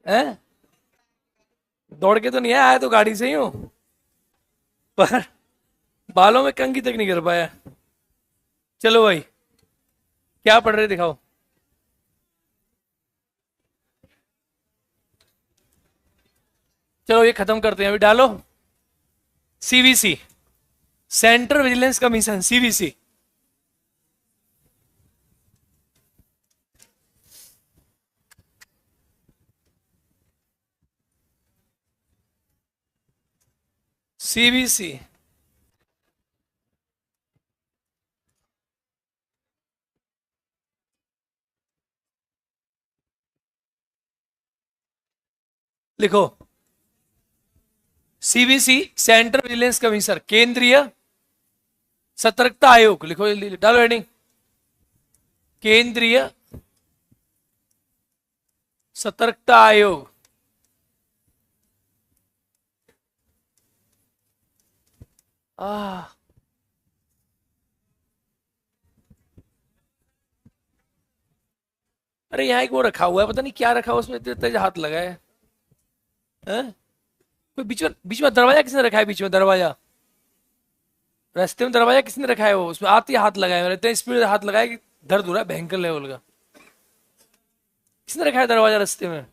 है? दौड़ के तो नहीं आया तो गाड़ी से ही हूँ, पर बालों में कंघी तक नहीं कर पाया। चलो भाई, क्या पढ़ रहे दिखाओ। चलो ये खत्म करते हैं, अभी डालो। CVC, central vigilance commission, CVC. CVC, लिखो। सीवीसी, सेंट्रल विजिलेंस कमीशन, केंद्रीय सतर्कता आयोग, लिखो जल्दी, डालो हेडिंग। केंद्रीय सतर्कता आयोग। आ अरे यहाँ एक वो रखा हुआ है, पता नहीं क्या रखा हुआ उसमें, इतने तेज हाथ लगा है। हैं? कोई बीच में दरवाजा किसने रखा है, बीच में दरवाजा, रास्ते में दरवाजा किसने रखा है, वो उसमें आते ही हाथ लगाए, मेरे इतने स्पीड हाथ लगाए कि दर्द हो रहा है भयंकर लेवल का। किसने रखा है दरवाजा रास्ते में?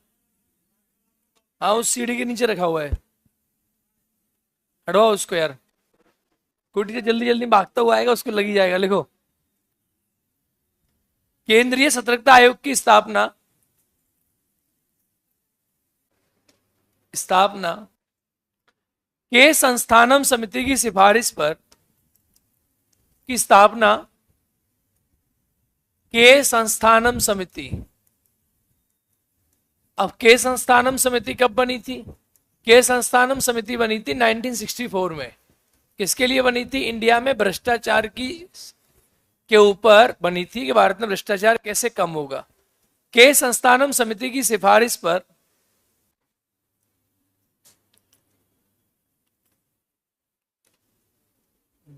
हाँ, उस सीढ़ी के नीचे रखा हुआ है। हटवाओ उसको यार। कोई टीचर जल्दी जल्दी भागता हुआ आएगा, उसको लगी जाएगा। लिखो, केंद्रीय सतर्कता आयोग की स्थापना, स्थापना के संस्थानम समिति की सिफारिश पर, की स्थापना के संस्थानम समिति। अब के संस्थानम समिति कब बनी थी? के संस्थानम समिति बनी थी 1964 में। किसके लिए बनी थी? इंडिया में भ्रष्टाचार की के ऊपर बनी थी कि भारत में भ्रष्टाचार कैसे कम होगा। के संस्थानम समिति की सिफारिश पर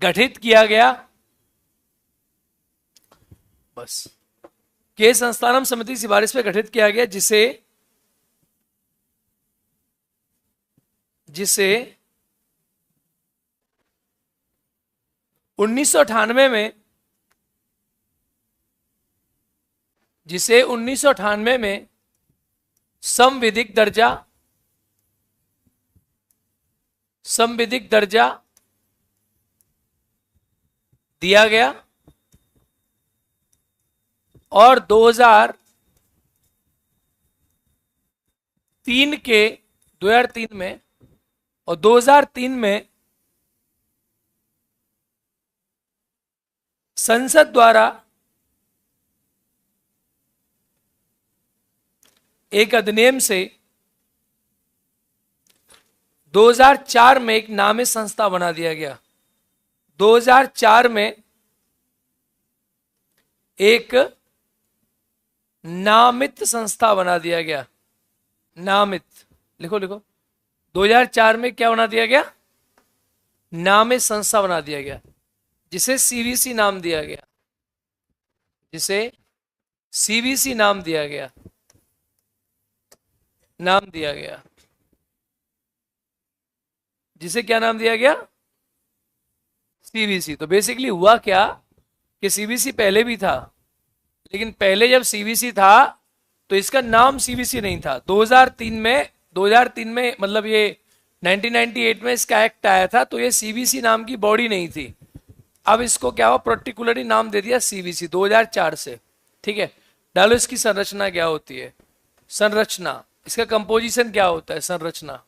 गठित किया गया, बस, के संस्थानम समिति की सिफारिश पर गठित किया गया, जिसे जिसे 1998 में, जिसे 1998 में संविधिक दर्जा, संविधिक दर्जा दिया गया, और 2003 में, और 2003 में संसद द्वारा एक अधिनियम से 2004 में एक नामित संस्था बना दिया गया। 2004 में एक नामित संस्था बना दिया गया। नामित, लिखो लिखो। 2004 में क्या बना दिया गया? नामित संस्था बना दिया गया, जिसे सीवीसी नाम दिया गया, जिसे सीवीसी नाम दिया गया, नाम दिया गया, जिसे क्या नाम दिया गया? सीवीसी। तो बेसिकली हुआ क्या कि सीवीसी पहले भी था, लेकिन पहले जब सीवीसी था तो इसका नाम सीवीसी नहीं था। 2003 में मतलब ये 1998 में इसका एक्ट आया था, तो ये सीवीसी नाम की बॉडी नहीं थी। अब इसको क्या हुआ, पर्टिकुलरली नाम दे दिया सीवीसी 2004 से। ठीक है, डालो इसकी संरचना क्या होती है। संरचना, इसका कंपोजिशन क्या होता है? संरचना,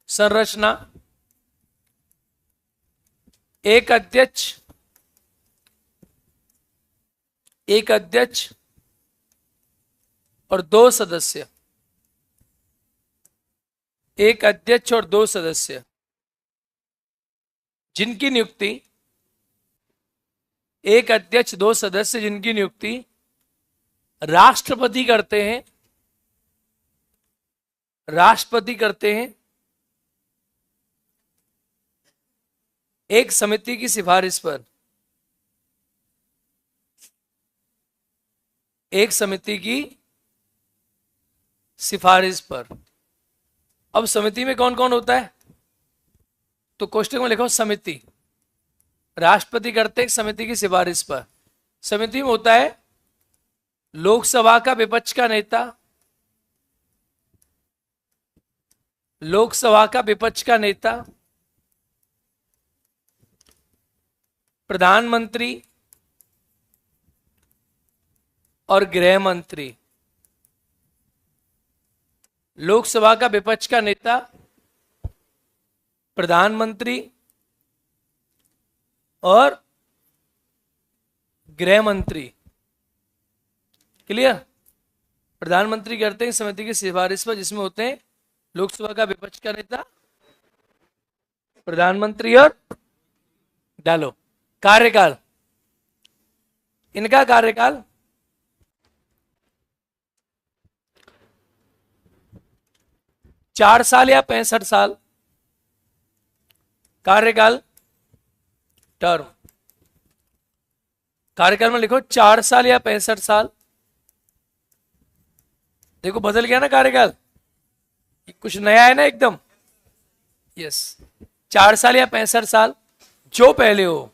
संरचना एक अध्यक्ष, एक अध्यक्ष और दो सदस्य, एक अध्यक्ष और दो सदस्य, जिनकी नियुक्ति, एक अध्यक्ष दो सदस्य जिनकी नियुक्ति राष्ट्रपति करते हैं, राष्ट्रपति करते हैं, एक समिति की सिफारिश पर, एक समिति की सिफारिश पर। अब समिति में कौन कौन होता है? तो क्वेश्चन में लिखो समिति, राष्ट्रपति करते हैं समिति की सिफारिश पर। समिति में होता है लोकसभा का विपक्ष का नेता, लोकसभा का विपक्ष का नेता, प्रधानमंत्री और गृह मंत्री। लोकसभा का विपक्ष का नेता, प्रधानमंत्री और गृह मंत्री। क्लियर? प्रधानमंत्री करते हैं समिति की सिफारिश पर, जिसमें होते हैं लोकसभा का विपक्ष का नेता, प्रधानमंत्री और डालो कार्यकाल। इनका कार्यकाल 4 साल या 65 साल। कार्यकाल टर्म, कार्यकाल में लिखो 4 साल या 65 साल। देखो बदल गया ना कार्यकाल, कुछ नया है ना एकदम। यस, 4 साल या 65 साल जो पहले हो,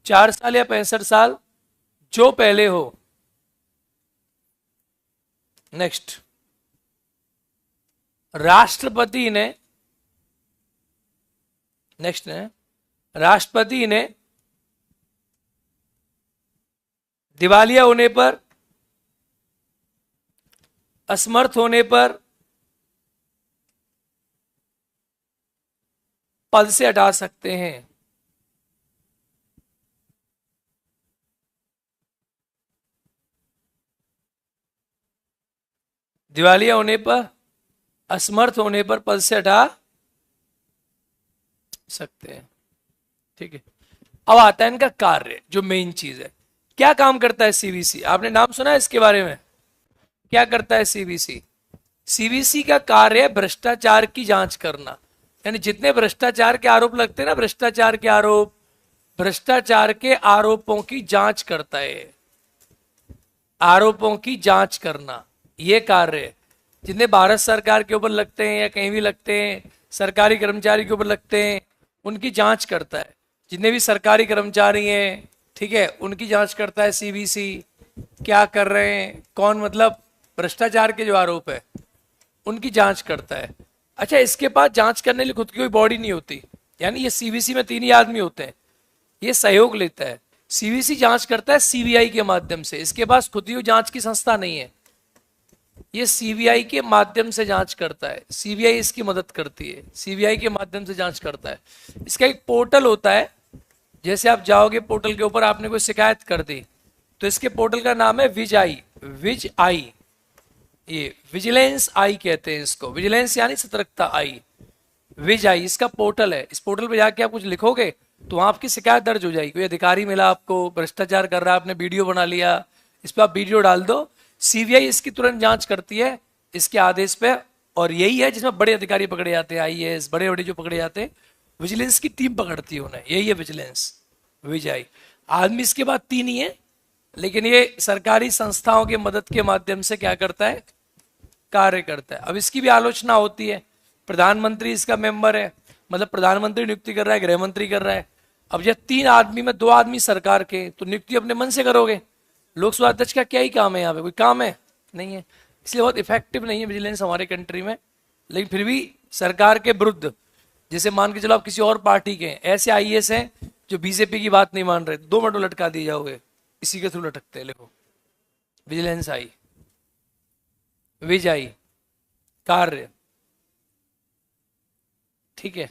4 साल या 65 साल जो पहले हो। नेक्स्ट, राष्ट्रपति ने, नेक्स्ट है राष्ट्रपति ने दिवालिया होने पर, असमर्थ होने पर पद से हटा सकते हैं। दिवालिया होने पर, असमर्थ होने पर पद से हटा सकते हैं। ठीक है, अब आता है इनका कार्य, जो मेन चीज है। क्या काम करता है सीवीसी? आपने नाम सुना है इसके बारे में? क्या करता है सीवीसी? सीवीसी का कार्य है भ्रष्टाचार की जांच करना। यानी जितने भ्रष्टाचार के आरोप लगते हैं ना, भ्रष्टाचार के आरोप, भ्रष्टाचार के आरोपों की जांच करता है। आरोपों की जांच करना ये कार्य है। जितने भारत सरकार के ऊपर लगते हैं या कहीं भी लगते हैं, सरकारी कर्मचारी के ऊपर लगते हैं, उनकी जांच करता है। जितने भी सरकारी कर्मचारी हैं, ठीक है, उनकी जांच करता है सीवीसी। क्या कर रहे हैं, कौन, मतलब भ्रष्टाचार के जो आरोप है उनकी जांच करता है। अच्छा, इसके पास जांच करने के लिए खुद की कोई बॉडी नहीं होती। यानी ये सीवीसी में 3 ही आदमी होते हैं, ये सहयोग लेता है। सीवीसी जांच करता है सीबीआई के माध्यम से। इसके पास खुद ही जांच की संस्था नहीं है, ये सीबीआई के माध्यम से जांच करता है। सीबीआई इसकी मदद करती है, सीबीआई के माध्यम से जांच करता है। इसका एक पोर्टल होता है, जैसे आप जाओगे पोर्टल के ऊपर, आपने कोई शिकायत कर दी, तो इसके पोर्टल का नाम है विज आई। विज आई, ये विजिलेंस आई कहते हैं इसको। विजिलेंस यानी सतर्कता आई, विज आई इसका पोर्टल है। इस पोर्टल पे जाके आप कुछ लिखोगे तो वहां आपकी शिकायत दर्ज हो जाएगी। कोई अधिकारी मिला आपको, भ्रष्टाचार कर रहा है, आपने वीडियो बना लिया, इस पर आप वीडियो डाल दो, सीबीआई इसकी तुरंत जांच करती है इसके आदेश पे। और यही है जिसमें बड़े अधिकारी पकड़े जाते हैं, आईएएस बड़े बड़े जो पकड़े जाते हैं, विजिलेंस की टीम पकड़ती है उन्हें। यही है विजिलेंस, विज आई। आदमी इसके बाद 3 ही है, लेकिन ये सरकारी संस्थाओं की मदद के माध्यम से क्या करता है, कार्य करता है। अब इसकी भी आलोचना होती है। प्रधानमंत्री इसका मेंबर है, मतलब प्रधानमंत्री नियुक्ति कर रहा है, गृह मंत्री कर रहा है। अब जब 3 आदमी में 2 आदमी सरकार के, तो नियुक्ति अपने मन से करोगे। लोकसभा अध्यक्ष का क्या ही काम है, यहाँ पे कोई काम है नहीं है, इसलिए बहुत इफेक्टिव नहीं है विजिलेंस हमारे कंट्री में। लेकिन फिर भी सरकार के विरुद्ध, जैसे मान के चलो आप किसी और पार्टी के हैं, ऐसे आईएएस हैं जो बीजेपी की बात नहीं मान रहे, 2 मिनट में लटका दिए जाओगे, इसी के थ्रू लटकते हैं। लिखो विजिलेंस आई, विज आई कार्य। ठीक है,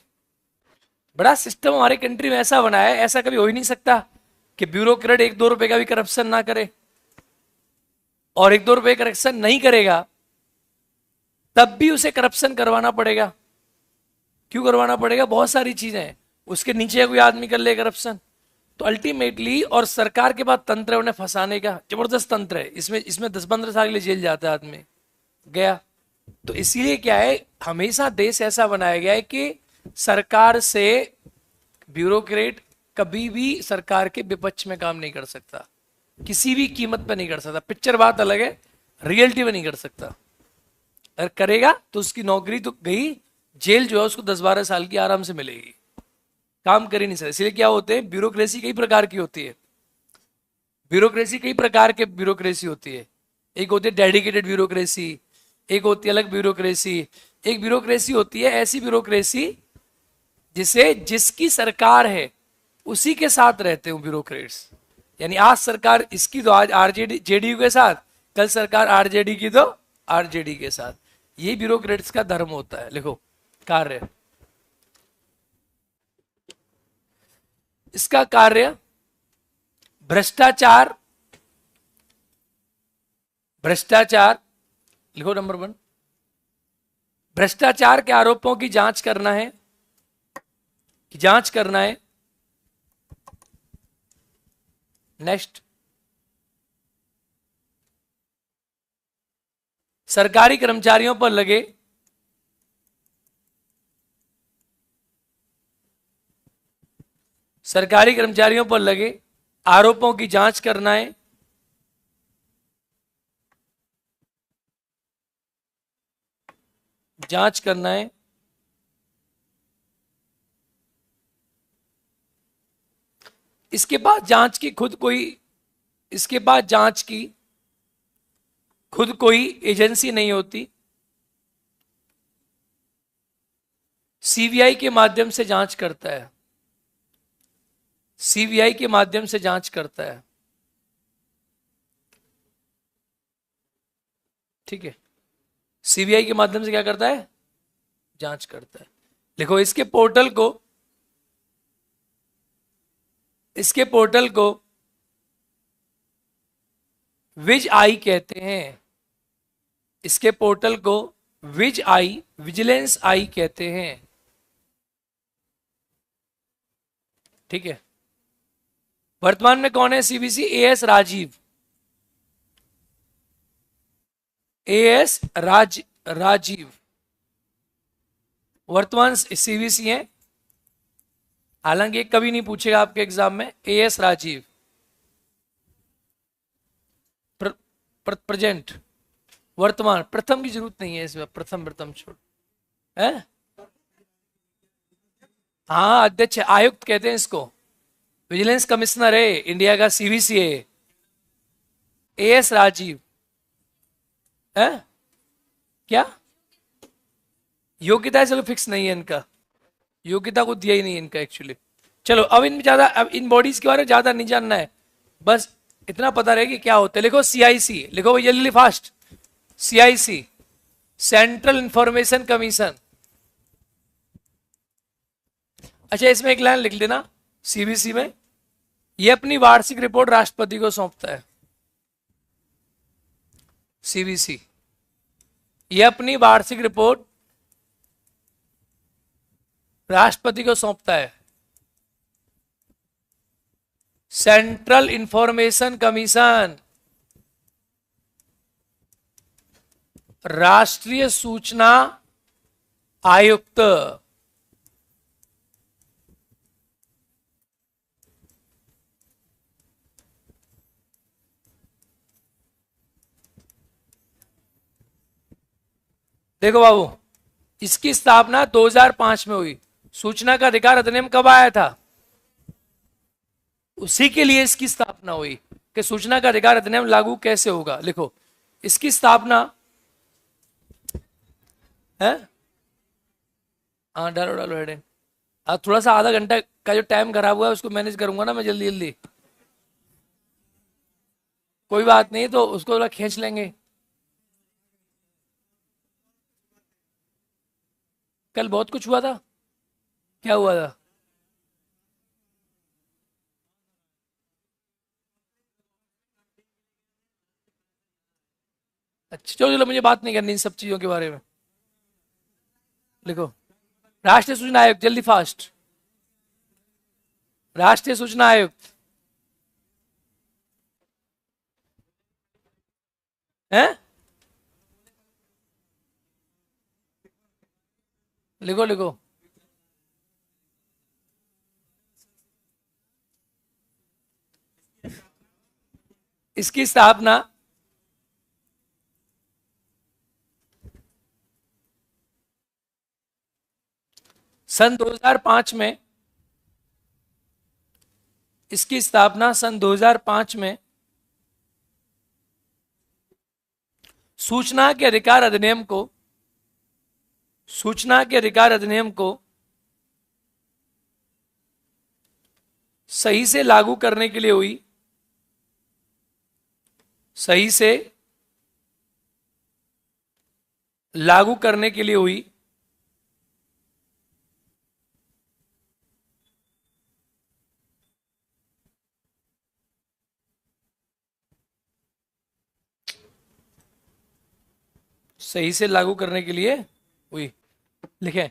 बड़ा सिस्टम हमारे कंट्री में ऐसा बना है, ऐसा कभी हो ही नहीं सकता कि ब्यूरोक्रेट 1-2 रुपए का भी करप्शन ना करे। और 1-2 रुपए करप्शन नहीं करेगा तब भी उसे करप्शन करवाना पड़ेगा। क्यों करवाना पड़ेगा? बहुत सारी चीजें हैं, उसके नीचे कोई आदमी कर ले करप्शन, तो अल्टीमेटली, और सरकार के पास तंत्र है उन्हें फंसाने का, जबरदस्त तंत्र है। इसमें 10-15 साल के लिए जेल जाता है आदमी, गया। तो इसीलिए क्या है, हमेशा देश ऐसा बनाया गया है कि सरकार से ब्यूरोक्रेट कभी भी सरकार के विपक्ष में काम नहीं कर सकता, किसी भी कीमत पर नहीं कर सकता। पिक्चर बात अलग है, रियलिटी में नहीं कर सकता। अगर करेगा तो उसकी नौकरी तो गई, जेल जो है उसको 10-12 साल की आराम से मिलेगी, काम कर ही नहीं सकता। इसलिए क्या होते हैं, ब्यूरोक्रेसी कई प्रकार की होती है। ब्यूरोक्रेसी कई प्रकार के ब्यूरोक्रेसी होती है। एक होती है डेडिकेटेड ब्यूरोक्रेसी, एक होती है अलग ब्यूरोक्रेसी। एक ब्यूरोक्रेसी होती है ऐसी ब्यूरोक्रेसी जिसे जिसकी सरकार है उसी के साथ रहते हो ब्यूरोक्रेट्स। यानी आज सरकार इसकी तो आज आरजेडी जेडीयू के साथ, कल सरकार आरजेडी की तो आरजेडी के साथ। ये ब्यूरोक्रेट्स का धर्म होता है। लिखो कार्य, इसका कार्य भ्रष्टाचार, भ्रष्टाचार लिखो नंबर 1, भ्रष्टाचार के आरोपों की जांच करना है, जांच करना है। नेक्स्ट, सरकारी कर्मचारियों पर लगे सरकारी कर्मचारियों पर लगे आरोपों की जांच करना है। जांच करना है। इसके बाद जांच की खुद कोई, इसके बाद जांच की खुद कोई एजेंसी नहीं होती, सीबीआई के माध्यम से जांच करता है। सीबीआई के माध्यम से जांच करता है। ठीक है, सीबीआई के माध्यम से क्या करता है, जांच करता है। देखो इसके पोर्टल को, इसके पोर्टल को विज आई कहते हैं। इसके पोर्टल को विज आई, विजिलेंस आई कहते हैं। ठीक है, वर्तमान में कौन है CBC, AS Rajeev, AS Rajeev वर्तमान सीबीसी है। हालांकि ये कभी नहीं पूछेगा आपके एग्जाम में, एएस राजीव प्रेजेंट, वर्तमान। प्रथम की जरूरत नहीं है इसमें, प्रथम प्रथम छोड़ है। हाँ अध्यक्ष, आयुक्त कहते हैं इसको, विजिलेंस कमिश्नर है इंडिया का, सीबीसी है एएस राजीव है। क्या योग्यता से फिक्स नहीं है इनका, योग्यता को दिया ही नहीं है इनका एक्चुअली। चलो अब इन ज्यादा, अब इन बॉडीज के बारे में ज्यादा नहीं जानना है, बस इतना पता रहे कि क्या होता है। लिखो सीआईसी, लिखो भाई जल्दी fast, CIC central information commission. अच्छा इसमें एक लाइन लिख लेना, सीबीसी में ये अपनी वार्षिक रिपोर्ट राष्ट्रपति को सौंपता है। सीबीसी ये अपनी वार्षिक रिपोर्ट राष्ट्रपति को सौंपता है। सेंट्रल इंफॉर्मेशन कमीशन राष्ट्रीय सूचना आयुक्त, देखो बाबू इसकी स्थापना 2005 में हुई। सूचना का अधिकार अधिनियम कब आया था, उसी के लिए इसकी स्थापना हुई कि सूचना का अधिकार अधिनियम लागू कैसे होगा। लिखो इसकी स्थापना है, हाँ डालो डालो हेडिंग। अब थोड़ा सा आधा घंटा का जो टाइम खराब हुआ है उसको मैनेज करूंगा ना मैं जल्दी जल्दी, कोई बात नहीं, तो उसको थोड़ा खींच लेंगे। कल बहुत कुछ हुआ था, क्या हुआ था, अच्छा चलो चलो मुझे बात नहीं करनी इन सब चीजों के बारे में। लिखो राष्ट्रीय सूचना आयोग, जल्दी फास्ट, राष्ट्रीय सूचना आयोग है। लिखो लिखो इसकी स्थापना सन 2005 में, इसकी स्थापना सन 2005 में सूचना के अधिकार अधिनियम को, सूचना के अधिकार अधिनियम को सही से लागू करने के लिए हुई, सही से लागू करने के लिए हुई। सही से लागू करने के लिए हुई। लिखें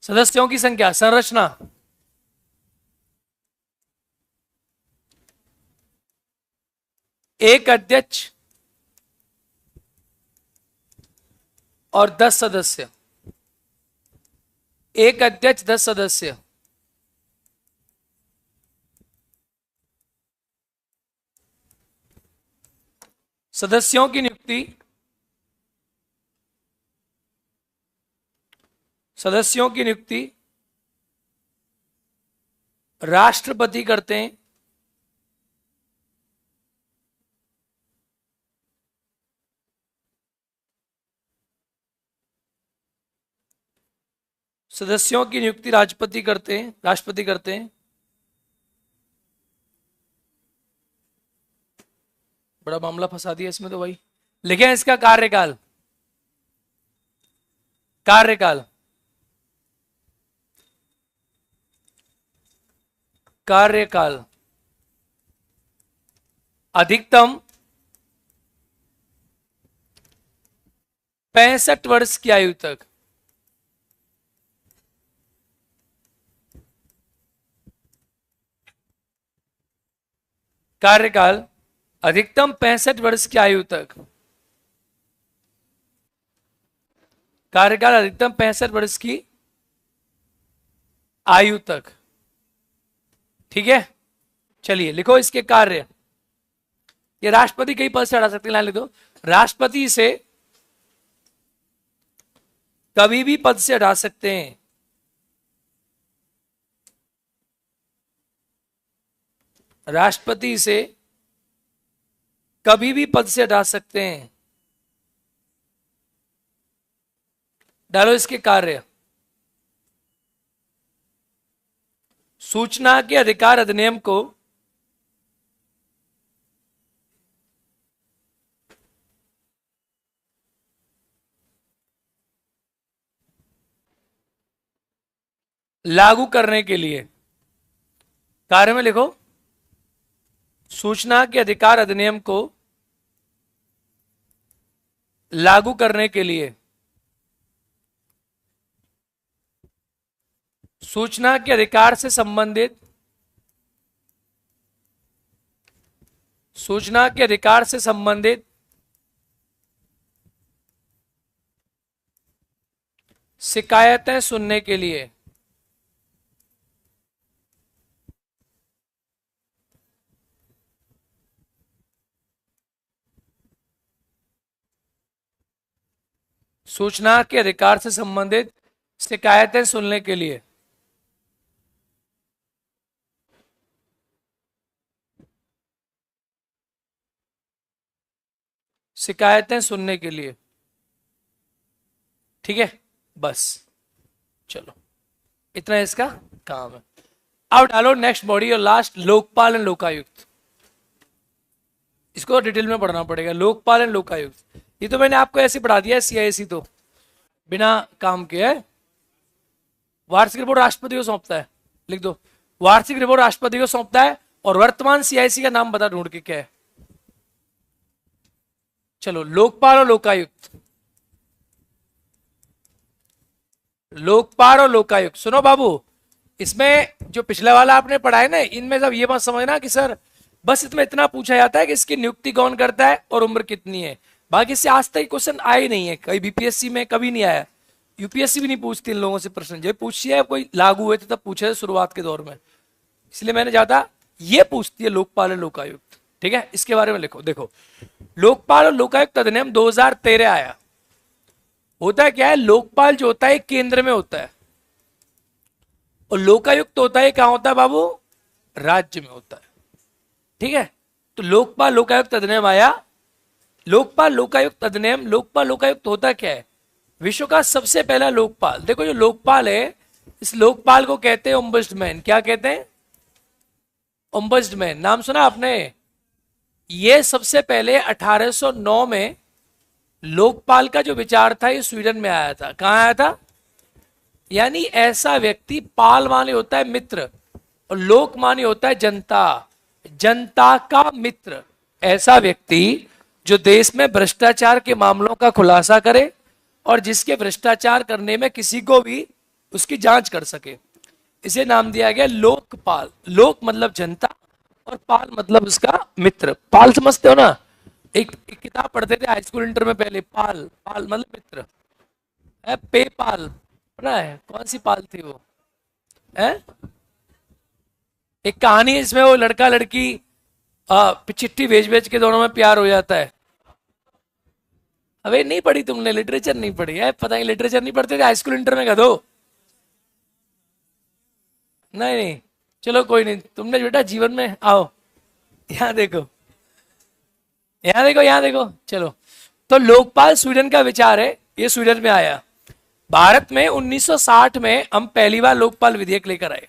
सदस्यों की संख्या, संरचना, एक अध्यक्ष और 10 सदस्य, एक अध्यक्ष 10 सदस्य। सदस्यों की नियुक्ति, सदस्यों की नियुक्ति राष्ट्रपति करते हैं। सदस्यों की नियुक्ति राष्ट्रपति करते हैं, राष्ट्रपति करते हैं। बड़ा मामला फंसा दिया इसमें तो भाई। लिखें इसका कार्यकाल, कार्यकाल, कार्यकाल अधिकतम 65 वर्ष की आयु तक, कार्यकाल अधिकतम 65 वर्ष की आयु तक, कार्यकाल अधिकतम 65 वर्ष की आयु तक। ठीक है, चलिए लिखो इसके कार्य। ये राष्ट्रपति कई पद से हटा सकते हैं, लाइन लिख दो। राष्ट्रपति से कभी भी पद से हटा सकते हैं, राष्ट्रपति से कभी भी पद से हटा सकते हैं। डालो इसके कार्य। सूचना के अधिकार अधिनियम को लागू करने के लिए, कार्य में लिखो सूचना के अधिकार अधिनियम को लागू करने के लिए, सूचना के अधिकार से संबंधित, सूचना के अधिकार से संबंधित शिकायतें सुनने के लिए, सूचना के अधिकार से संबंधित शिकायतें सुनने के लिए, शिकायतें सुनने के लिए। ठीक है, बस चलो इतना इसका काम है। अब डालो नेक्स्ट बॉडी और लास्ट, लोकपाल एंड लोकायुक्त। इसको डिटेल में पढ़ना पड़ेगा, लोकपाल एंड लोकायुक्त। ये तो मैंने आपको ऐसे पढ़ा दिया है, सीआईएससी तो बिना काम के है। वार्षिक रिपोर्ट राष्ट्रपति को सौंपता है, लिख दो वार्षिक रिपोर्ट राष्ट्रपति को सौंपता है। और वर्तमान सीआईएससी का नाम बता ढूंढ के क्या है। चलो लोकपाल और लोकायुक्त, लोकपाल और लोकायुक्त। सुनो बाबू, इसमें जो पिछला वाला आपने पढ़ा है ना, इनमें सब ये मत समझना कि सर बस इसमें इतना पूछा जाता है कि इसकी नियुक्ति कौन करता है और उम्र कितनी है। बाकी इससे आज तक क्वेश्चन आए नहीं है, कहीं बीपीएससी में कभी नहीं आया, यूपीएससी भी नहीं पूछती इन लोगों से प्रश्न। जब पूछती है कोई लागू हुए थे तब पूछे थे शुरुआत के दौर में, इसलिए मैंने ज्यादा ये पूछती है लोकपाल और लोकायुक्त। ठीक है, इसके बारे में लिखो। देखो, लोकपाल और लोकायुक्त अधिनियम 2013 आया। होता क्या है, लोकपाल जो होता है केंद्र में होता है, और लोकायुक्त होता है कहां होता है बाबू, राज्य में होता है। ठीक है, तो लोकपाल लोकायुक्त अधिनियम आया। लोकपाल लोकायुक्त अधिनियम, लोकपाल लोकायुक्त होता क्या है, विश्व का सबसे पहला लोकपाल। देखो जो लोकपाल है, इस लोकपाल को कहते हैं ओम्बड्समैन। क्या कहते हैं, ओम्बड्समैन। नाम सुना आपने? ये सबसे पहले 1809 में लोकपाल का जो विचार था ये स्वीडन में आया था। कहां आया था? यानी ऐसा व्यक्ति, पाल माने होता है मित्र और लोक माने होता है जनता, जनता का मित्र। ऐसा व्यक्ति जो देश में भ्रष्टाचार के मामलों का खुलासा करे और जिसके भ्रष्टाचार करने में किसी को भी उसकी जांच कर सके, इसे नाम दिया गया लोकपाल। लोक मतलब जनता और पाल मतलब उसका मित्र। पाल समझते हो ना? एक किताब पढ़ते थे हाई स्कूल इंटर में पहले, पाल, पाल मतलब मित्र है। पेपाल पढ़ा है? कौन सी पाल थी वो है? एक कहानी है इसमें, वो लड़का लड़की चिट्ठी भेज भेज के दोनों में प्यार हो जाता है। अबे नहीं पढ़ी तुमने, लिटरेचर नहीं पढ़ी है? पता नहीं लिटरेचर नहीं पढ़ते थे हाई स्कूल इंटर में का दो? नहीं नहीं, चलो कोई नहीं, तुमने बेटा जीवन में आओ, यहां देखो, यहां देखो, यहां देखो। चलो, तो लोकपाल स्वीडन का विचार है, ये स्वीडन में आया। भारत में 1960 में हम पहली बार लोकपाल विधेयक लेकर आए।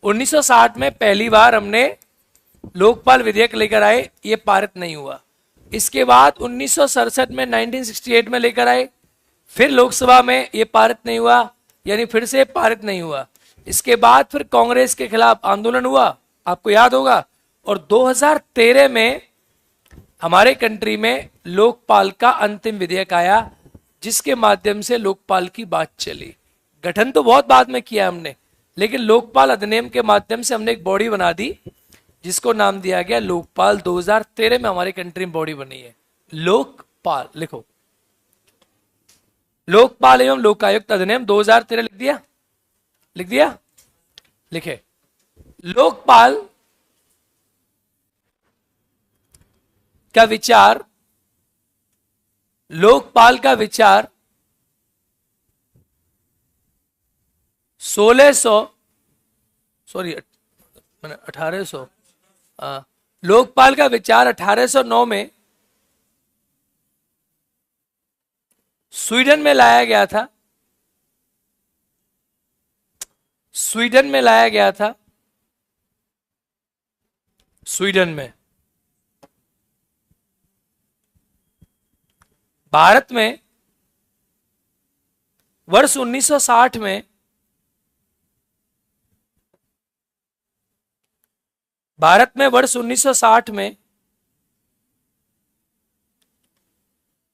1960 में पहली बार हमने लोकपाल विधेयक लेकर आए, ये पारित नहीं हुआ। इसके बाद 1967 में 1968 में लेकर आए, फिर लोकसभा में ये पारित नहीं हुआ, यानी फिर से पारित नहीं हुआ। इसके बाद फिर कांग्रेस के खिलाफ आंदोलन हुआ, आपको याद होगा, और 2013 में हमारे कंट्री में लोकपाल का अंतिम विधेयक आया, जिसके माध्यम से लोकपाल की बात चली। गठन तो बहुत बाद में किया हमने, लेकिन लोकपाल अधिनियम के माध्यम से हमने एक बॉडी बना दी जिसको नाम दिया गया लोकपाल। 2013 में हमारी कंट्री में बॉडी बनी है लोकपाल। लिखो, लोकपाल एवं लोकायुक्त अधिनियम 2013 लिख दिया? लिख दिया? लिखे। लोकपाल का विचार, लोकपाल का विचार 1800 लोकपाल का विचार 1809 में स्वीडन में लाया गया था। स्वीडन में लाया गया था, स्वीडन में। भारत में वर्ष 1960 में, भारत में वर्ष 1960 में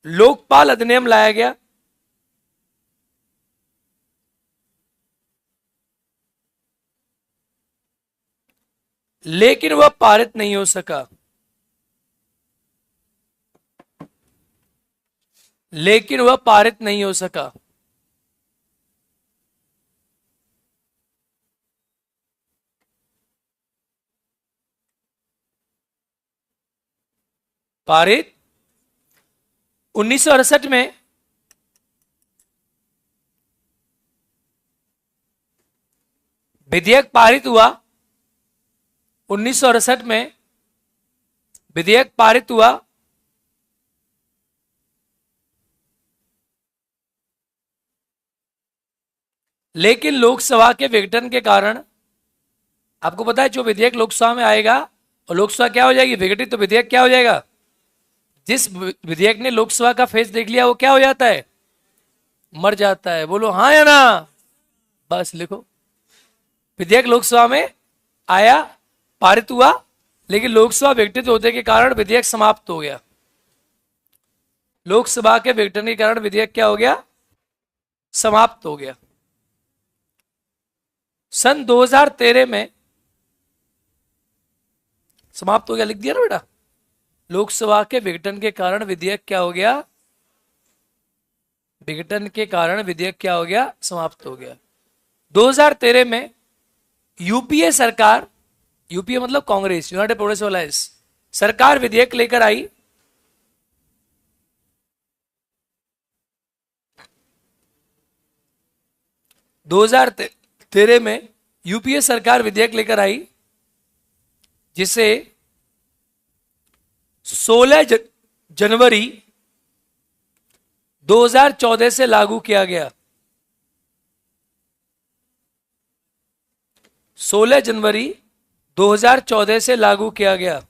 लोकपाल अधिनियम लाया गया। लेकिन वह पारित नहीं हो सका। लेकिन वह पारित नहीं हो सका। पारित 1968 में विधेयक पारित हुआ। 1968 में विधेयक पारित हुआ। लेकिन लोकसभा के विघटन के कारण, आपको पता है जो विधेयक लोकसभा में आएगा और लोकसभा क्या हो जाएगी, विघटित, तो विधेयक क्या हो जाएगा? जिस विधेयक ने लोकसभा का फेस देख लिया वो क्या हो जाता है? मर जाता है। बोलो हाँ या ना? बस लिखो, विधेयक लोकसभा में आया, पारित हुआ, लेकिन लोकसभा विघटित होने के कारण विधेयक समाप्त हो गया। लोकसभा के विघटन के कारण विधेयक क्या हो गया? समाप्त हो गया। सन 2013 में समाप्त हो गया, लिख दिया ना बेटा? लोकसभा के विघटन के कारण विधेयक क्या हो गया? विघटन के कारण विधेयक क्या हो गया? समाप्त हो गया। 2013 में यूपीए सरकार, यूपीए मतलब कांग्रेस, यूनाइटेड प्रोग्रेसिव अलायंस, सरकार विधेयक लेकर आई, दो हजार तेरह में यूपीए सरकार विधेयक लेकर आई जिसे 16 जनवरी 2014 से लागू किया गया। 16 जनवरी 2014 से लागू किया गया।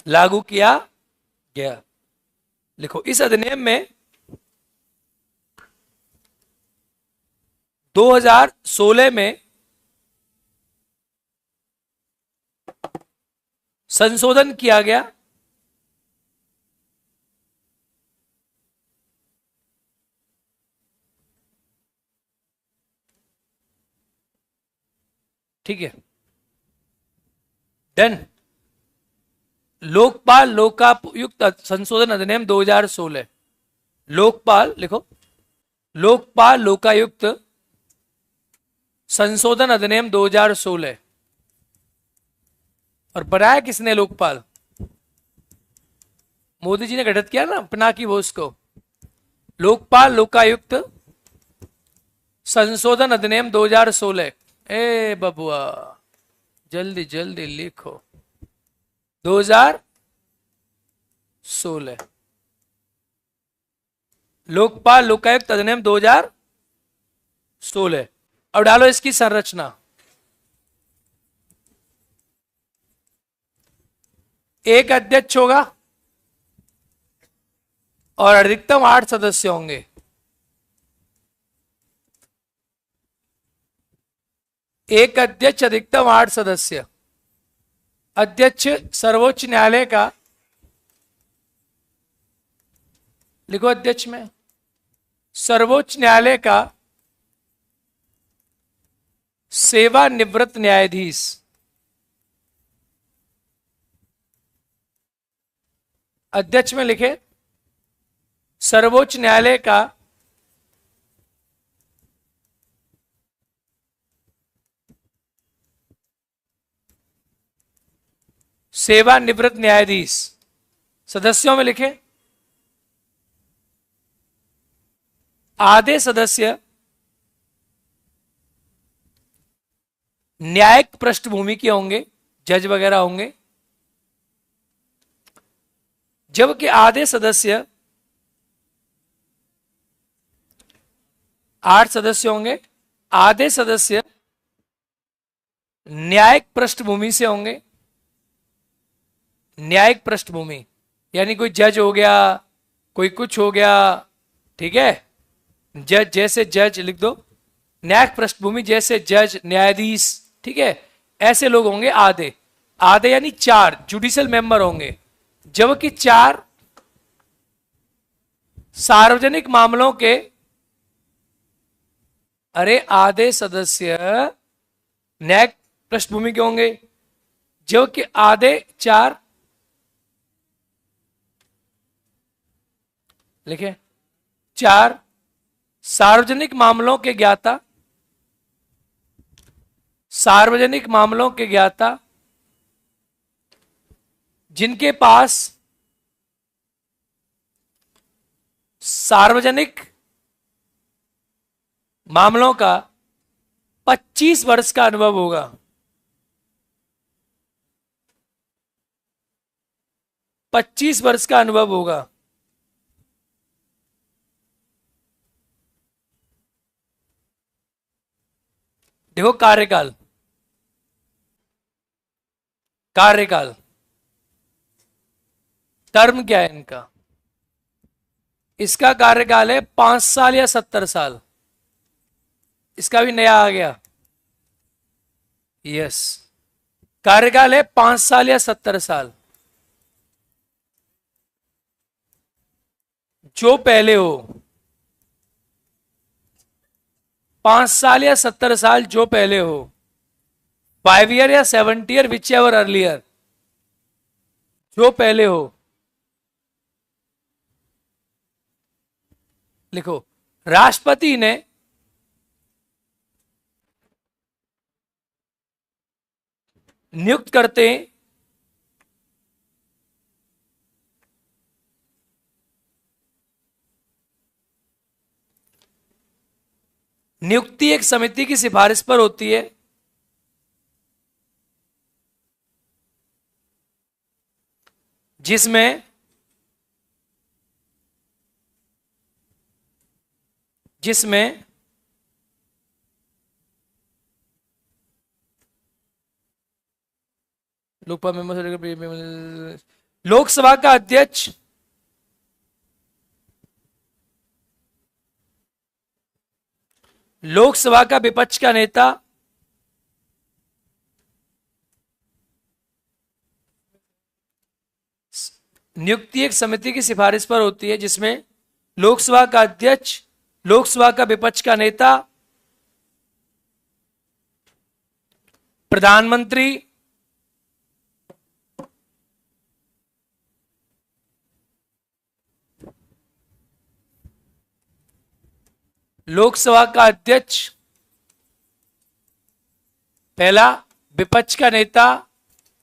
लागू किया गया। लिखो, इस अधिनियम में 2016 में संशोधन किया गया। ठीक है, डन। लोकपाल लोकायुक्त संशोधन अधिनियम 2016। लोकपाल लिखो, लोकपाल लोकायुक्त संशोधन अधिनियम 2016। और बनाया किसने लोकपाल? मोदी जी ने गठित किया ना पिनाकी बोस को। लोकपाल लोकायुक्त संशोधन अधिनियम 2016। ए बबुआ जल्दी जल्दी लिखो, 2016 लोकपाल लोकायुक्त अधिनियम 2016। अब डालो इसकी संरचना। एक अध्यक्ष होगा और अधिकतम 8 सदस्य होंगे। एक अध्यक्ष, अधिकतम 8 सदस्य। अध्यक्ष सर्वोच्च न्यायालय का, लिखो अध्यक्ष में, सर्वोच्च न्यायालय का सेवानिवृत्त न्यायाधीश। अध्यक्ष में लिखे सर्वोच्च न्यायालय का सेवानिवृत्त न्यायाधीश। सदस्यों में लिखे आधे सदस्य न्यायिक पृष्ठभूमि के होंगे, जज वगैरह होंगे, जबकि आधे सदस्य, 8 सदस्य होंगे, आधे सदस्य न्यायिक पृष्ठभूमि से होंगे। न्यायिक पृष्ठभूमि यानी कोई जज हो गया, कोई कुछ हो गया, ठीक है। जज जैसे जज लिख दो, न्यायिक पृष्ठभूमि जैसे जज, न्यायाधीश, ठीक है, ऐसे लोग होंगे आधे। आधे यानी 4 जुडिशियल मेंबर होंगे, जबकि 4 सार्वजनिक मामलों के, अरे आधे सदस्य न्यायिक पृष्ठभूमि के होंगे, जबकि आधे 4, लिखे 4 सार्वजनिक मामलों के ज्ञाता, सार्वजनिक मामलों के ज्ञाता जिनके पास सार्वजनिक मामलों का 25 वर्ष का अनुभव होगा। 25 वर्ष का अनुभव होगा। देखो कार्यकाल, कार्यकाल टर्म क्या है इनका? इसका कार्यकाल है 5 साल या 70 साल। इसका भी नया आ गया, यस, कार्यकाल है 5 साल या 70 साल। जो पहले हो, 5 साल या 70 साल जो पहले हो, 5 ईयर या 70 ईयर विच एवर अर्लियर, जो पहले हो। लिखो राष्ट्रपति ने नियुक्त करते हैं। नियुक्ति एक समिति की सिफारिश पर होती है जिसमें जिसमें लोकसभा मेंबर, लोकसभा का अध्यक्ष लोकसभा का विपक्ष का नेता नियुक्ति एक समिति की सिफारिश पर होती है जिसमें लोकसभा का अध्यक्ष, लोकसभा का विपक्ष का नेता, प्रधानमंत्री, लोकसभा का अध्यक्ष पहला, विपक्ष का नेता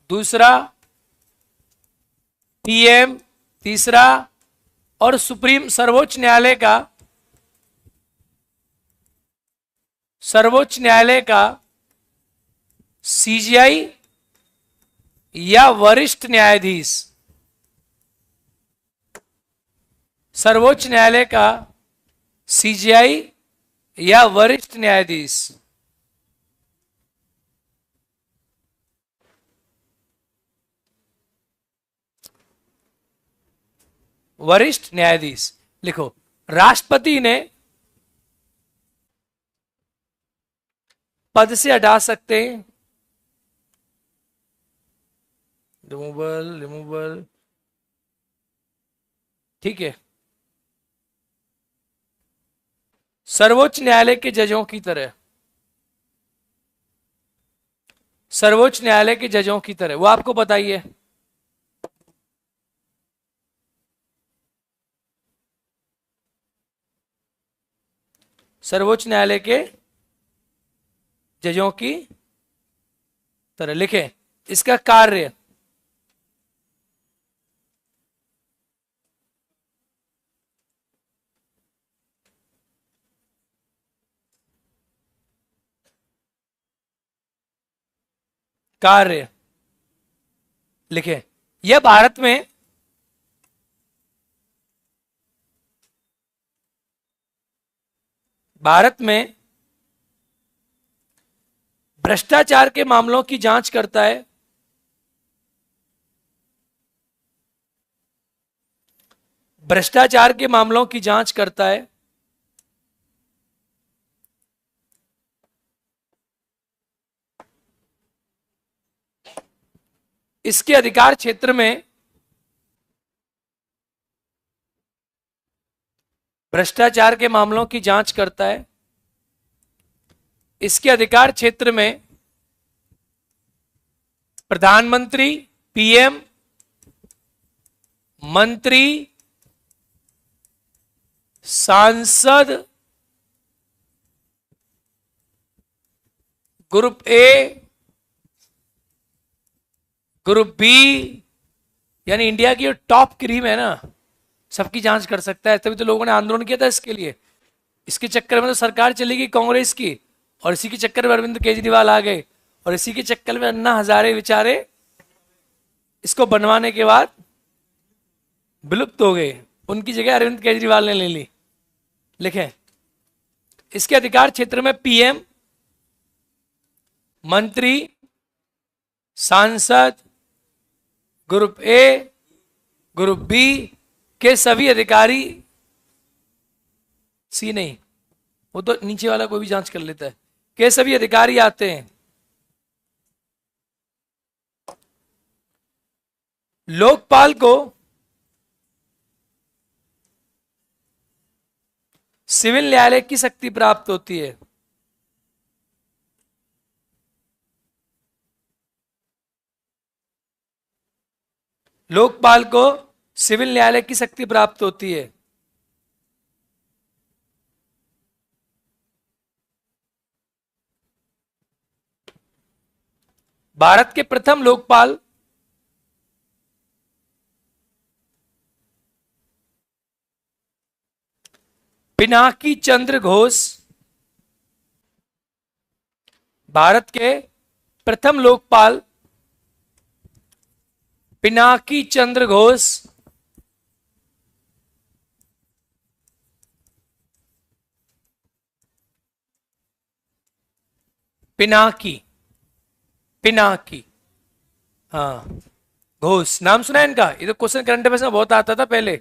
दूसरा, पीएम तीसरा, और सुप्रीम सर्वोच्च न्यायालय का सीजीआई या वरिष्ठ न्यायाधीश, सर्वोच्च न्यायालय का सीजीआई या वरिष्ठ न्यायाधीश। वरिष्ठ न्यायाधीश लिखो। राष्ट्रपति ने पद से हटा सकते हैं, रिमूवल, ठीक है, सर्वोच्च न्यायालय के जजों की तरह, सर्वोच्च न्यायालय के जजों की तरह, वो आपको बताइए। सर्वोच्च न्यायालय के जजों की तरह लिखे। इसका कार्य लिखे। यह भारत में भ्रष्टाचार के मामलों की जांच करता है, भ्रष्टाचार के मामलों की जांच करता है, इसके अधिकार क्षेत्र में भ्रष्टाचार के मामलों की जांच करता है, इसके अधिकार क्षेत्र में प्रधानमंत्री, पीएम, मंत्री, सांसद, ग्रुप ए, ग्रुप बी, यानी इंडिया की जो टॉप क्रीम है ना, सबकी जांच कर सकता है। तभी तो लोगों ने आंदोलन किया था इसके लिए। इसके चक्कर में तो सरकार चली गई कांग्रेस की, और इसी के चक्कर में अरविंद केजरीवाल आ गए, और इसी के चक्कर में अन्ना हजारे बेचारे इसको बनवाने के बाद विलुप्त हो गए, उनकी जगह अरविंद केजरीवाल ने ले ली। लिखें, इसके अधिकार क्षेत्र में पीएम, मंत्री, सांसद, ग्रुप ए, ग्रुप बी के सभी अधिकारी, सी नहीं, वो तो नीचे वाला कोई भी जांच कर लेता है, के सभी अधिकारी आते हैं। लोकपाल को सिविल न्यायालय की शक्ति प्राप्त होती है। लोकपाल को सिविल न्यायालय की शक्ति प्राप्त होती है। भारत के प्रथम लोकपाल पिनाकी चंद्र घोष। भारत के प्रथम लोकपाल पिनाकी चंद्र घोष। पिनाकी, पिनाकी, हाँ, घोष नाम सुना है इनका? ये तो क्वेश्चन करंट अफेयर्स में बहुत आता था पहले।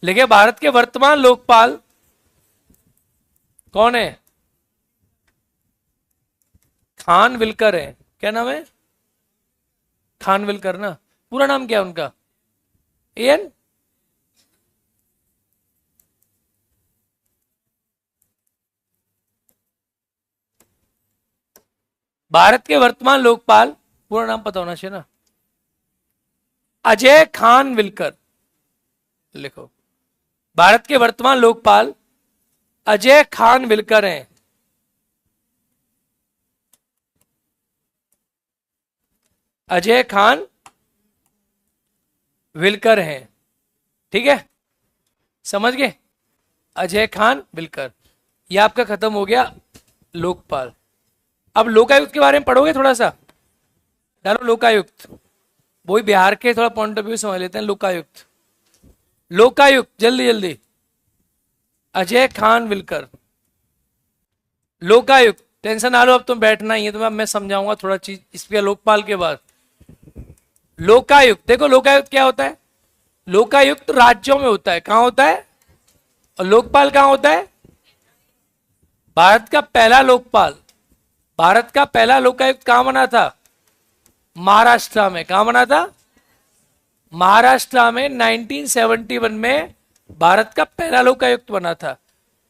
लेकिन भारत के वर्तमान लोकपाल कौन है? खानविलकर है। क्या नाम है? खानविलकर ना। पूरा नाम क्या है उनका? एन भारत के वर्तमान लोकपाल, पूरा नाम पता होना चाहिए ना। अजय खानविलकर लिखो। भारत के वर्तमान लोकपाल अजय खानविलकर हैं। अजय खान विलकर हैं। ठीक है, समझ गए? अजय खान विलकर। ये आपका खत्म हो गया लोकपाल। अब लोकायुक्त के बारे में पढ़ोगे थोड़ा सा? डालो लोकायुक्त, वही बिहार के थोड़ा पॉइंट ऑफ व्यू समझ लेते हैं। लोकायुक्त, लोकायुक्त जल्दी जल्दी। अजय खान विलकर, लोकायुक्त। टेंशन ना लो, अब तुम बैठना ही है, तुम्हें अब मैं समझाऊंगा थोड़ा चीज इसके लोकपाल के बाद। लोकायुक्त देखो, लोकायुक्त क्या होता है? लोकायुक्त राज्यों में होता है। कहां होता है? और लोकपाल कहां होता है? भारत का पहला लोकपाल, भारत का पहला लोकायुक्त कहां बना था? महाराष्ट्र में। कहां बना था? महाराष्ट्र में 1971 में भारत का पहला लोकायुक्त बना था।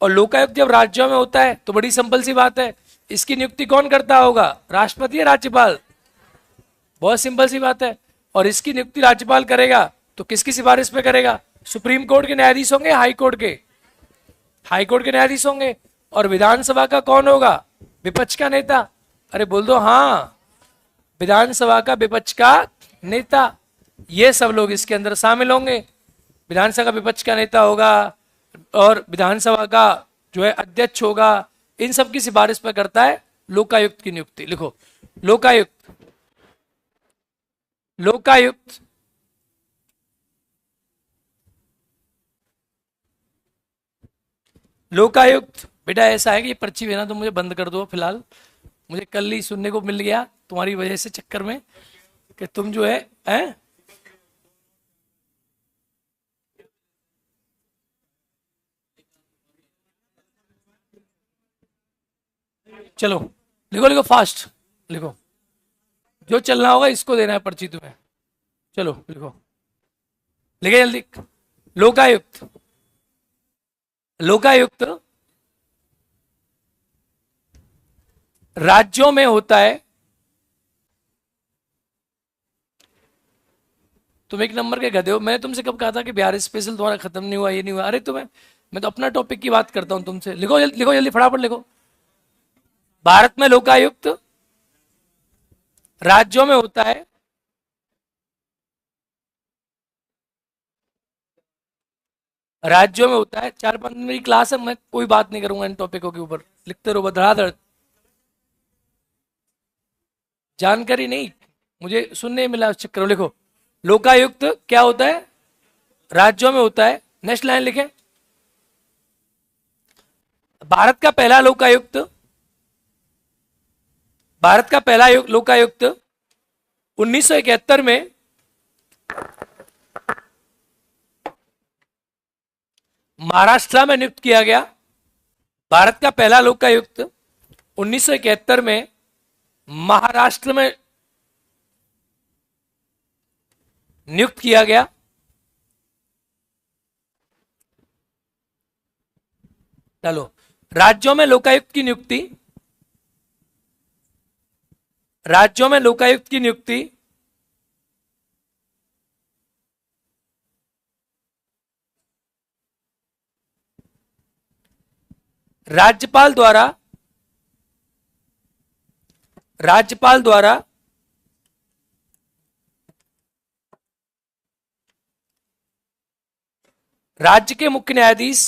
और लोकायुक्त जब राज्यों में होता है तो बड़ी सिंपल सी बात है, इसकी नियुक्ति कौन करता होगा? राष्ट्रपति या राज्यपाल? बहुत सिंपल सी बात है। और इसकी नियुक्ति राज्यपाल करेगा तो किसकी सिफारिश पे करेगा? सुप्रीम कोर्ट के न्यायाधीश होंगे, हाई कोर्ट के? हाई कोर्ट के न्यायाधीश होंगे। और विधानसभा का कौन होगा? विपक्ष का नेता। अरे बोल दो हाँ, विधानसभा का विपक्ष का नेता। ये सब लोग इसके अंदर शामिल होंगे। विधानसभा का विपक्ष का नेता होगा और विधानसभा का जो है अध्यक्ष होगा। इन सब की सिफारिश पर करता है लोकायुक्त की नियुक्ति। लिखो लोकायुक्त, लोकायुक्त लोकायुक्त। बेटा ऐसा है कि ये पर्ची देना तो मुझे बंद कर दो फिलहाल। मुझे कल ही सुनने को मिल गया तुम्हारी वजह से चक्कर में कि तुम जो है चलो लिखो लिखो फास्ट लिखो। जो चलना होगा इसको देना है पर्ची तुम्हें। चलो लिखो, लिखे जल्दी। लोकायुक्त, लोकायुक्त राज्यों में होता है। तुम एक नंबर के गधे हो। मैंने तुमसे कब कहा था कि बिहार स्पेशल तुम्हारा खत्म नहीं हुआ, ये नहीं हुआ? अरे तुम्हें, मैं तो अपना टॉपिक की बात करता हूं तुमसे। लिखो लिखो जल्दी फटाफट लिखो। भारत में लोकायुक्त राज्यों में होता है। राज्यों में होता है। 4-5 मेरी क्लास है, मैं कोई बात नहीं करूंगा इन टॉपिकों के ऊपर। लिखते रहो धड़ाधड़। जानकारी नहीं, मुझे सुनने मिला उस चक्कर में। लिखो लोकायुक्त क्या होता है? राज्यों में होता है। नेक्स्ट लाइन लिखे। भारत का पहला लोकायुक्त, भारत का पहला लोकायुक्त 1971 में महाराष्ट्र में नियुक्त किया गया। भारत का पहला लोकायुक्त 1971 में महाराष्ट्र में नियुक्त किया गया। चलो, राज्यों में लोकायुक्त की नियुक्ति, राज्यों में लोकायुक्त की नियुक्ति राज्यपाल द्वारा, राज्यपाल द्वारा राज्य के मुख्य न्यायाधीश,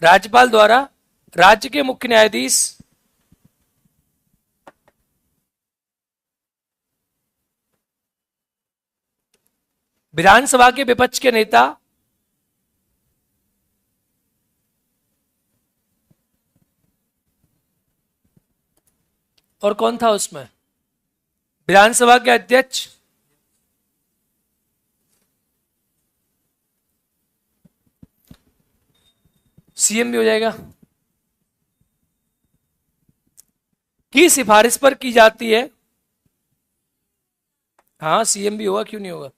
राज्यपाल द्वारा राज्य के मुख्य न्यायाधीश, विधानसभा के विपक्ष के नेता, और कौन था उसमें, विधानसभा के अध्यक्ष, सीएम भी हो जाएगा, की सिफारिश पर की जाती है। हाँ सीएम भी होगा, क्यों नहीं होगा,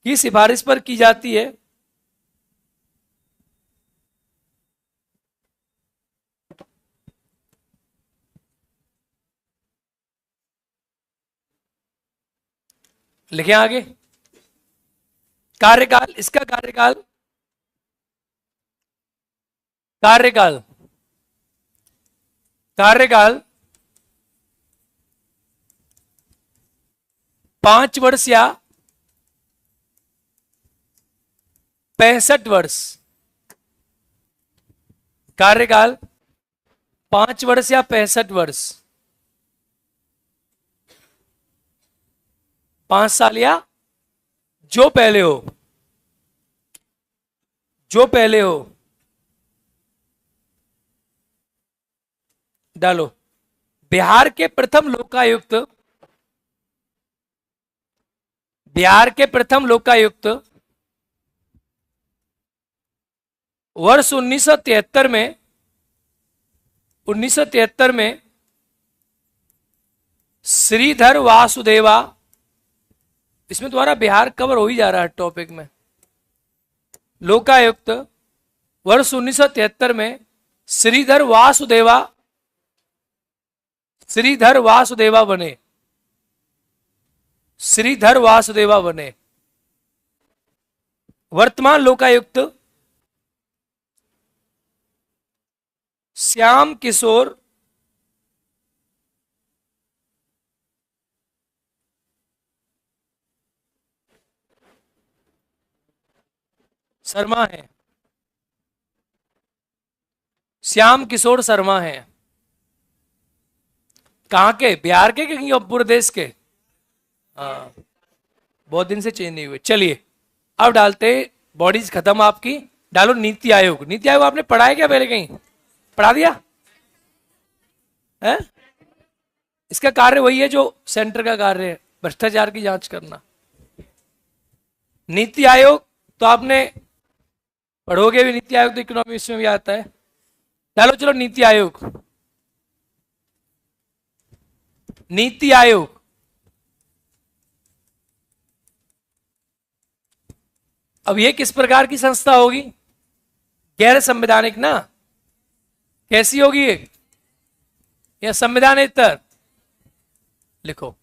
की सिफारिश पर की जाती है। लिखें आगे, कार्यकाल, इसका कार्यकाल, कार्यकाल, कार्यकाल 5 वर्ष या 65 वर्ष, कार्यकाल 5 वर्ष या 65 वर्ष, 5 साल या जो पहले हो, जो पहले हो। डालो, बिहार के प्रथम लोकायुक्त, बिहार के प्रथम लोकायुक्त वर्ष 1973 में, 1973 में श्रीधर वासुदेवा, इसमें तुम्हारा बिहार कवर हो ही जा रहा है टॉपिक में। लोकायुक्त वर्ष 1973 में श्रीधर वासुदेवा, श्रीधर वासुदेवा बने, श्रीधर वासुदेवा बने। वर्तमान लोकायुक्त श्याम किशोर शर्मा है, श्याम किशोर शर्मा है। कहां के, बिहार के कहीं और पूरे देश के? हाँ, बहुत दिन से चेंज नहीं हुए। चलिए अब डालते, बॉडीज खत्म आपकी, डालो नीति आयोग। नीति आयोग आपने पढ़ा है क्या पहले, कहीं पढ़ा दिया है? इसका कार्य वही है जो सेंटर का कार्य है, भ्रष्टाचार की जांच करना। नीति आयोग तो आपने पढ़ोगे भी, नीति आयोग तो इकोनॉमिक्स में भी आता है। डालो चलो नीति आयोग, नीति आयोग अब ये किस प्रकार की संस्था होगी? गैर संवैधानिक ना, कैसी होगी ये, या संवैधानेतर? लिखो,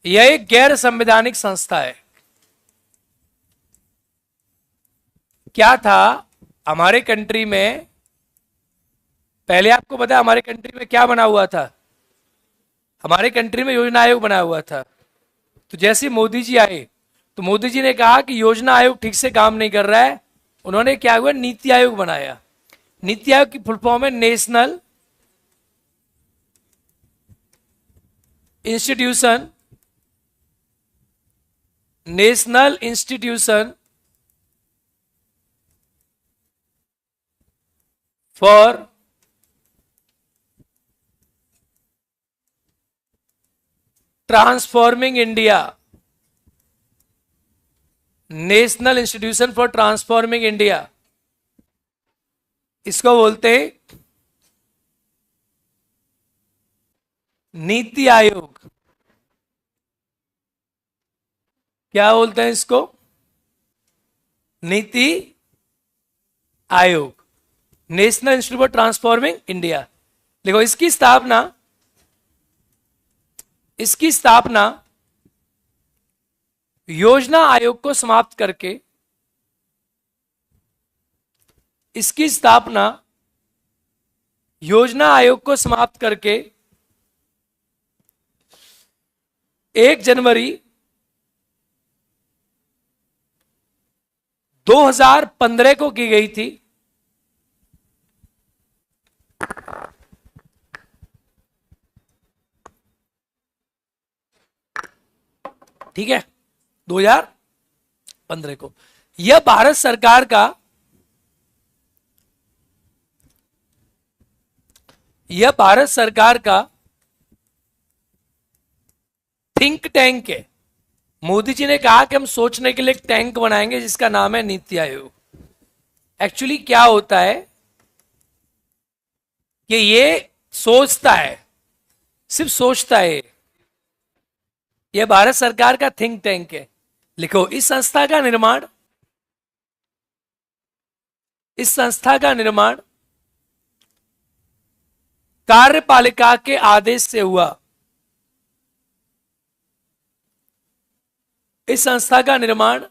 यह एक गैर संवैधानिक संस्था है। क्या था हमारे कंट्री में, पहले आपको पता है हमारे कंट्री में क्या बना हुआ था? हमारे कंट्री में योजना आयोग बना हुआ था। तो जैसे मोदी जी आए तो मोदी जी ने कहा कि योजना आयोग ठीक से काम नहीं कर रहा है, उन्होंने क्या हुआ, नीति आयोग बनाया। नीति आयोग की फुल फॉर्म है national institution, national institution for transforming India, national institution for transforming India, इसको बोलते हैं नीति आयोग। क्या बोलते हैं इसको? NITI Aayog, national institute for transforming India. देखो इसकी स्थापना, इसकी स्थापना योजना आयोग को समाप्त करके, इसकी स्थापना योजना आयोग को समाप्त करके 1 जनवरी 2015 को की गई थी। ठीक है, 2015 को। यह भारत सरकार का थिंक टैंक है। मोदी जी ने कहा कि हम सोचने के लिए एक टैंक बनाएंगे जिसका नाम है नीति आयोग। एक्चुअली क्या होता है कि ये सोचता है, सिर्फ सोचता है। यह भारत सरकार का थिंक टैंक है। लिखो, इस संस्था का निर्माण कार्यपालिका के आदेश से हुआ। इस संस्था का निर्माण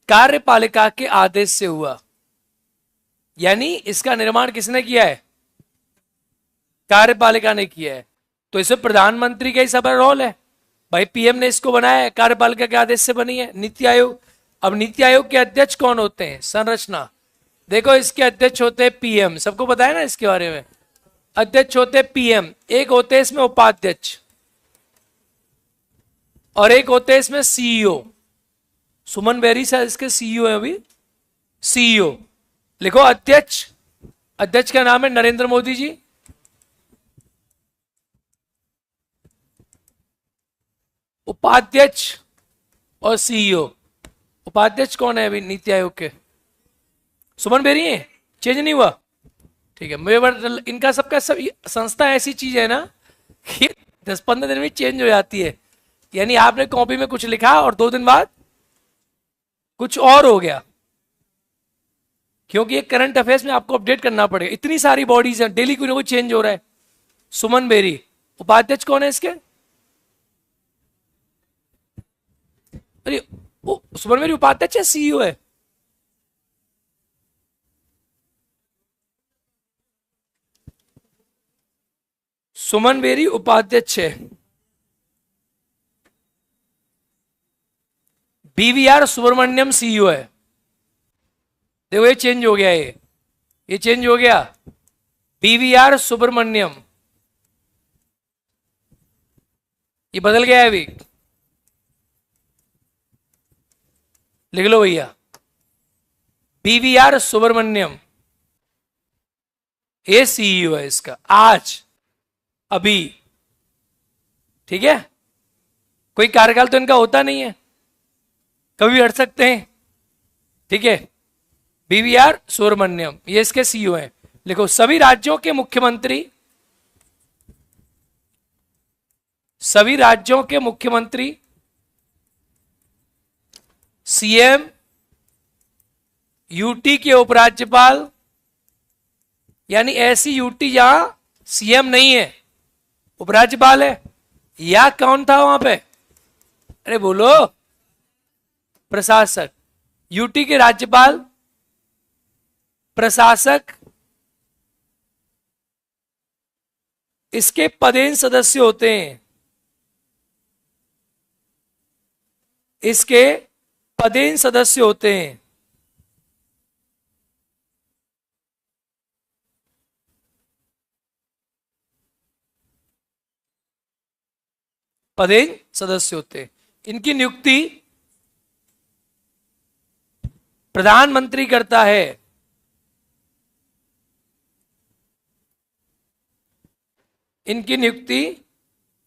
कार्यपालिका के आदेश से हुआ। यानी इसका निर्माण किसने किया है? कार्यपालिका ने किया है। तो इसमें प्रधानमंत्री का ही सब रोल है। भाई पीएम ने इसको बनाया है, कार्यपालिका के आदेश से बनी है नीति आयोग। अब नीति आयोग के अध्यक्ष कौन होते हैं? संरचना देखो, इसके अध्यक्ष होते हैं पीएम, सबको पता है ना इसके बारे में। अध्यक्ष होते हैं पीएम, एक होते हैं इसमें उपाध्यक्ष, और एक होते हैं इसमें सीईओ। सुमन बेरी शायद इसके सीईओ है अभी, सीईओ। लिखो अध्यक्ष, अध्यक्ष का नाम है नरेंद्र मोदी जी। उपाध्यक्ष और सीईओ। उपाध्यक्ष कौन है अभी नीति आयोग के? सुमन बेरी है, चेंज नहीं हुआ? ठीक है, मुझे इनका सबका सब संस्था ऐसी चीज है ना कि 10-15 दिन में चेंज हो जाती है। यानी आपने कॉपी में कुछ लिखा और 2 दिन बाद कुछ और हो गया, क्योंकि ये करंट अफेयर्स में आपको अपडेट करना पड़ेगा। इतनी सारी बॉडीज हैं, डेली कोई ना कोई चेंज हो रहा है। सुमन बेरी उपाध्यक्ष कौन है इसके? अरे सुमन बेरी उपाध्यक्ष है, सीईओ है? सुमन बेरी उपाध्यक्ष है। बीवीआर सुब्रमण्यम सीईओ है। देखो ये चेंज हो गया, ये चेंज हो गया। बीवीआर सुब्रमण्यम, ये बदल गया है अभी। लिख लो भैया, बीवीआर सुब्रमण्यम, ये सीईओ है इसका आज, अभी। ठीक है, कोई कार्यकाल तो इनका होता नहीं है, कभी हट सकते हैं। ठीक है, बीवीआर सुब्रमण्यम ये इसके सीईओ हैं। लिखो, सभी राज्यों के मुख्यमंत्री, सीएम, यूटी के उपराज्यपाल, यानी ऐसी यूटी जहां सीएम नहीं है, उपराज्यपाल है। या कौन था वहां पे? अरे बोलो, प्रशासक। यूटी के राज्यपाल, प्रशासक, इसके पदेन सदस्य होते हैं। इसके पदेन सदस्य होते हैं। पदेन सदस्य होते हैं। इनकी नियुक्ति प्रधानमंत्री करता है। इनकी नियुक्ति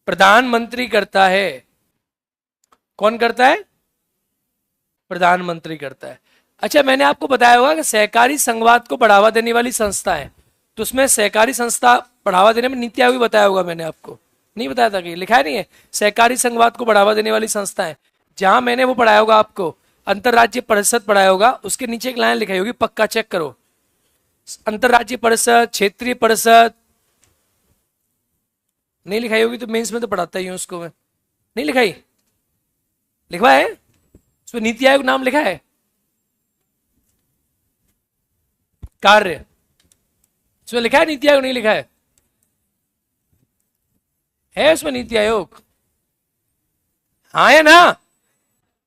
प्रधानमंत्री करता है। कौन करता है? प्रधानमंत्री करता है। अच्छा, मैंने आपको बताया होगा कि सहकारी संघवाद को बढ़ावा देने वाली संस्था है, तो उसमें सहकारी संस्था बढ़ावा देने में नीति आयोग बताया होगा। मैंने आपको नहीं बताया था कि लिखा है नहीं है, सहकारी संघवाद को बढ़ावा देने वाली संस्था है। जहां मैंने वो पढ़ाया होगा आपको, अंतरराज्यीय परिषद पढ़ाया होगा, उसके नीचे एक लाइन लिखाई होगी, पक्का चेक करो। अंतरराज्यीय परिषद, क्षेत्रीय परिषद नहीं लिखाई होगी तो मेंस में तो पढ़ाता ही हूं उसको मैं। नहीं लिखाई? लिखवा है उसमें, नीति आयोग नाम लिखा है। कार्य उसमें लिखा है, नीति आयोग नहीं लिखा है उसमें नीति आयोग? हाँ है ना?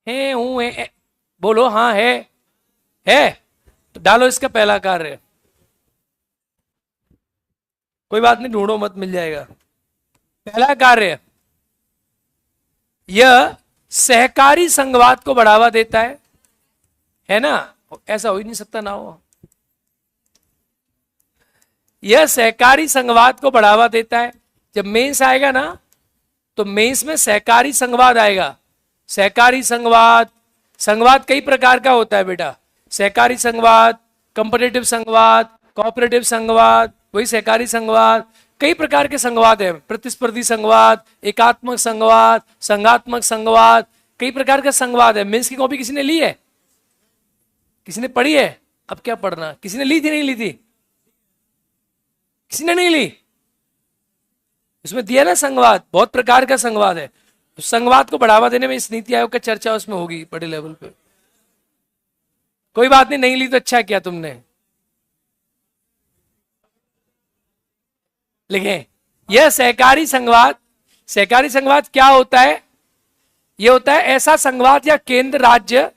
है हूं है, बोलो हाँ है तो डालो इसका पहला कार्य। कोई बात नहीं, ढूंढो मत, मिल जाएगा। पहला कार्य, यह सहकारी संघवाद को बढ़ावा देता है ना? ऐसा हो ही नहीं सकता ना हो। यह सहकारी संघवाद को बढ़ावा देता है। जब मेंस आएगा ना, तो मेंस में सहकारी संघवाद आएगा। सहकारी संघवाद, संघवाद कई प्रकार का होता है बेटा। सहकारी संघवाद, कंपटीटिव संघवाद, कोऑपरेटिव संघवाद, वही सहकारी संघवाद। कई प्रकार के संघवाद है। प्रतिस्पर्धी संघवाद, एकात्मक संघवाद, संघात्मक संघवाद, कई प्रकार का संघवाद है। मेंस की कॉपी किसी ने ली है? किसी ने पढ़ी है? अब क्या पढ़ना? किसी ने ली थी, नहीं ली थी? किसी ने नहीं ली? इसमें दिया ना संघवाद, बहुत प्रकार का संघवाद है। तो संघवाद को बढ़ावा देने में इस नीति आयोग का चर्चा उसमें होगी बड़े लेवल पे। कोई बात नहीं, नहीं ली तो अच्छा किया तुमने। लिखें, यह सहकारी संघवाद, सहकारी संघवाद क्या होता है? यह होता है ऐसा संघवाद या केंद्र राज्य,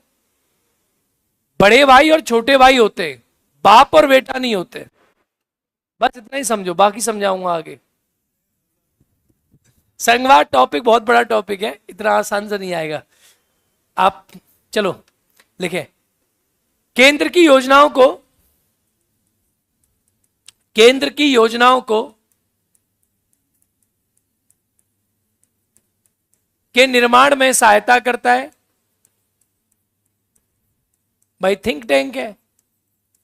बड़े भाई और छोटे भाई होते, बाप और बेटा नहीं होते। बस इतना ही समझो, बाकी समझाऊंगा आगे। संघवाद टॉपिक बहुत बड़ा टॉपिक है, इतना आसान से नहीं आएगा। आप चलो लिखें, केंद्र की योजनाओं को, केंद्र की योजनाओं को के निर्माण में सहायता करता है। भाई थिंक टैंक है,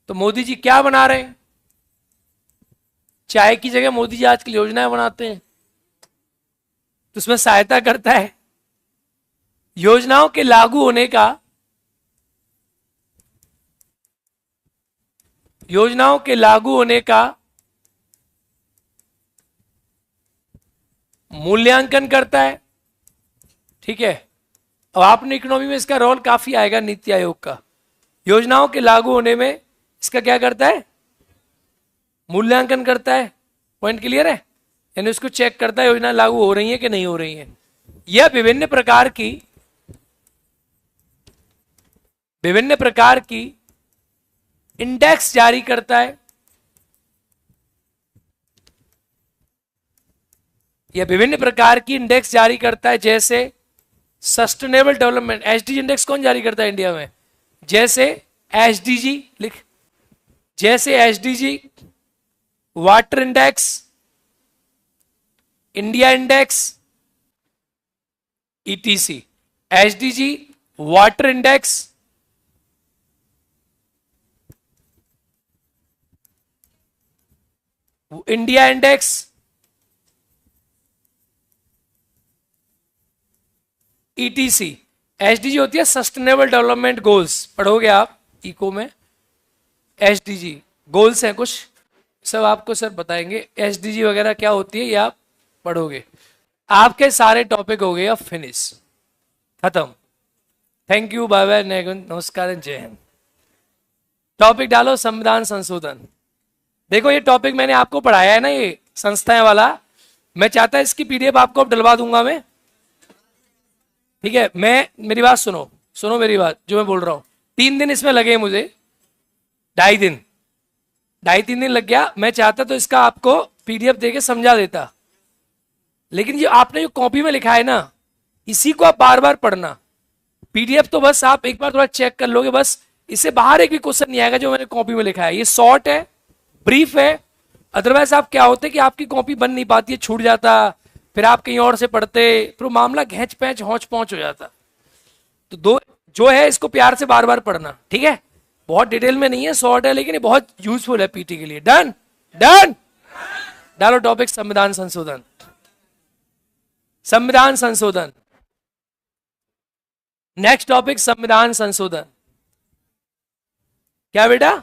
तो मोदी जी क्या बना रहे हैं? चाय की जगह मोदी जी आजकल योजनाएं बनाते हैं, तो उसमें सहायता करता है। योजनाओं के लागू होने का, योजनाओं के लागू होने का मूल्यांकन करता है। ठीक है, अब आपने इकोनॉमी में इसका रोल काफी आएगा, नीति आयोग का। योजनाओं के लागू होने में इसका क्या करता है? मूल्यांकन करता है। पॉइंट क्लियर है? यानी उसको चेक करता है योजना लागू हो रही है कि नहीं हो रही है। यह विभिन्न प्रकार की इंडेक्स जारी करता है। यह विभिन्न प्रकार की इंडेक्स जारी करता है, जैसे सस्टेनेबल डेवलपमेंट, एसडीजी इंडेक्स कौन जारी करता है इंडिया में? जैसे एसडीजी, लिख, जैसे SDG, water index, India index, etc. SDG, water index, India index, etc. SDG होती है सस्टेनेबल डेवलपमेंट गोल्स, पढ़ोगे आप इको में। एसडीजी गोल्स हैं कुछ, सब आपको सर बताएंगे। एसडीजी वगैरह क्या होती है ये आप पढ़ोगे। आपके सारे टॉपिक हो गए अब फिनिश, खत्म। थैंक यू, बाय बाय, नमस्कार, जय हिंद। टॉपिक डालो, संविधान संशोधन। देखो ये टॉपिक मैंने आपको पढ़ाया है ना, ये संस्थाएं वाला, मैं चाहता इसकी पीडीएफ आपको अब डलवा दूंगा मैं। ठीक है, मैं, मेरी बात सुनो, सुनो मेरी बात जो मैं बोल रहा हूं। 3 दिन इसमें लगे मुझे, 2.5 दिन लग गया। मैं चाहता तो इसका आपको पीडीएफ देके समझा देता, लेकिन ये आपने जो कॉपी में लिखा है ना, इसी को आप बार बार पढ़ना। पीडीएफ तो बस आप एक बार थोड़ा चेक कर लोगे, बस इससे बाहर एक भी क्वेश्चन नहीं आएगा जो मैंने कॉपी में लिखा है। ये शॉर्ट है, ब्रीफ है। अदरवाइज आप क्या होते कि आपकी कॉपी बन नहीं पाती है, छूट जाता, फिर आप कहीं और से पढ़ते, फिर मामला घेंच पैंच हौच पहुंच हो जाता। तो दो जो है इसको प्यार से बार बार पढ़ना, ठीक है? बहुत डिटेल में नहीं है, शॉर्ट है, लेकिन ये बहुत यूजफुल है पीटी के लिए। डन डन, डालो टॉपिक संविधान संशोधन। संविधान संशोधन, नेक्स्ट टॉपिक संविधान संशोधन। क्या बेटा?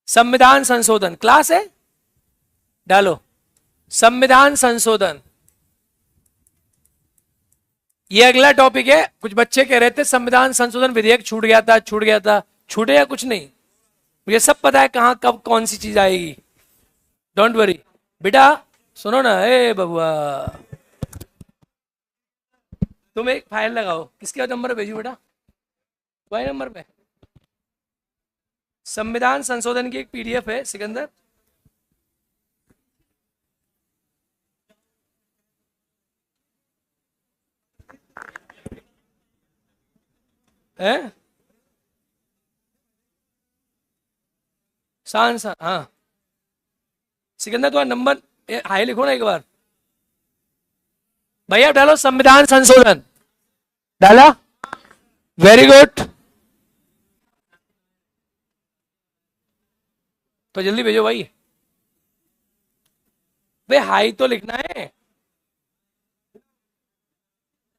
संविधान संशोधन क्लास है, डालो संविधान संशोधन। ये अगला टॉपिक है। कुछ बच्चे कह रहे थे संविधान संशोधन विधेयक छूट गया था, छूट गया था। छूटे या कुछ नहीं, मुझे सब पता है कहां कब कौन सी चीज आएगी। डोंट वरी बेटा, सुनो ना, ए बबुआ, तुम एक फाइल लगाओ, किसके नंबर पे भेजू बेटा? वही नंबर पे। संविधान संशोधन की एक पीडीएफ है सिकंदर। है शान शान, हाँ सिकंदर तुम्हारा नंबर हाई लिखो ना एक बार। भैया डालो संविधान संशोधन, डाला, वेरी गुड। तो जल्दी भेजो भाई, भाई हाई तो लिखना है।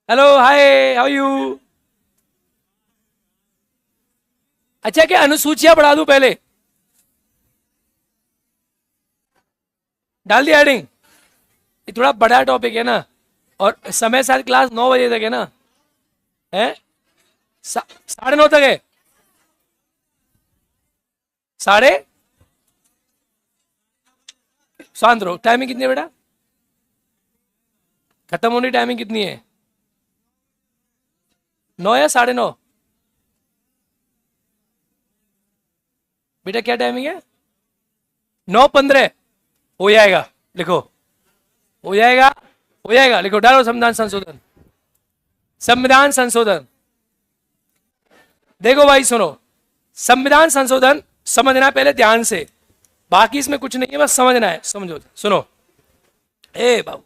Hello hi, how you? अच्छा क्या अनुसूचियां बढ़ा दूं पहले? डाल दिया हेडिंग। ये थोड़ा बड़ा टॉपिक है ना, और समय शायद क्लास 9 बजे तक है ना? है 9:30 तक है? साढ़े, शांत रहो। टाइमिंग कितनी है बेटा? खत्म होने की टाइमिंग कितनी है? 9 या 9:30? बेटा क्या टाइमिंग है? 9:15। हो जाएगा, लिखो। हो जाएगा, हो जाएगा, लिखो, डालो संविधान संशोधन। संविधान संशोधन, देखो भाई सुनो, संविधान संशोधन समझना पहले ध्यान से, बाकी इसमें कुछ नहीं है, बस समझना है। समझो, सुनो। ए बाबू,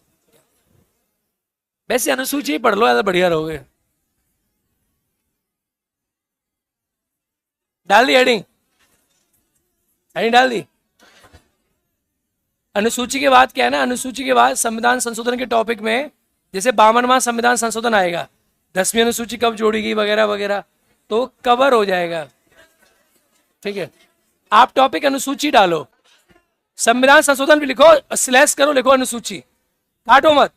वैसे अनुसूची पढ़ लो, ज्यादा बढ़िया रहोगे। डाल दी हेडिंग? हेडिंग डाल दी। अनुसूची के बाद क्या है ना, अनुसूची के बाद संविधान संशोधन के टॉपिक में जैसे 52वां संविधान संशोधन आएगा, 10वीं अनुसूची कब जोड़ी गई वगैरह वगैरह, तो कवर हो जाएगा। ठीक है, आप टॉपिक अनुसूची डालो, संविधान संशोधन भी लिखो, स्लैश करो, लिखो अनुसूची, काटो मत,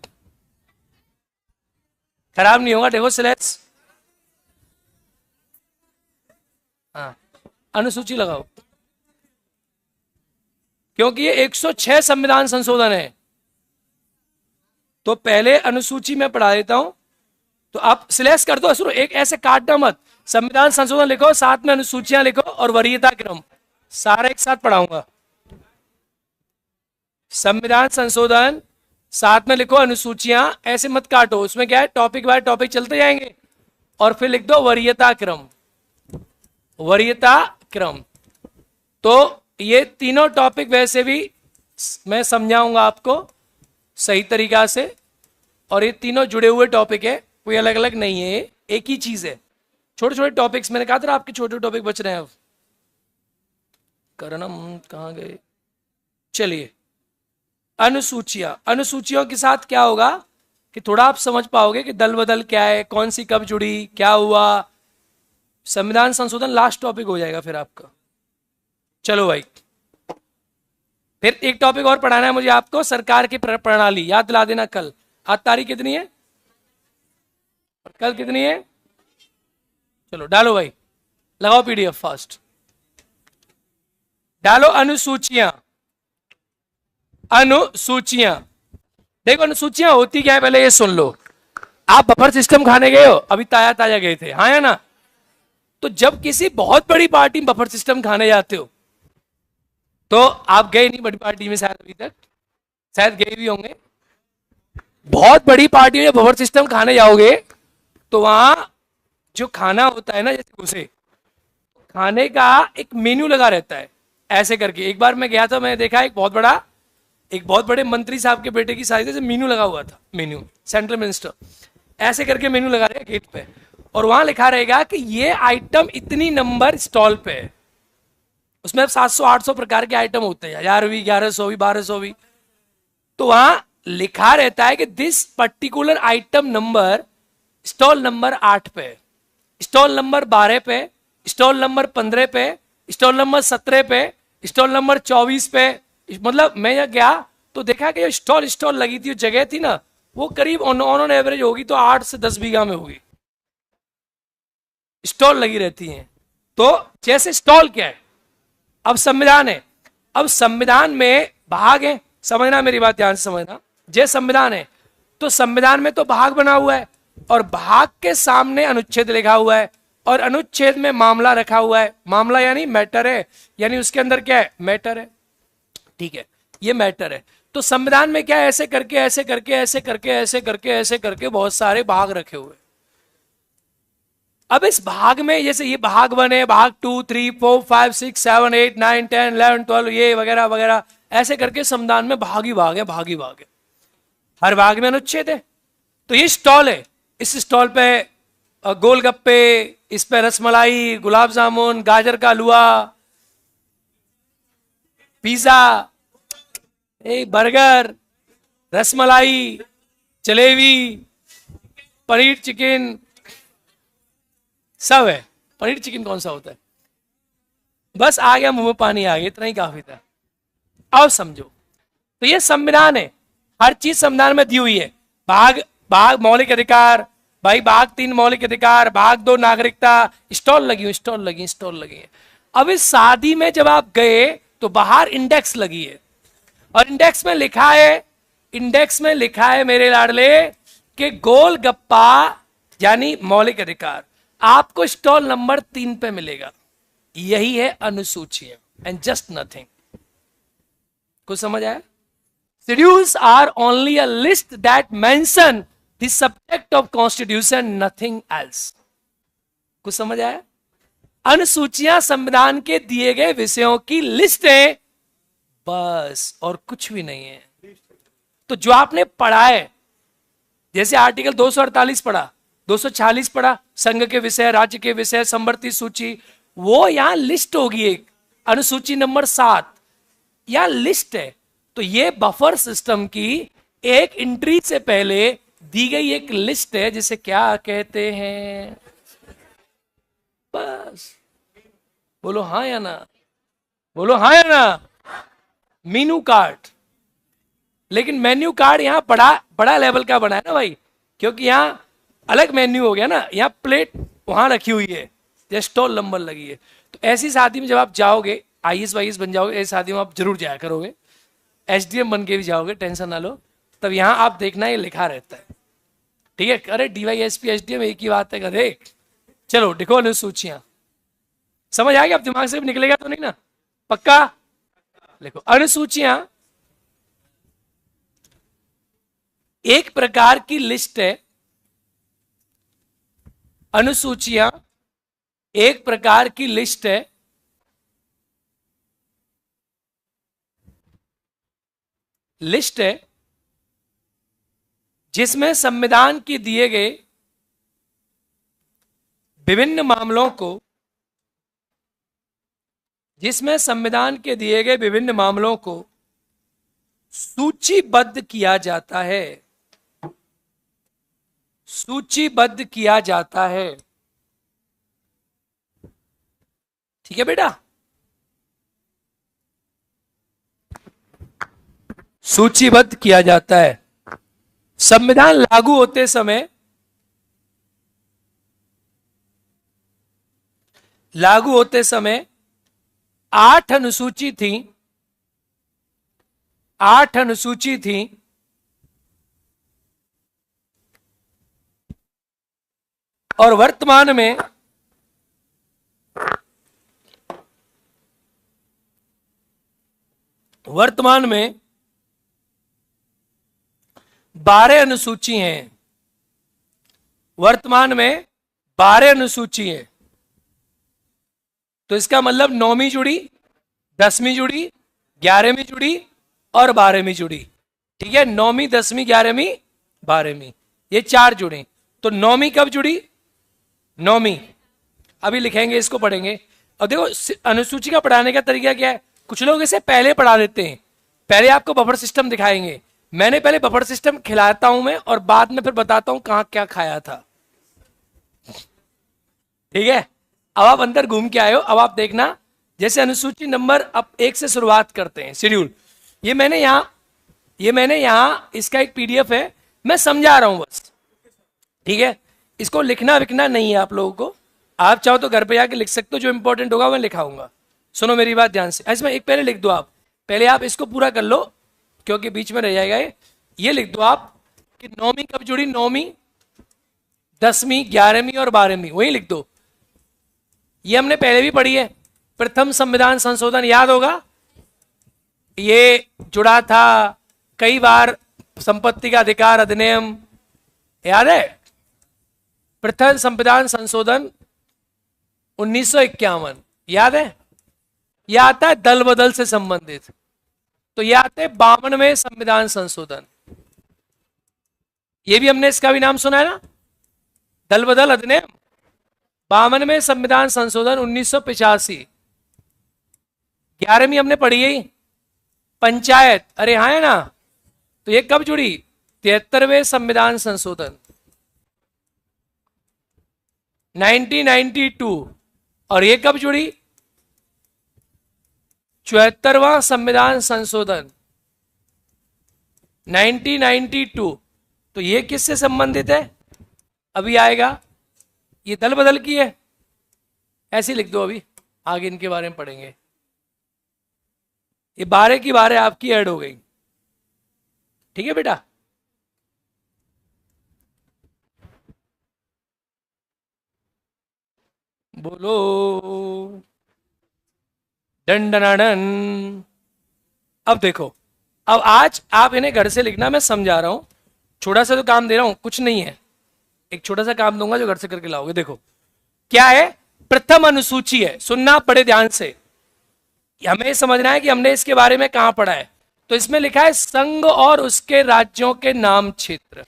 खराब नहीं होगा, देखो स्लैश। हाँ, अनुसूची लगाओ, क्योंकि ये 106 संविधान संशोधन है। तो पहले अनुसूची में पढ़ा देता हूं, तो आप स्लैश कर दो। सुनो, एक ऐसे काटना मत, संविधान संशोधन लिखो, साथ में अनुसूचियां लिखो और वरीयता क्रम, सारा एक साथ पढ़ाऊंगा। संविधान संशोधन साथ में लिखो, अनुसूचियां, ऐसे मत काटो। उसमें क्या है, टॉपिक बाय टॉपिक चलते जाएंगे, और फिर लिख दो वरीयता क्रम, वरीयता क्रम। तो ये तीनों टॉपिक वैसे भी मैं समझाऊंगा आपको सही तरीका से, और ये तीनों जुड़े हुए टॉपिक है, कोई अलग अलग नहीं है, एक ही चीज है। छोटे छोटे टॉपिक्स, मैंने कहा था आपके छोटे टॉपिक बच रहे हैं। अब करनम कहां गए? चलिए, अनुसूचियां, अनुसूचियों के साथ क्या होगा कि थोड़ा आप समझ पाओगे कि दल बदल क्या है, कौन सी कब जुड़ी, क्या हुआ। संविधान संशोधन लास्ट टॉपिक हो जाएगा फिर आपका। चलो भाई, फिर एक टॉपिक और पढ़ाना है मुझे आपको, सरकार की प्रणाली, याद दिला देना कल। आज तारीख कितनी है? कल कितनी है? चलो डालो भाई, लगाओ पीडीएफ फास्ट, डालो अनुसूचियां। अनुसूचियां, देखो अनुसूचियां होती क्या है, पहले ये सुन लो। आप बफर सिस्टम खाने गए हो, अभी ताजा ताजा गए थे, हाँ या ना? तो जब किसी बहुत बड़ी पार्टी में बफर सिस्टम खाने जाते हो, तो आप गए नहीं बड़ी पार्टी में शायद अभी तक, शायद गए भी होंगे। बहुत बड़ी पार्टी में बफर सिस्टम खाने जाओगे, तो वहां जो खाना होता है ना, जैसे उसे खाने का एक मेन्यू लगा रहता है, ऐसे करके। एक बार मैं गया था, मैंने देखा एक बहुत बड़े मंत्री साहब के बेटे की शादी से मेन्यू लगा हुआ था, मेन्यू, सेंट्रल मिनिस्टर, ऐसे करके मेन्यू लगा रहेगा गेट पे, और वहां लिखा रहेगा कि ये आइटम इतनी नंबर स्टॉल पे है। उसमें 700-800 प्रकार के आइटम होते हैं, 1000 भी, 1100 भी, 1200 भी। तो वहां लिखा रहता है कि this particular item number stall number 8 पे, स्टॉल नंबर 12 पे, स्टॉल नंबर 15 पे, स्टॉल नंबर 17 पे, स्टॉल नंबर 24 पे। मतलब मैं यहाँ गया तो देखा कि स्टॉल स्टॉल लगी थी, जगह थी ना, वो करीब ऑन एवरेज होगी तो 8 से 10 बीघा में होगी, स्टॉल लगी रहती हैं। तो जैसे स्टॉल क्या है, अब संविधान है, अब संविधान में भाग है, समझना मेरी बात ध्यान से समझना। जैसे संविधान है, तो संविधान में तो भाग बना हुआ है, और भाग के सामने अनुच्छेद लिखा हुआ है और अनुच्छेद में मामला रखा हुआ है। मामला यानी मैटर है, यानी उसके अंदर क्या है, मैटर है। ठीक है, ये मैटर है। तो संविधान में क्या है, ऐसे करके ऐसे करके ऐसे करके ऐसे करके ऐसे करके बहुत सारे भाग रखे हुए। अब इस भाग में जैसे ये भाग 1 है, भाग 2, 3, 4, 5, 6, 7, 8, 9, 10, 11, 12, ये वगैरह वगैरह, ऐसे करके संविधान में भाग ही भाग है, भाग ही भाग है। हर भाग में अनुच्छेद है। तो ये स्टॉल है, इस स्टॉल पे गोलगप्पे, इस पे रसमलाई, गुलाब जामुन, गाजर का halwa, pizza, burger, rasmalai, jalebi, paneer chicken, सब है। पनीर चिकन कौन सा होता है, बस आ गया मुंह में पानी आ गया, इतना ही काफी था। अब समझो, तो ये संविधान है, हर चीज संविधान में दी हुई है। भाग भाग मौलिक अधिकार, भाई भाग 3 मौलिक अधिकार, भाग 2 नागरिकता, स्टॉल लगी हुई, स्टॉल लगी, स्टॉल लगी है। अब इस शादी में जब आप गए तो बाहर इंडेक्स लगी है और इंडेक्स में लिखा है, इंडेक्स में लिखा है मेरे लाडले कि गोलगप्पा यानी मौलिक अधिकार आपको स्टॉल नंबर 3 पे मिलेगा। यही है अनुसूचियां, एंड जस्ट नथिंग। कुछ समझ आया? Schedules are only a list that mention the subject of constitution, nothing else. कुछ समझ आया? अनुसूचियां संविधान के दिए गए विषयों की लिस्ट है बस, और कुछ भी नहीं है। तो जो आपने पढ़ा है, जैसे आर्टिकल 248 पढ़ा, 246 पढ़ा, संघ के विषय, राज्य के विषय, संवर्ती सूची, वो यहां लिस्ट होगी। एक अनुसूची नंबर 7 यहां लिस्ट है। तो ये बफर सिस्टम की एक एंट्री से पहले दी गई एक लिस्ट है, जिसे क्या कहते हैं, बस। बोलो हाँ या ना, बोलो हाँ या ना। Menu card. लेकिन मेन्यू कार्ड यहां बड़ा बड़ा लेवल का बना है ना भाई, क्योंकि यहां अलग मेन्यू हो गया ना, यहाँ प्लेट वहां रखी हुई है, या स्टॉल नंबर लगी है। तो ऐसी शादी में जब आप जाओगे, आईएएस वाईएएस बन जाओगे, ऐसी शादी में आप जरूर जाया करोगे, एसडीएम बन के भी जाओगे, टेंशन ना लो। तब यहाँ आप देखना, ये लिखा रहता है, ठीक है। अरे डीवाईएसपी एसडीएम एक ही बात है, करे। चलो देखो अनुसूचियां, समझ आ गया? अब दिमाग से भी निकलेगा तो नहीं ना, पक्का? लिखो, अनुसूचियां एक प्रकार की लिस्ट है। अनुसूचियां एक प्रकार की लिस्ट है जिसमें संविधान के दिए गए विभिन्न मामलों को, सूचीबद्ध किया जाता है, सूचीबद्ध किया जाता है। ठीक है बेटा, सूचीबद्ध किया जाता है। संविधान लागू होते समय, 8 अनुसूची थी, 8 अनुसूची थी। और वर्तमान में वर्तमान में 12 अनुसूची हैं। वर्तमान में 12 अनुसूची हैं। तो इसका मतलब 9वीं जुड़ी, 10वीं जुड़ी, 11वीं जुड़ी और 12वीं जुड़ी। ठीक है, 9वीं, 10वीं, 11वीं, 12वीं, ये 4 जुड़े। तो 9वीं कब जुड़ी? 9वीं अभी लिखेंगे, इसको पढ़ेंगे। और देखो अनुसूची का पढ़ाने का तरीका क्या है, कुछ लोग इसे पहले पढ़ा देते हैं, पहले आपको बफर सिस्टम दिखाएंगे। मैंने पहले बफर सिस्टम खिलाता हूं मैं, और बाद में फिर बताता हूं कहां क्या खाया था। ठीक है, अब आप अंदर घूम के आए हो, अब आप देखना। जैसे अनुसूची नंबर अब 1 से शुरुआत करते हैं, शेड्यूल। ये मैंने यहां इसका एक पीडीएफ है, मैं समझा रहा हूं बस। ठीक है, इसको लिखना विखना नहीं है आप लोगों को, आप चाहो तो घर पे जाके लिख सकते हो, जो इंपॉर्टेंट होगा मैं लिखाऊंगा। सुनो मेरी बात ध्यान से, इसमें एक पहले लिख दो आप, पहले आप इसको पूरा कर लो क्योंकि बीच में रह जाएगा ये लिख दो आप कि 9वीं कब जुड़ी? 9वीं 10वीं 11वीं और 12वीं वही लिख दो। ये हमने पहले भी पढ़ी है, प्रथम संविधान संशोधन याद होगा, ये जुड़ा था कई बार, संपत्ति का अधिकार अधिनियम याद है, प्रथम संविधान संशोधन 1951 याद है। यह आता है दल बदल से संबंधित, तो यह आते हैं 52वें संविधान संशोधन। ये भी हमने इसका भी नाम सुना है ना, दल बदल अधिनियम। 52वें संविधान संशोधन 1985। 11वीं हमने पढ़ी है पंचायत, अरे हाँ है ना, तो ये कब जुड़ी, 73वें संविधान संशोधन 1992। और ये कब जुड़ी, 74वां संविधान संशोधन 1992। तो ये किससे संबंधित है, अभी आएगा, ये दल बदल की है, ऐसे लिख दो, अभी आगे इनके बारे में पढ़ेंगे। ये 12 की 12 आपकी ऐड हो गई, ठीक है बेटा। बोलो डंडनाडन। अब देखो, अब आज आप इन्हें घर से लिखना, मैं समझा रहा हूं, छोटा सा तो काम दे रहा हूं, कुछ नहीं है, एक छोटा सा काम दूंगा जो घर से करके लाओगे। देखो क्या है, प्रथम अनुसूची है, सुनना पड़े ध्यान से, हमें समझना है कि हमने इसके बारे में कहां पढ़ा है। तो इसमें लिखा है संघ और उसके राज्यों के नाम क्षेत्र,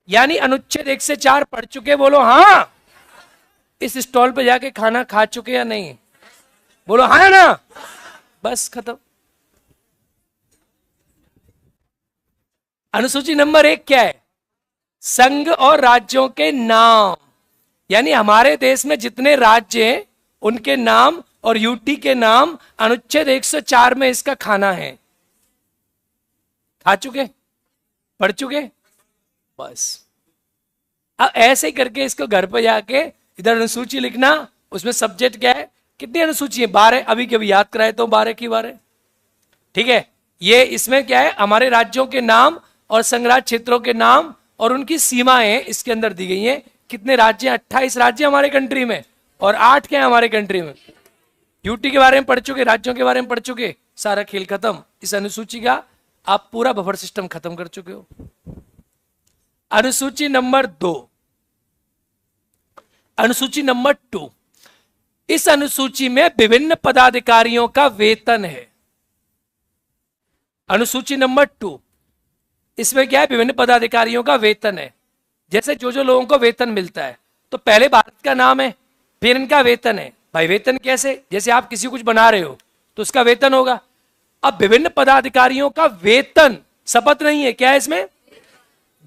यानी अनुच्छेद 1 से 4 पढ़ चुके, बोलो हाँ। इस स्टॉल पे जाके खाना खा चुके या नहीं, बोलो हाँ ना, बस खत्म। अनुसूची नंबर 1 क्या है, संघ और राज्यों के नाम, यानी हमारे देश में जितने राज्य हैं उनके नाम और यूटी के नाम अनुच्छेद 104 में इसका खाना है। खा चुके, पढ़ चुके, बस। अब ऐसे करके इसको घर पर जाके इधर अनुसूची लिखना, उसमें सब्जेक्ट क्या है, कितनी अनुसूची है, 12, अभी कभी याद कराए तो 12 की 12, ठीक है। ये इसमें क्या है, हमारे राज्यों के नाम और संघराज्य क्षेत्रों के नाम और उनकी सीमाएं इसके अंदर दी गई हैं। कितने राज्य, 28 राज्य हमारे कंट्री में, और 8 क्या है हमारे कंट्री में। यूटी के बारे में पढ़ चुके, राज्यों के बारे में पढ़ चुके, सारा खेल खत्म। इस अनुसूची का आप पूरा बफर सिस्टम खत्म कर चुके हो। अनुसूची नंबर 2, अनुसूची नंबर 2, इस अनुसूची में विभिन्न पदाधिकारियों का वेतन है। अनुसूची नंबर 2, इसमें क्या है, विभिन्न पदाधिकारियों का वेतन है। जैसे जो जो लोगों को वेतन मिलता है, तो पहले भारत का नाम है, फिर इनका वेतन है। भाई वेतन कैसे, जैसे आप किसी कुछ बना रहे हो तो उसका वेतन होगा। अब विभिन्न पदाधिकारियों का वेतन, शपथ नहीं है, क्या है इसमें,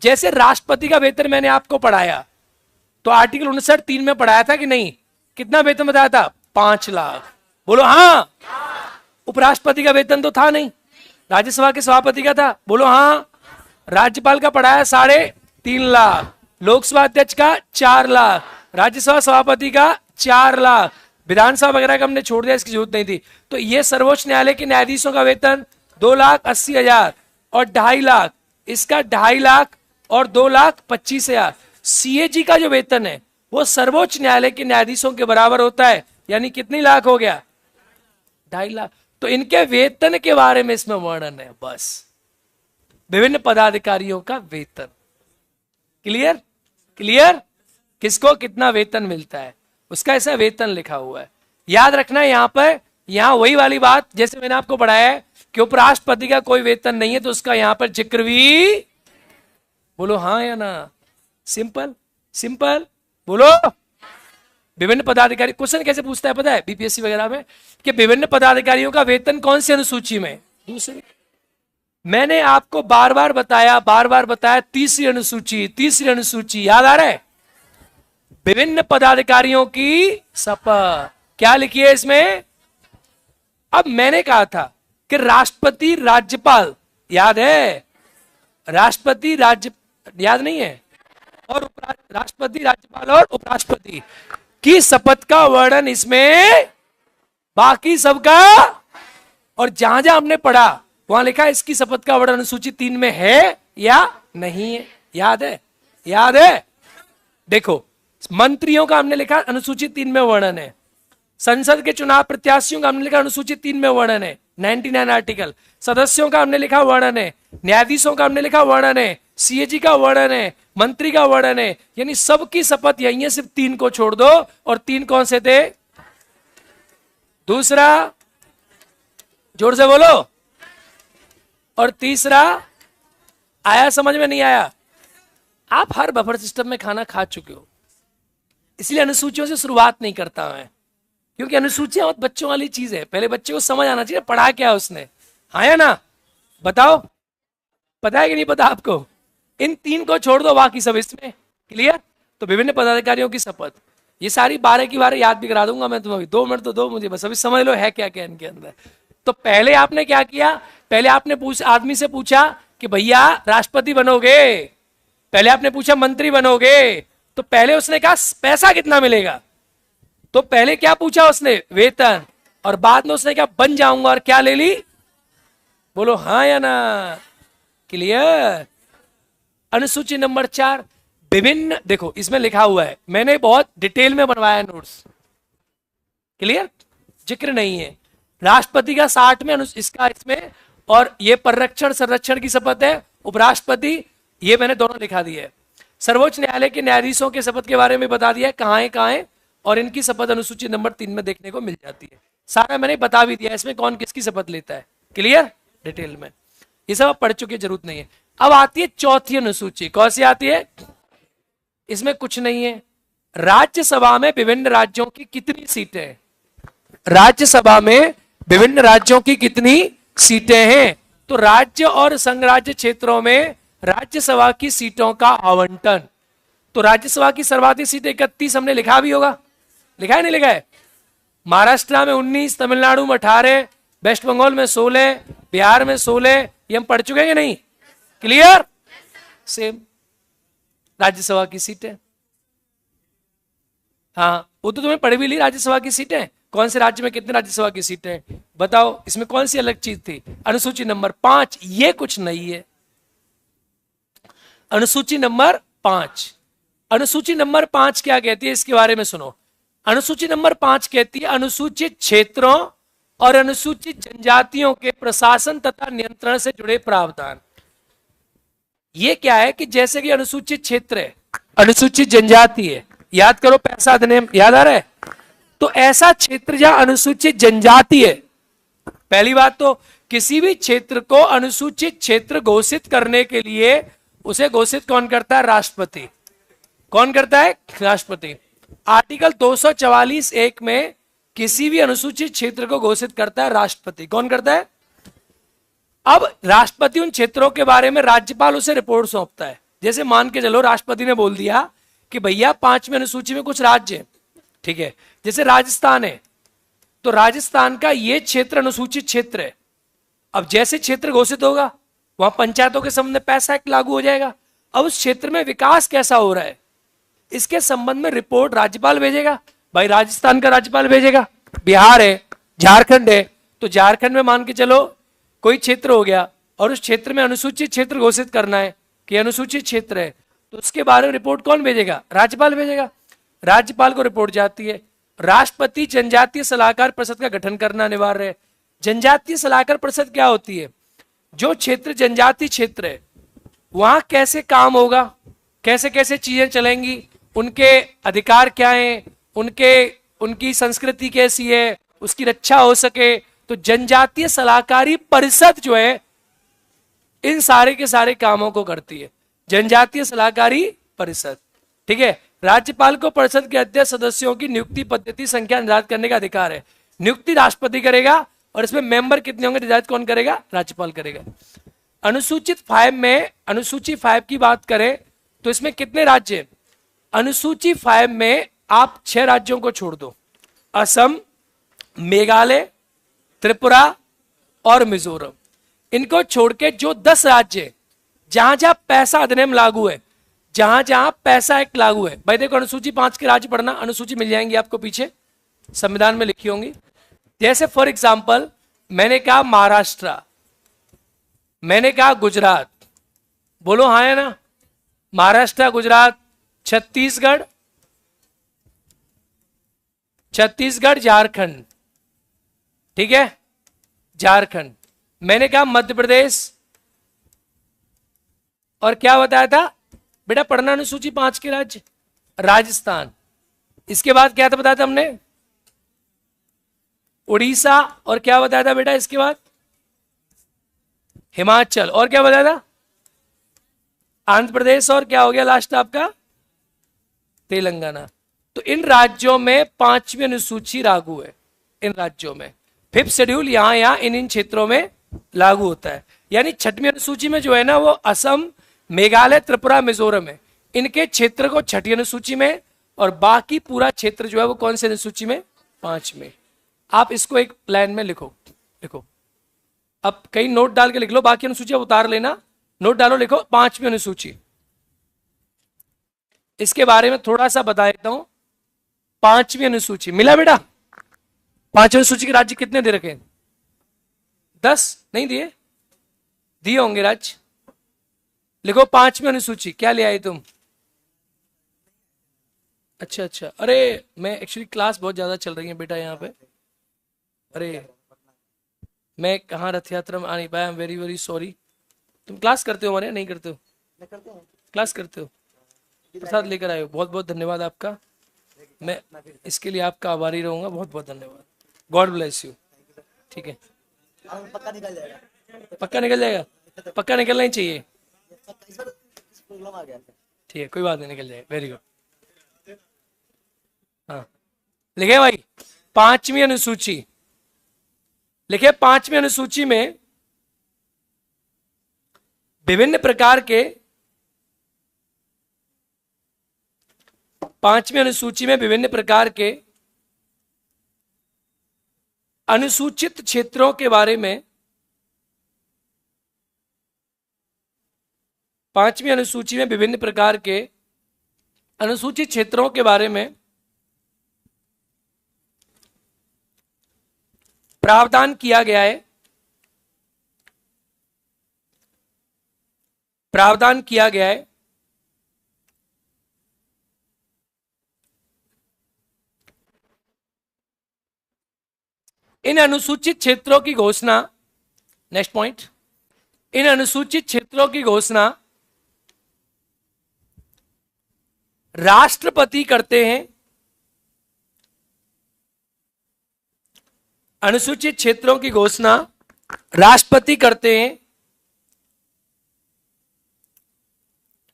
जैसे राष्ट्रपति का वेतन मैंने आपको पढ़ाया, तो आर्टिकल 59(3) में पढ़ाया था कि नहीं, कितना वेतन बताया था, 5 लाख, बोलो हाँ। उपराष्ट्रपति का वेतन तो था नहीं, राज्यसभा के सभापति का था, बोलो हाँ। राज्यपाल का पढ़ाया 3.5 लाख, लोकसभा अध्यक्ष का 4 लाख, राज्यसभा सभापति का 4 लाख, विधानसभा वगैरह का हमने छोड़ दिया, इसकी जरूरत नहीं थी। तो ये सर्वोच्च न्यायालय के न्यायाधीशों का वेतन 2,80,000 और 2.5 लाख, इसका 2.5 लाख और 2,25,000। सीएजी का जो वेतन है वो सर्वोच्च न्यायालय के न्यायाधीशों के बराबर होता है, यानी कितनी लाख हो गया, 2.5 लाख। तो इनके वेतन के बारे में इसमें वर्णन है, बस विभिन्न पदाधिकारियों का वेतन। क्लियर, क्लियर, किसको कितना वेतन मिलता है, उसका ऐसा वेतन लिखा हुआ है। याद रखना है यहां पर, यहां वही वाली बात जैसे मैंने आपको पढ़ाया है कि उपराष्ट्रपति का कोई वेतन नहीं है, तो उसका यहां पर जिक्र भी, बोलो हाँ या ना, सिंपल सिंपल, बोलो। विभिन्न पदाधिकारी, क्वेश्चन कैसे पूछता है पता है बीपीएससी वगैरह में, कि विभिन्न पदाधिकारियों का वेतन कौन सी अनुसूची में, दूसरी। मैंने आपको बार बार बताया, तीसरी अनुसूची, तीसरी अनुसूची, याद आ रहा है, विभिन्न पदाधिकारियों की शपथ, क्या लिखी है इसमें। अब मैंने कहा था कि राष्ट्रपति राज्यपाल, याद है, राष्ट्रपति राज्य, याद नहीं है, और राष्ट्रपति राज्यपाल और उपराष्ट्रपति की शपथ का वर्णन इसमें, बाकी सबका, और जहां जहां हमने पढ़ा वहां लिखा है इसकी शपथ का वर्णन अनुसूची 3 में है या नहीं है, याद है, याद है। देखो मंत्रियों का हमने लिखा अनुसूची 3 में वर्णन है। संसद के चुनाव प्रत्याशियों का हमने लिखा अनुसूची 3 में वर्णन है, 99 आर्टिकल। सदस्यों का हमने लिखा वर्णन है, न्यायाधीशों का हमने लिखा वर्णन है, सीएजी का वर्णन है, मंत्री का वर्णन है। यानी सबकी शपथ यही है, सिर्फ 3 को छोड़ दो। और 3 कौन से थे? दूसरा, जोर से बोलो। और तीसरा, आया समझ में? नहीं आया? आप हर बफर सिस्टम में खाना खा चुके हो, इसलिए अनुसूचियों से शुरुआत नहीं करता मैं, क्योंकि अनुसूचियां बहुत बच्चों वाली चीज है। पहले बच्चे को समझ आना चाहिए पढ़ा क्या उसने। हाँ या ना? बताओ, पता है कि नहीं पता आपको? इन 3 को छोड़ दो, बाकी सब इसमें क्लियर। तो विभिन्न पदाधिकारियों की शपथ, ये सारी 12 की 12 याद भी करा दूंगा मैं तुम्हें। 2 मिनट तो दो मुझे, बस अभी समझ लो है क्या क्या इनके अंदर। तो पहले आपने क्या किया? पहले आपने आदमी से पूछा कि भैया राष्ट्रपति बनोगे, पहले आपने पूछा मंत्री बनोगे, तो पहले उसने कहा पैसा कितना मिलेगा। तो पहले क्या पूछा उसने? वेतन। और बाद में उसने क्या बन जाऊंगा, और क्या ले ली? बोलो हाँ या ना? क्लियर। अनुसूची नंबर 4, विभिन्न, देखो इसमें लिखा हुआ है, मैंने बहुत डिटेल में बनवाया नोट्स, क्लियर, जिक्र नहीं है। राष्ट्रपति का 60 में इसका इसमें, और ये परिरक्षण संरक्षण की शपथ है। उपराष्ट्रपति, ये मैंने दोनों लिखा दिया है। सर्वोच्च न्यायालय के न्यायाधीशों के शपथ के बारे में बता दिया है, कहाँ है, और इनकी शपथ अनुसूची नंबर 3 में देखने को मिल जाती है। सारा मैंने बता भी दिया, इसमें कौन किसकी शपथ लेता है, क्लियर, डिटेल में। ये सब आप पढ़ चुके, जरूरत नहीं है। अब आती है चौथी अनुसूची, कौन सी आती है? इसमें कुछ नहीं है। राज्यसभा में विभिन्न राज्यों की कितनी सीटें हैं? राज्यसभा में विभिन्न राज्यों की कितनी सीटें हैं? तो राज्य और संघ राज्य क्षेत्रों में राज्यसभा की सीटों का आवंटन। तो राज्यसभा की सर्वाधिक सीट 31 हमने लिखा भी होगा, लिखा है नहीं लिखा है? महाराष्ट्र में 19, तमिलनाडु में 18, वेस्ट बंगाल में 16, बिहार में 16, ये हम पढ़ चुके हैं नहीं? क्लियर। सेम राज्यसभा की सीटें, हाँ वो तो तुम्हें पढ़ भी ली, राज्यसभा की सीटें कौन से राज्य में कितने राज्यसभा की सीटें, बताओ इसमें कौन सी अलग चीज थी? अनुसूची नंबर 5, ये कुछ नहीं है। अनुसूची नंबर 5, अनुसूची नंबर 5 क्या कहती है, इसके बारे में सुनो। अनुसूची नंबर 5 कहती है अनुसूचित क्षेत्रों और अनुसूचित जनजातियों के प्रशासन तथा नियंत्रण से जुड़े प्रावधान। ये क्या है कि जैसे कि अनुसूचित क्षेत्र है, अनुसूचित जनजाति है, याद करो पैसा अधिनियम, याद आ रहा है? तो ऐसा क्षेत्र जहां अनुसूचित जनजाति है, पहली बात तो किसी भी क्षेत्र को अनुसूचित क्षेत्र घोषित करने के लिए उसे घोषित कौन करता है? राष्ट्रपति। कौन करता है? राष्ट्रपति। आर्टिकल 244(1) में किसी भी अनुसूचित क्षेत्र को घोषित करता है राष्ट्रपति। कौन करता है? अब राष्ट्रपति उन क्षेत्रों के बारे में राज्यपाल उसे रिपोर्ट सौंपता है। जैसे मान के चलो राष्ट्रपति ने बोल दिया कि भैया 5वीं अनुसूची में कुछ राज्य है, ठीक है, जैसे राजस्थान है, तो राजस्थान का ये क्षेत्र अनुसूचित क्षेत्र है। अब जैसे क्षेत्र घोषित होगा वहां पंचायतों के संबंध में पैसा एक्ट लागू हो जाएगा। अब उस क्षेत्र में विकास कैसा हो रहा है इसके संबंध में रिपोर्ट राज्यपाल भेजेगा। भाई राजस्थान का राज्यपाल भेजेगा, बिहार है, झारखंड है, तो झारखंड में मान के चलो कोई क्षेत्र हो गया और उस क्षेत्र में अनुसूचित क्षेत्र घोषित करना है कि अनुसूचित क्षेत्र है, तो उसके बारे में रिपोर्ट कौन भेजेगा? राज्यपाल भेजेगा। राज्यपाल को रिपोर्ट जाती है। राष्ट्रपति जनजातीय सलाहकार परिषद का गठन करना अनिवार्य है। जनजातीय सलाहकार परिषद क्या होती है? जो क्षेत्र जनजातीय क्षेत्र है वहां कैसे काम होगा, कैसे कैसे चीजें चलेंगी, उनके अधिकार क्या हैं, उनकी संस्कृति कैसी है, उसकी रक्षा हो सके, तो जनजातीय सलाहकारी परिषद जो है इन सारे के सारे कामों को करती है, जनजातीय सलाहकारी परिषद। ठीक है, राज्यपाल को परिषद के अध्यक्ष सदस्यों की नियुक्ति पद्धति संख्या निर्धारित करने का अधिकार है। नियुक्ति राष्ट्रपति करेगा और इसमें मेंबर कितने होंगे निर्धारित कौन करेगा? राज्यपाल करेगा। अनुसूचित 5 में, अनुसूची 5 की बात करें तो इसमें कितने राज्य हैं? अनुसूची 5 में आप 6 राज्यों को छोड़ दो, असम, मेघालय, त्रिपुरा और मिजोरम। इनको छोड़ के जो 10 राज्य जहां जहां पैसा अधिनियम लागू है, जहां जहां पैसा एक्ट लागू है, भाई देखो अनुसूची 5 के राज्य पढ़ना, अनुसूची मिल जाएंगी आपको पीछे संविधान में लिखी होंगी। जैसे फॉर एग्जाम्पल मैंने कहा महाराष्ट्र, मैंने कहा गुजरात, बोलो हाँ है ना? महाराष्ट्र, गुजरात, छत्तीसगढ़, छत्तीसगढ़, झारखंड, ठीक है, झारखंड। मैंने कहा मध्य प्रदेश, और क्या बताया था बेटा, पढ़ना अनुसूची 5 के राज्य, राजस्थान। इसके बाद क्या था बताया था हमने, उड़ीसा, और क्या बताया था बेटा इसके बाद, हिमाचल, और क्या बताया था, आंध्र प्रदेश, और क्या हो गया लास्ट आपका, तेलंगाना। तो इन राज्यों में 5वीं अनुसूची लागू है, इन राज्यों में 5th शेड्यूल यहां यहां इन इन क्षेत्रों में लागू होता है। यानी 6वीं अनुसूची में जो है ना वो असम, मेघालय, त्रिपुरा, मिजोरम है, इनके क्षेत्र को 6ठी अनुसूची में, और बाकी पूरा क्षेत्र जो है वो कौन सी अनुसूची में, 5 में। आप इसको एक लाइन में लिखो, लिखो, अब कहीं नोट डाल के लिख लो, बाकी अनुसूची उतार लेना, नोट डालो, लिखो 5वीं अनुसूची। इसके बारे में थोड़ा सा बता देता हूं। 5वीं अनुसूची मिला बेटा, 5वीं अनुसूची के राज्य कितने दे रखे, 10 नहीं दिए, दिए होंगे राज्य। लिखो 5वीं अनुसूची, क्या ले आए तुम, अच्छा अच्छा, अरे मैं एक्चुअली क्लास बहुत ज्यादा चल रही है बेटा यहाँ पे, अरे मैं कहाँ रथ यात्रा में आ नहीं पाया, I am very very sorry. तुम क्लास करते हो हमारे, नहीं करते हो, क्लास करते हो, प्रसाद लेकर आए हो, बहुत बहुत धन्यवाद आपका, मैं इसके लिए आपका आभारी रहूंगा, बहुत बहुत धन्यवाद, गॉड ब्लेस यू। ठीक है, पक्का निकल जाएगा, पक्का निकल जाएगा, पक्का निकलना ही चाहिए, प्रॉब्लम आ गया। ठीक है कोई बात नहीं, निकल जाएगा, वेरी गुड। हाँ लिखे भाई, 5वीं अनुसूची लिखे, 5वीं अनुसूची में विभिन्न प्रकार के, 5वीं अनुसूची में विभिन्न प्रकार के अनुसूचित क्षेत्रों के बारे में, 5वीं अनुसूची में विभिन्न प्रकार के अनुसूचित क्षेत्रों के बारे में प्रावधान किया गया है, प्रावधान किया गया है। इन अनुसूचित क्षेत्रों की घोषणा, नेक्स्ट पॉइंट, इन अनुसूचित क्षेत्रों की घोषणा राष्ट्रपति करते हैं, अनुसूचित क्षेत्रों की घोषणा राष्ट्रपति करते हैं।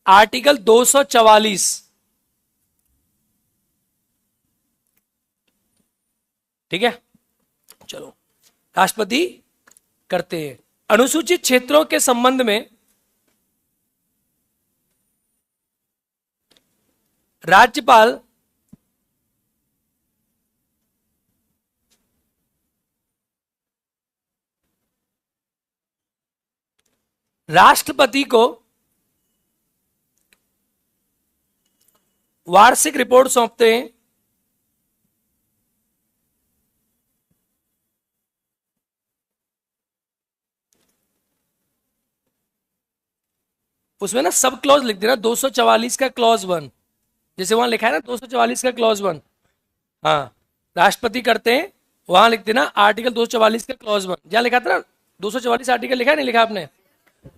आर्टिकल 244, ठीक है, चलो, राष्ट्रपति करते हैं। अनुसूचित क्षेत्रों के संबंध में राज्यपाल राष्ट्रपति को वार्षिक रिपोर्ट सौंपते हैं। उसमें ना सब क्लॉज लिख देना, 244 का क्लॉज 1, जैसे वहां लिखा है ना 244 का क्लॉज 1, हाँ राष्ट्रपति करते हैं, वहां लिख देना आर्टिकल 244 का क्लॉज 1, जहां लिखा था ना 244 आर्टिकल लिखा है, नहीं लिखा आपने,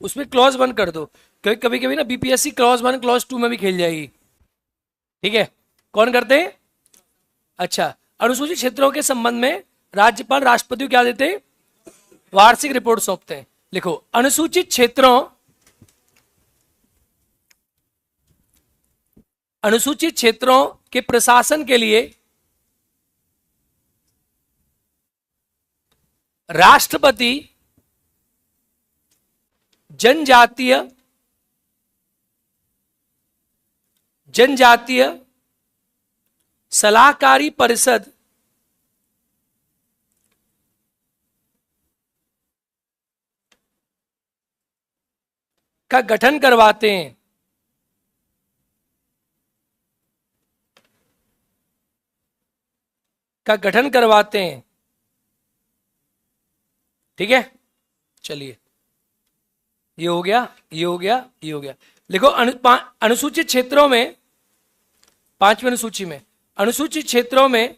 उसमें क्लॉज 1 कर दो, क्योंकि कभी कभी ना बीपीएससी क्लॉज 1 क्लॉज 2 में भी खेल जाएगी। ठीक है, कौन करते हैं, अच्छा, अनुसूचित क्षेत्रों के संबंध में राज्यपाल राष्ट्रपति को क्या देते हैं, वार्षिक रिपोर्ट सौंपते हैं। लिखो, अनुसूचित क्षेत्रों, अनुसूचित क्षेत्रों के प्रशासन के लिए राष्ट्रपति जनजातीय सलाहकारी परिषद का गठन करवाते हैं। का गठन करवाते हैं। ठीक है, चलिए, ये हो गया, ये हो गया, ये हो गया। लिखो, अनुसूचित क्षेत्रों में, 5वीं अनुसूची में, अनुसूचित क्षेत्रों में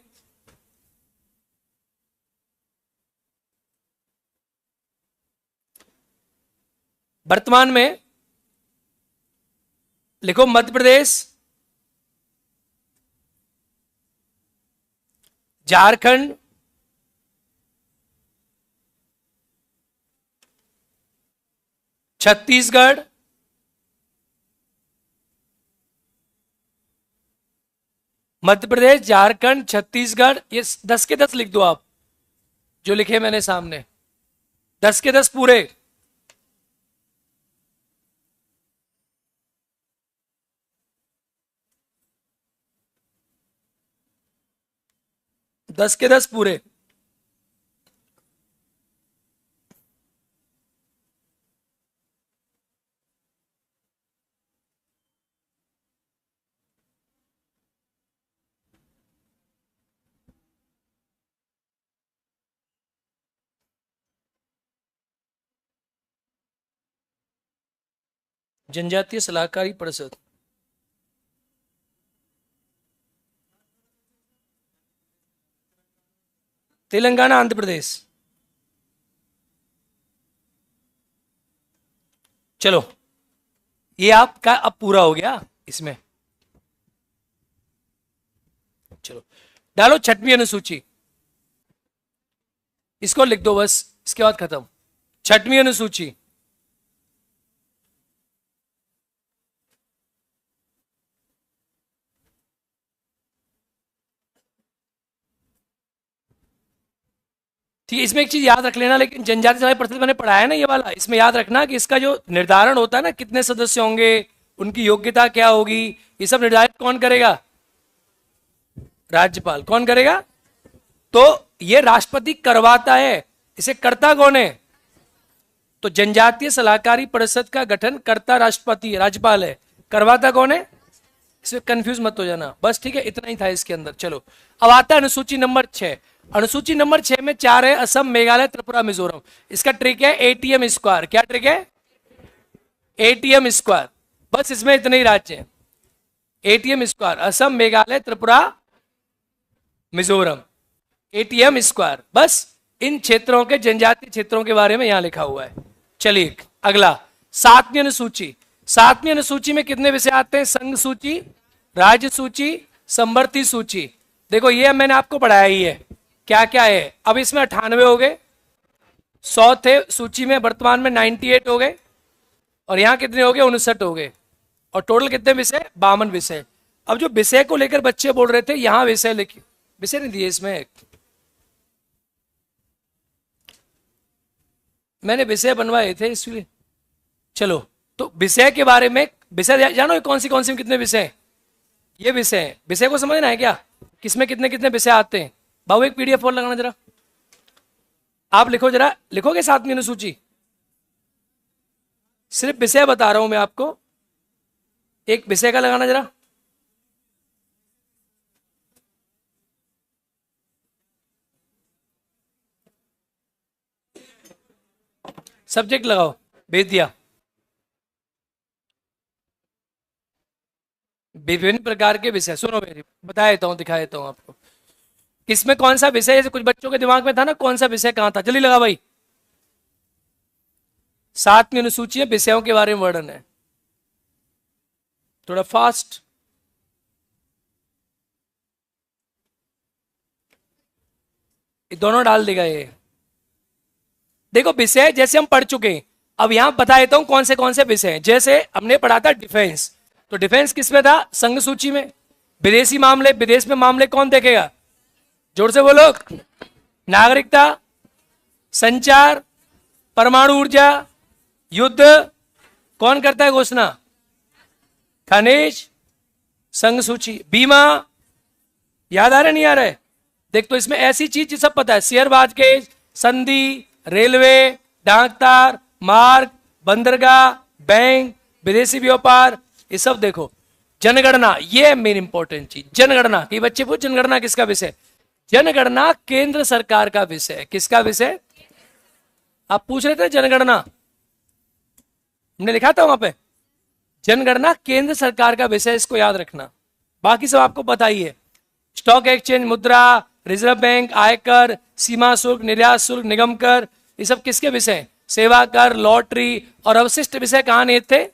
वर्तमान में लिखो मध्य प्रदेश, झारखंड, छत्तीसगढ़, मध्य प्रदेश, झारखंड, छत्तीसगढ़, ये 10 के 10 लिख दो आप, जो लिखे मैंने सामने, 10 के 10 पूरे। दस के 10 पूरे। जनजातीय सलाहकारी परिषद, तेलंगाना, आंध्र प्रदेश। चलो ये आपका अब पूरा हो गया इसमें। चलो डालो छठवीं अनुसूची, इसको लिख दो बस, इसके बाद खत्म। छठवीं अनुसूची, ठीक है। इसमें एक चीज याद रख लेना, लेकिन जनजाति सलाहकारी परिषद मैंने पढ़ाया ना ये वाला, इसमें याद रखना कि इसका जो निर्धारण होता है ना, कितने सदस्य होंगे, उनकी योग्यता क्या होगी, ये सब निर्धारित कौन करेगा? राज्यपाल। कौन करेगा? तो ये राष्ट्रपति करवाता है, इसे करता कौन है? तो जनजातीय सलाहकारी परिषद का गठन करता राष्ट्रपति, राज्यपाल है, करवाता कौन है? इसमें कंफ्यूज मत हो जाना बस, ठीक है। इतना ही था इसके अंदर। चलो अब आता है अनुसूची नंबर 6। अनुसूची नंबर 6 में 4 है, असम, मेघालय, त्रिपुरा, मिजोरम। इसका ट्रिक है एटीएम स्क्वायर। क्या ट्रिक है? ATM square. बस इसमें इतने ही राज्य हैं, ATM square, Assam, Meghalaya, Tripura, Mizoram, ATM square. बस इन क्षेत्रों के, जनजातीय क्षेत्रों के बारे में यहां लिखा हुआ है। चलिए अगला 7वीं अनुसूची। 7वीं अनुसूची में कितने विषय आते हैं? संघ सूची, राज्य सूची, समवर्ती सूची। देखो ये मैंने आपको पढ़ाया ही है क्या क्या है। अब इसमें 98 हो गए, 100 थे सूची में, वर्तमान में 98 हो गए, और यहां कितने हो गए? 59 हो गए। और टोटल कितने विषय? 52 विषय। अब जो विषय को लेकर बच्चे बोल रहे थे यहां विषय लिखिए, विषय नहीं दिए इसमें, मैंने विषय बनवाए थे इसलिए। चलो तो विषय के बारे में, विषय जानो कौन सी कितने विषय? ये विषय, विषय को समझना है क्या, किसमें कितने कितने विषय आते हैं? बाबू एक पीडीएफ और लगाना जरा, आप लिखो जरा, लिखोगे 7वीं अनुसूची? सिर्फ विषय बता रहा हूं मैं आपको, एक विषय का लगाना जरा। सब्जेक्ट लगाओ, भेज दिया। विभिन्न प्रकार के विषय, सुनो मेरी, बता देता हूं, दिखा देता हूं आपको किसमें कौन सा विषय। जैसे कुछ बच्चों के दिमाग में था ना, कौन सा विषय कहां था, जल्दी लगा भाई। 7वीं अनुसूची में विषयों के बारे में वर्णन है, थोड़ा फास्ट। ये दोनों डाल देगा ये। देखो विषय जैसे हम पढ़ चुके हैं, अब यहां बता देता हूं कौन से विषय हैं। जैसे हमने पढ़ा था डिफेंस, तो डिफेंस किसमें था? संघ सूची में। विदेशी मामले, विदेश में मामले कौन देखेगा? जोर से बोलो। नागरिकता, संचार, परमाणु ऊर्जा, युद्ध कौन करता है घोषणा? खनिज, संघ सूची। बीमा याद आ रहा नहीं आ रहा है? देख तो इसमें ऐसी चीज सब पता है, शेयर मार्केट, संधि, रेलवे, डाकतार, मार्ग, बंदरगाह, बैंक, विदेशी व्यापार, ये सब देखो। जनगणना, ये मेन इंपॉर्टेंट चीज, जनगणना। कई बच्चे पूछ जनगणना किसका विषय? जनगणना केंद्र सरकार का विषय है। किसका विषय? आप पूछ रहे थे जनगणना, हमने लिखा था वहां पे, जनगणना केंद्र सरकार का विषय, इसको याद रखना। बाकी सब आपको पता ही है, स्टॉक एक्सचेंज, मुद्रा, रिजर्व बैंक, आयकर, सीमा शुल्क, निर्यात शुल्क, निगम कर, ये सब किसके विषय हैं? सेवा कर, लॉटरी और अवशिष्ट विषय कहां निहित थे?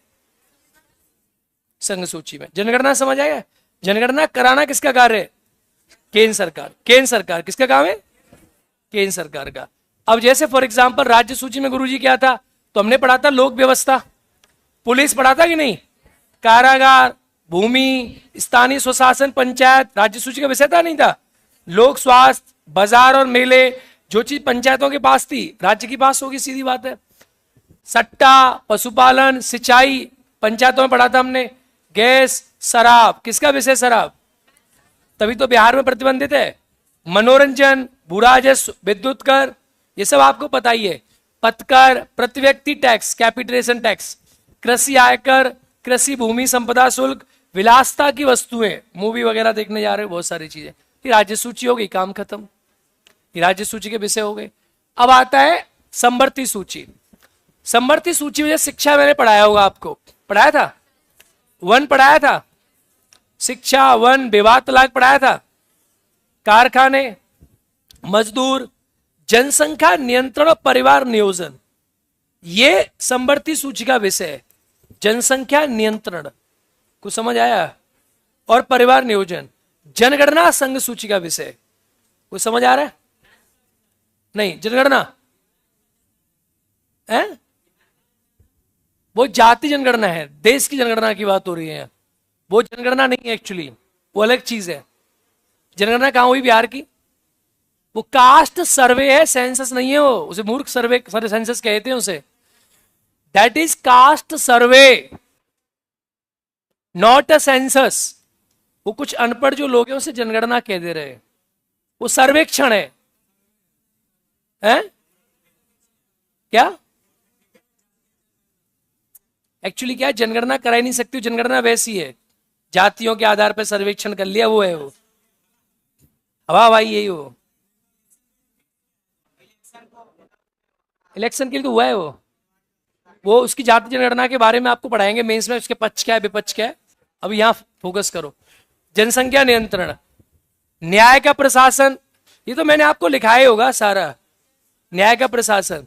संघ सूची में। जनगणना समझ आया? जनगणना कराना किसका कार्य है? केंद्र सरकार। केंद्र सरकार किसका काम है? केंद्र सरकार का। अब जैसे फॉर एग्जांपल राज्य सूची में गुरुजी क्या था? तो हमने पढ़ा था लोक व्यवस्था, पुलिस पढ़ा था कि नहीं, कारागार, भूमि, स्थानीय स्वशासन, पंचायत, राज्य सूची का विषय था नहीं था? लोक स्वास्थ्य, बाजार और मेले, जो चीज पंचायतों के पास थी राज्य के पास होगी, सीधी बात है। सट्टा, पशुपालन, सिंचाई पंचायतों में पढ़ा था हमने। गैस, शराब किसका विषय? शराब, तभी तो बिहार में प्रतिबंधित है। मनोरंजन, भू राजस्व, विद्युत कर, ये सब आपको पता ही है। पथकर, प्रति व्यक्ति टैक्स, कैपिटलेशन टैक्स, कृषि आयकर, कृषि भूमि संपदा शुल्क, विलासता की वस्तुएं, मूवी वगैरह देखने जा रहे हो, बहुत सारी चीजें। ये राज्य सूची हो गई, काम खत्म। ये राज्य सूची के विषय हो गए। अब आता है समवर्ती सूची। समवर्ती सूची में शिक्षा मैंने पढ़ाया होगा, आपको पढ़ाया था, वन पढ़ाया था, शिक्षा, वन, विवाह तलाक पढ़ाया था, कारखाने, मजदूर, जनसंख्या नियंत्रण और परिवार नियोजन, ये समवर्ती सूची का विषय है। जनसंख्या नियंत्रण को समझ आया? और परिवार नियोजन। जनगणना संघ सूची का विषय, कुछ समझ आ रहा है? नहीं, जनगणना है वो जाति जनगणना है, देश की जनगणना की बात हो रही है। वो जनगणना नहीं है एक्चुअली, वो अलग चीज है। जनगणना कहां हुई? बिहार की। वो कास्ट सर्वे है, सेंसस नहीं है वो, उसे मूर्ख सर्वे, सेंसस कहते हैं उसे। That is cast survey, not a census. वो कुछ अनपढ़ जो लोग हैं उसे जनगणना कह दे रहे हैं, वो सर्वेक्षण है। क्या एक्चुअली क्या है? जनगणना करा ही नहीं सकती, जनगणना वैसी है, जातियों के आधार पर सर्वेक्षण कर लिया, वो है वो। हवा भाई यही हो, इलेक्शन के लिए तो हुआ है वो उसकी जाति जनगणना के बारे में आपको पढ़ाएंगे मेंस में, उसके पक्ष क्या है विपक्ष क्या है। अब यहां फोकस करो। जनसंख्या नियंत्रण, न्याय का प्रशासन, ये तो मैंने आपको लिखाया होगा सारा। न्याय का प्रशासन,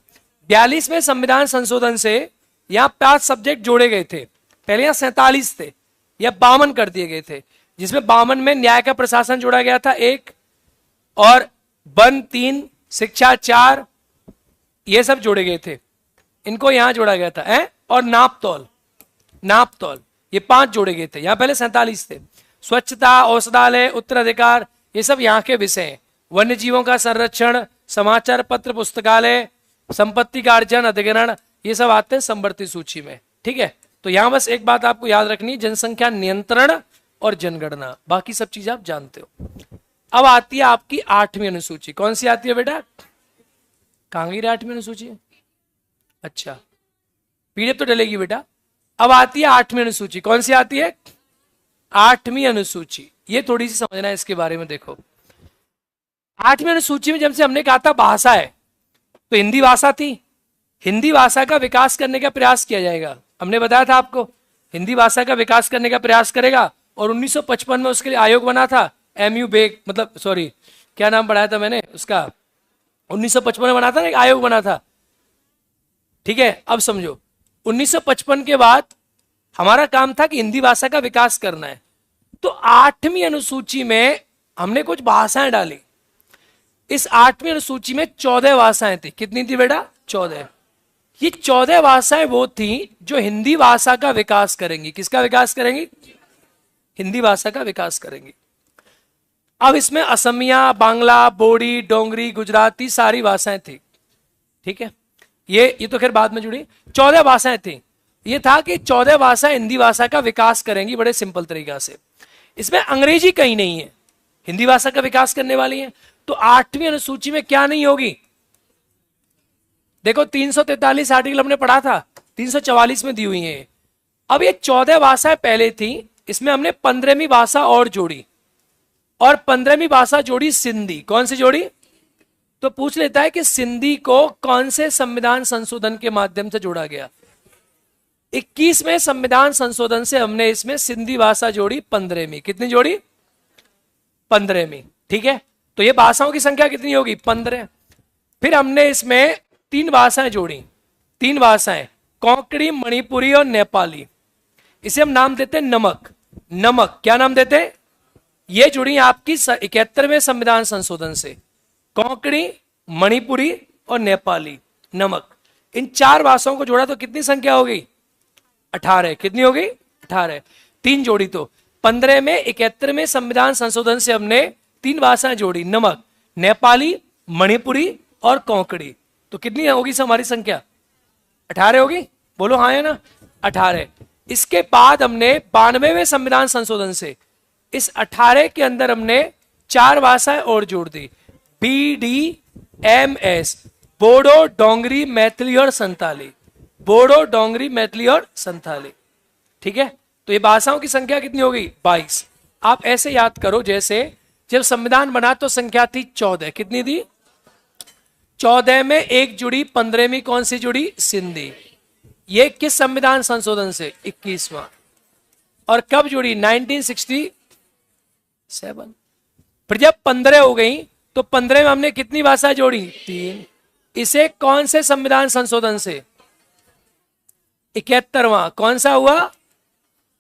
42वें संविधान संशोधन से यहां 5 सब्जेक्ट जोड़े गए थे। पहले यहां 47 थे, या 52 कर दिए गए थे, जिसमें 52 में न्याय का प्रशासन जोड़ा गया था 1, और वन 3, शिक्षा 4, ये सब जोड़े गए थे। इनको यहां जोड़ा गया था और नापतौल ये 5 जोड़े गए थे। यहां पहले 47 थे। स्वच्छता, औषधालय, उत्तराधिकार, ये सब यहाँ के विषय हैं। वन्य जीवों का संरक्षण, समाचार पत्र, पुस्तकालय, संपत्ति का अर्जन, अधिग्रहण, ये सब आते हैं समवर्ती सूची में। ठीक है, तो यहां बस एक बात आपको याद रखनी है, जनसंख्या नियंत्रण और जनगणना, बाकी सब चीजें आप जानते हो। अब आती है आपकी 8वीं अनुसूची। कौन सी आती है बेटा? कहां गई 8वीं अनुसूची? अच्छा, पीडीएफ तो डलेगी बेटा। अब आती है 8वीं अनुसूची। कौन सी आती है? 8वीं अनुसूची। ये थोड़ी सी समझना है इसके बारे में। देखो, 8वीं अनुसूची में जब से हमने कहा था भाषा है, तो हिंदी भाषा थी। हिंदी भाषा का विकास करने का प्रयास किया जाएगा, हमने बताया था आपको। हिंदी भाषा का विकास करने का प्रयास करेगा, और 1955 में उसके लिए आयोग बना था, एमयू बेग, मतलब सॉरी क्या नाम पढ़ाया था मैंने उसका, 1955 में बना था ना, एक आयोग बना था। ठीक है, अब समझो 1955 के बाद हमारा काम था कि हिंदी भाषा का विकास करना है। तो 8वीं अनुसूची में हमने कुछ भाषाएं डाली। इस 8वीं अनुसूची में 14 भाषाएं थी। कितनी थी बेटा? 14। ये 14 भाषाएं वो थी जो हिंदी भाषा का विकास करेंगी। किसका विकास करेंगी? हिंदी भाषा का विकास करेंगी। अब इसमें असमिया, बांग्ला, बोडी, डोंगरी, गुजराती सारी भाषाएं थी। ठीक है, ये तो खैर बाद में जुड़ी। 14 भाषाएं थी। ये था कि 14 भाषाएं हिंदी भाषा का विकास करेंगी बड़े सिंपल तरीका से। इसमें अंग्रेजी कहीं नहीं है, हिंदी भाषा का विकास करने वाली है। तो 8वीं अनुसूची में क्या नहीं होगी? देखो 343 आर्टिकल हमने पढ़ा था, 344 में दी हुई है। अब ये 14 भाषाएं पहले थी, इसमें हमने 15वीं भाषा और जोड़ी, और 15वीं भाषा जोड़ी सिंधी। कौन सी जोड़ी? तो पूछ लेता है कि सिंधी को कौन से संविधान संशोधन के माध्यम से जोड़ा गया? 21वें संविधान संशोधन से हमने इसमें सिंधी भाषा जोड़ी 15वीं। कितनी जोड़ी? 15वीं। ठीक है, तो ये भाषाओं की संख्या कितनी होगी? 15। फिर हमने इसमें 3 भाषाएं जोड़ी, तीन भाषाएं, कोंकणी, मणिपुरी और नेपाली। इसे हम नाम देते हैं नमक। नमक क्या नाम देते हैं? ये जुड़ी आपकी 71वें संविधान संशोधन से, कोंकणी, मणिपुरी और नेपाली, नमक। इन चार भाषाओं को जोड़ा तो कितनी संख्या हो गई? 18। कितनी हो गई? 18। तीन जोड़ी तो 15 में 71वें संविधान संशोधन से हमने तीन भाषाएं जोड़ी, नमक, नेपाली, मणिपुरी और कोंकणी। तो कितनी होगी हमारी संख्या? 18 होगी। बोलो हाँ है ना? 18। इसके बाद हमने 92वें संविधान संशोधन से इस 18 के अंदर हमने चार भाषाएं और जोड़ दी, BDMS, बोडो, डोंगरी, मैथिली और संताली। बोडो, डोंगरी, मैथिली और संताली। ठीक है, तो ये भाषाओं की संख्या कितनी हो गई? 22। आप ऐसे याद करो जैसे जब संविधान बना तो संख्या थी 14। कितनी थी? 14 में एक जुड़ी, 15वीं कौन सी जुड़ी? सिंधी। ये किस संविधान संशोधन से? 21वां। और कब जुड़ी? 1967। फिर जब 15 हो गई तो 15 में हमने कितनी भाषा जोड़ी? 3। इसे कौन से संविधान संशोधन से? 71वां। कौन सा हुआ?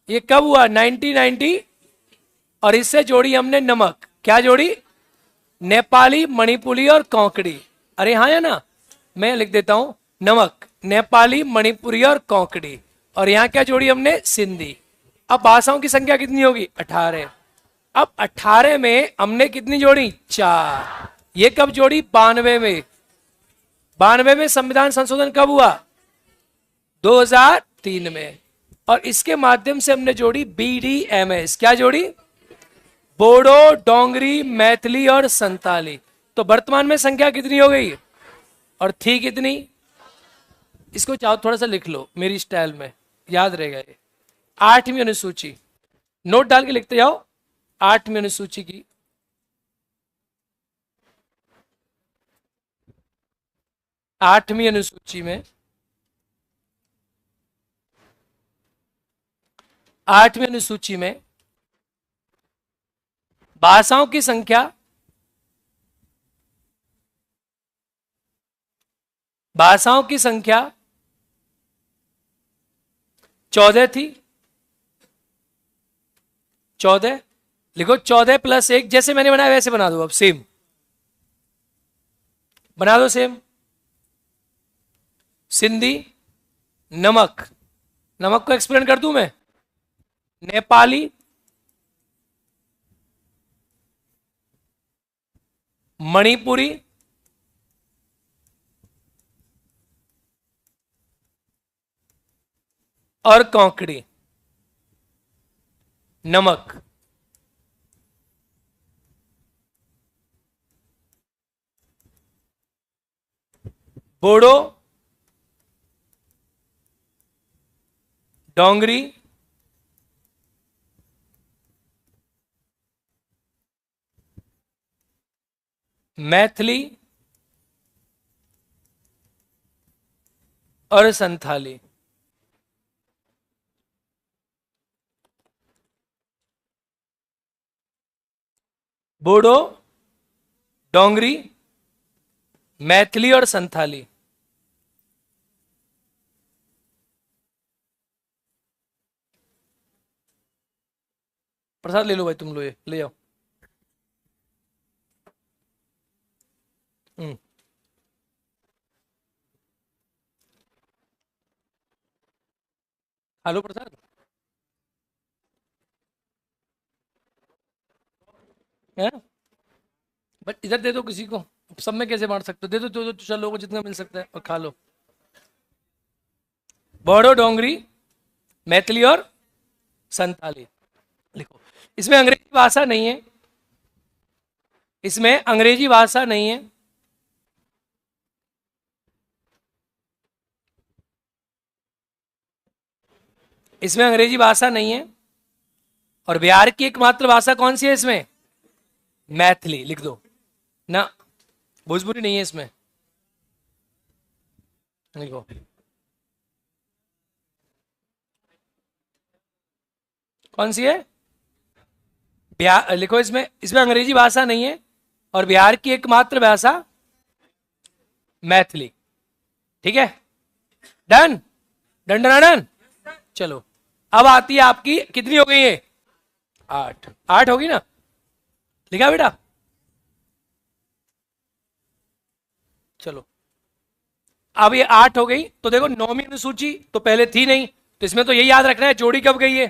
ये कब हुआ? 1990। और इससे जोड़ी हमने नमक। क्या जोड़ी? नेपाली, मणिपुरी और कोंकणी। अरे हाँ है ना? मैं लिख देता हूं, नमक, नेपाली, मणिपुरी और कोंकणी। और यहां क्या जोड़ी हमने? सिंधी। अब भाषाओं की संख्या कितनी होगी? 18। अब 18 में हमने कितनी जोड़ी? 4। ये कब जोड़ी? 92 में। 92 में संविधान संशोधन कब हुआ? 2003 में। और इसके माध्यम से हमने जोड़ी BDMS। क्या जोड़ी? बोडो, डोंगरी, मैथिली और संताली। तो वर्तमान में संख्या कितनी हो गई? और थी कितनी? इसको चाहो थोड़ा सा लिख लो मेरी स्टाइल में, याद रहेगा ये। 8वीं अनुसूची, नोट डाल के लिखते जाओ। 8वीं अनुसूची की 8वीं अनुसूची में 8वीं अनुसूची में भाषाओं की संख्या, भाषाओं की संख्या 14 थी। 14 लिखो। 14 + 1, जैसे मैंने बनाया वैसे बना दो। अब सेम बना दो, सेम। सिंधी, नमक, नमक को एक्सप्लेन कर दूं मैं, नेपाली, मणिपुरी, और कोंकणी। नमक, बोडो, डोंगरी, मैथिली और संथाली। बोडो, डोंगरी, मैथिली और संथाली। प्रसाद ले लो भाई, तुम लो, ये ले जाओ। हेलो प्रसाद, है? बट इधर दे दो किसी को, सब में कैसे बांट सकते हो? दे दो चलो, लोगों को जितना मिल सकता है और खा लो। बोडो, डोंगरी, मैथिली और संथाली लिखो। इसमें अंग्रेजी भाषा नहीं है, इसमें अंग्रेजी भाषा नहीं है। इसमें अंग्रेजी भाषा नहीं है। और बिहार की एकमात्र भाषा कौन सी है इसमें? मैथिली। लिख दो ना, भोजपुरी नहीं है इसमें। लिखो। कौन सी है? बिहार लिखो। इसमें इसमें अंग्रेजी भाषा नहीं है और बिहार की एकमात्र भाषा मैथिली। ठीक है, डन, डन डन डन। चलो अब आती है आपकी, कितनी हो गई है? 8, 8 होगी ना? लिखा बेटा? चलो अब ये 8 हो गई। तो देखो नौवीं अनुसूची तो पहले थी नहीं, तो इसमें तो यही याद रखना है जोड़ी कब गई है?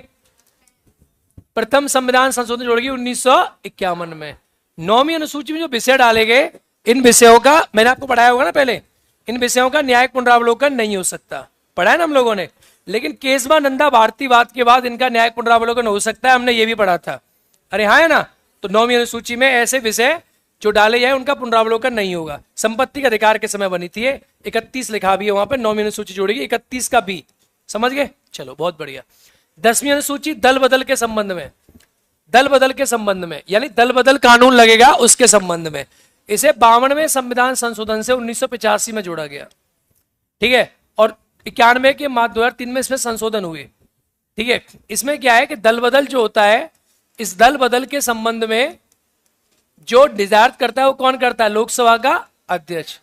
प्रथम संविधान संशोधन जोड़ी 1951 में। नौवीं अनुसूची में जो विषय डाले गए, इन विषयों का मैंने आपको पढ़ाया होगा ना पहले, इन विषयों का न्यायिक पुनरावलोकन नहीं हो सकता, पढ़ा है ना हम लोगों ने। लेकिन केशवानंदा भारतीवाद के बाद इनका न्यायिक पुनरावलोकन हो सकता है, हमने ये भी पढ़ा था। अरे हाँ है ना? तो नौवीं अनुसूची में ऐसे विषय जो डाले जाए उनका पुनरावलोकन नहीं होगा। संपत्ति का अधिकार के समय बनी थी, 31 लिखा भी है वहां पर, नौवीं अनुसूची जोड़ेगी 31 का भी, समझ गए? चलो बहुत बढ़िया। 10वीं अनुसूची दल बदल के संबंध में, दल बदल के संबंध में, यानी दल बदल कानून लगेगा उसके संबंध में। इसे 52वें संविधान संशोधन से 1985 में जोड़ा गया, ठीक है। और 91 के मार्च 2003 में इसमें संशोधन हुए, ठीक है। इसमें क्या है कि दल बदल जो होता है, इस दल बदल के संबंध में जो डिजायर करता है वो कौन करता है? लोकसभा का अध्यक्ष।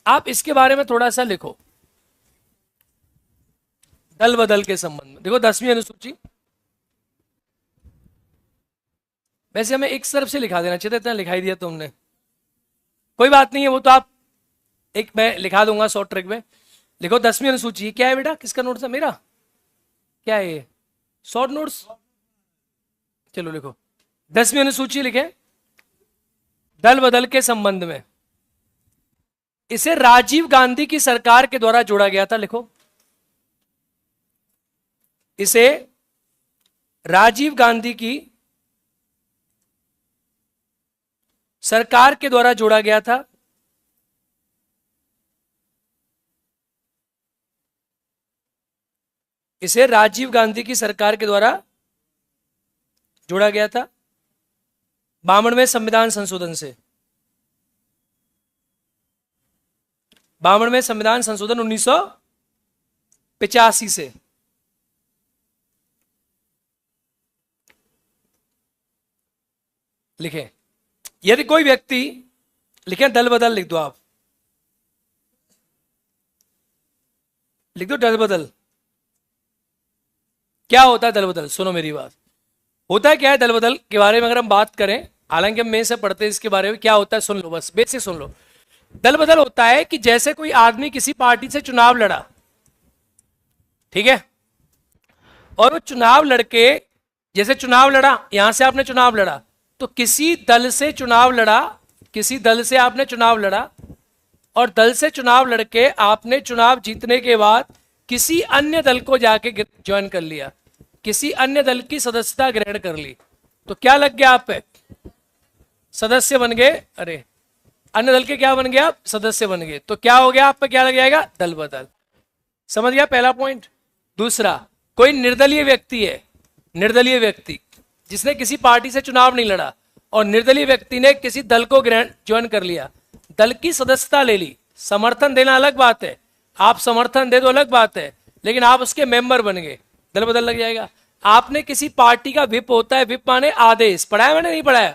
आप इसके बारे में थोड़ा सा लिखो, दल बदल के संबंध में। देखो 10वीं अनुसूची, वैसे हमें एक तरफ से लिखा देना चाहिए, इतना लिखाई दिया तुमने, कोई बात नहीं है, वो तो आप एक मैं लिखा दूंगा शॉर्ट ट्रिक में। लिखो 10वीं अनुसूची, क्या है बेटा? किसका नोट था? मेरा। क्या है ये? Short notes. चलो लिखो 10वीं अनुसूची, लिखे दल बदल के संबंध में। इसे राजीव गांधी की सरकार के द्वारा जोड़ा गया था, लिखो इसे राजीव गांधी की सरकार के द्वारा जोड़ा गया था। इसे राजीव गांधी की सरकार के द्वारा जोड़ा गया था 52वें संविधान संशोधन से। 52वें संविधान संशोधन 1985 से। लिखें, यदि कोई व्यक्ति, लिखें दल बदल, लिख दो आप, लिख दो दल बदल। क्या होता है दल बदल? सुनो मेरी बात, होता है क्या है दल बदल के बारे में अगर हम बात करें, हालांकि हम में से पढ़ते हैं इसके बारे में, क्या होता है सुन लो, बस बेसिक सुन लो। दल बदल होता है कि जैसे कोई आदमी किसी पार्टी से चुनाव लड़ा, ठीक है, और वो चुनाव लड़के, जैसे चुनाव लड़ा, यहां से आपने चुनाव लड़ा, तो किसी दल से चुनाव लड़ा, किसी दल से आपने चुनाव लड़ा, और दल से चुनाव लड़के आपने चुनाव जीतने के बाद किसी अन्य दल को जाके ज्वाइन कर लिया, किसी अन्य दल की सदस्यता ग्रहण कर ली, तो क्या लग गया आप पे? सदस्य बन गए। अरे अन्य दल के क्या बन गए आप? सदस्य बन गए। तो क्या हो गया आप पे? क्या लग जाएगा? दल बदल। समझ गया पहला पॉइंट। दूसरा, कोई निर्दलीय व्यक्ति है, निर्दलीय व्यक्ति जिसने किसी पार्टी से चुनाव नहीं लड़ा, और निर्दलीय व्यक्ति ने किसी दल को ज्वाइन कर लिया, दल की सदस्यता ले ली। समर्थन देना अलग बात है, आप समर्थन दे दो अलग बात है, लेकिन आप उसके मेंबर बन गए, दल बदल लग जाएगा। आपने किसी पार्टी का विप होता है, विप माने आदेश, पढ़ाया मैंने नहीं पढ़ाया?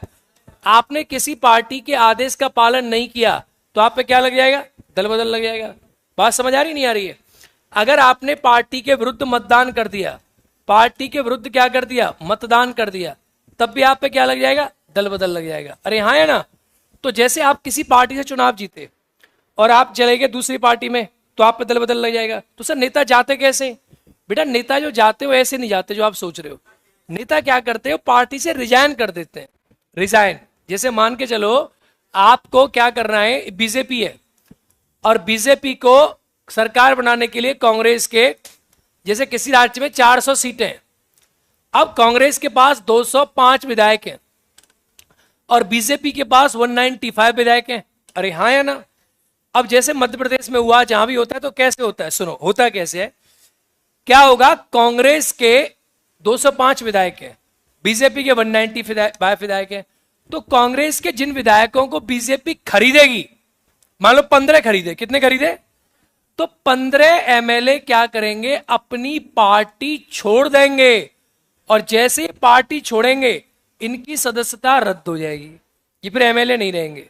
आपने किसी पार्टी के आदेश का पालन नहीं किया, तो आप पे क्या लग जाएगा? दल बदल लग जाएगा। बात समझ आ रही नहीं आ रही है? अगर आपने पार्टी के विरुद्ध मतदान कर दिया, पार्टी के विरुद्ध क्या कर दिया? मतदान कर दिया, तब भी आप पे क्या लग जाएगा? दल बदल लग जाएगा। अरे हाँ है ना? तो जैसे आप किसी पार्टी से चुनाव जीते और आप चले गए दूसरी पार्टी में, तो आप पे दल बदल लग जाएगा। तो सर नेता जाते कैसे? बेटा नेता जो जाते हो ऐसे नहीं जाते जो आप सोच रहे हो। नेता क्या करते हो? पार्टी से रिजाइन कर देते हैं। रिजाइन, जैसे मान के चलो आपको क्या करना है, बीजेपी है और बीजेपी को सरकार बनाने के लिए कांग्रेस के, जैसे किसी राज्य में 400 सीटें हैं, अब कांग्रेस के पास 205 विधायक हैं और बीजेपी के पास 195 विधायक हैं। अरे हाँ या ना? अब जैसे मध्य प्रदेश में हुआ, जहां भी होता है, तो कैसे होता है? सुनो होता कैसे है, क्या होगा? कांग्रेस के 205 विधायक हैं, बीजेपी के 195 विधायक हैं, तो कांग्रेस के जिन विधायकों को बीजेपी खरीदेगी, मान लो 15 खरीदे, कितने खरीदे? तो 15 एमएलए क्या करेंगे? अपनी पार्टी छोड़ देंगे, और जैसे ही पार्टी छोड़ेंगे इनकी सदस्यता रद्द हो जाएगी, ये फिर एमएलए नहीं रहेंगे।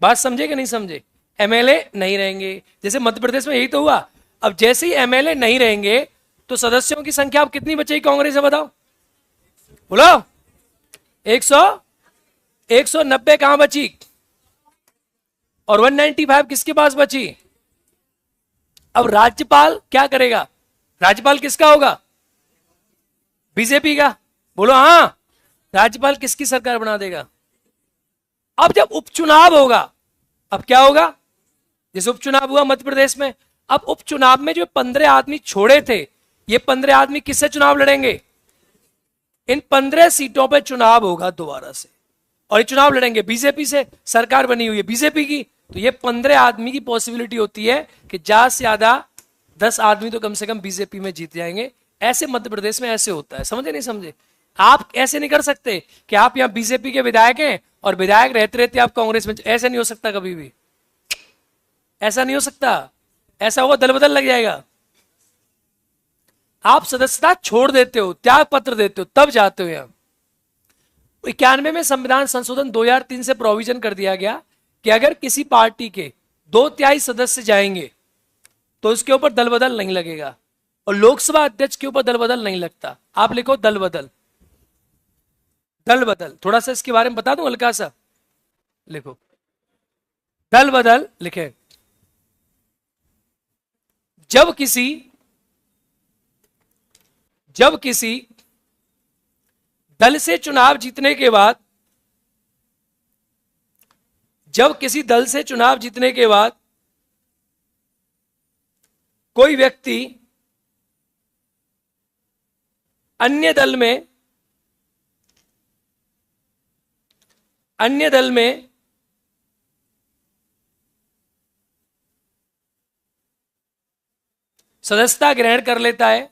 बात समझे कि नहीं समझे? एमएलए नहीं रहेंगे। जैसे मध्य प्रदेश में यही तो हुआ, अब जैसे ही एमएलए नहीं रहेंगे तो सदस्यों की संख्या अब कितनी बचेगी कांग्रेस से, बताओ बोलो। 100 190 कहां बची और 195 किसके पास बची। अब राज्यपाल क्या करेगा, राज्यपाल किसका होगा, बीजेपी का, बोलो हाँ। राज्यपाल किसकी सरकार बना देगा। अब जब उपचुनाव होगा, अब क्या होगा, जैसे उपचुनाव हुआ मध्य प्रदेश में, अब उपचुनाव में जो 15 आदमी छोड़े थे, ये 15 आदमी किससे चुनाव लड़ेंगे, इन 15 सीटों पे चुनाव होगा दोबारा से, और ये चुनाव लड़ेंगे बीजेपी से, सरकार बनी हुई है बीजेपी की, तो ये 15 आदमी की पॉसिबिलिटी होती है कि ज्यादा से ज्यादा 10 आदमी तो कम से कम बीजेपी में जीत जाएंगे। ऐसे मध्य प्रदेश में ऐसे होता है, समझे नहीं समझे। आप ऐसे नहीं कर सकते कि आप यहां बीजेपी के विधायक हैं और विधायक रहते रहते आप कांग्रेस में, ऐसे नहीं हो सकता, कभी भी ऐसा नहीं हो सकता। ऐसा होगा दल बदल लग जाएगा। आप सदस्यता छोड़ देते हो, त्याग पत्र देते हो, तब जाते हो यहां। 91 में संविधान संशोधन 2003 से प्रोविजन कर दिया गया कि अगर किसी पार्टी के 2/3 सदस्य जाएंगे तो उसके ऊपर दल बदल नहीं लगेगा, और लोकसभा अध्यक्ष के ऊपर दल बदल नहीं लगता। आप लिखो दल बदल, दल बदल, थोड़ा सा इसके बारे में बता दूं हल्का सा, लिखो दल बदल लिखे। जब किसी दल से चुनाव जीतने के बाद, जब किसी दल से चुनाव जीतने के बाद कोई व्यक्ति अन्य दल में सदस्यता ग्रहण कर लेता है,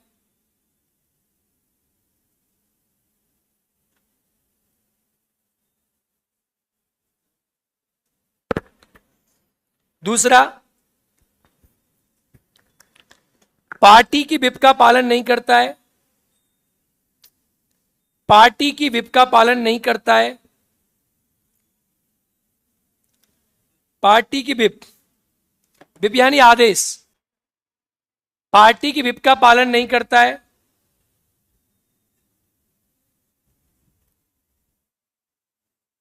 दूसरा पार्टी की व्हिप का पालन नहीं करता है, पार्टी की व्हिप का पालन नहीं करता है, पार्टी की व्हिप, व्हिप यानी आदेश, पार्टी की व्हिप का पालन नहीं करता है,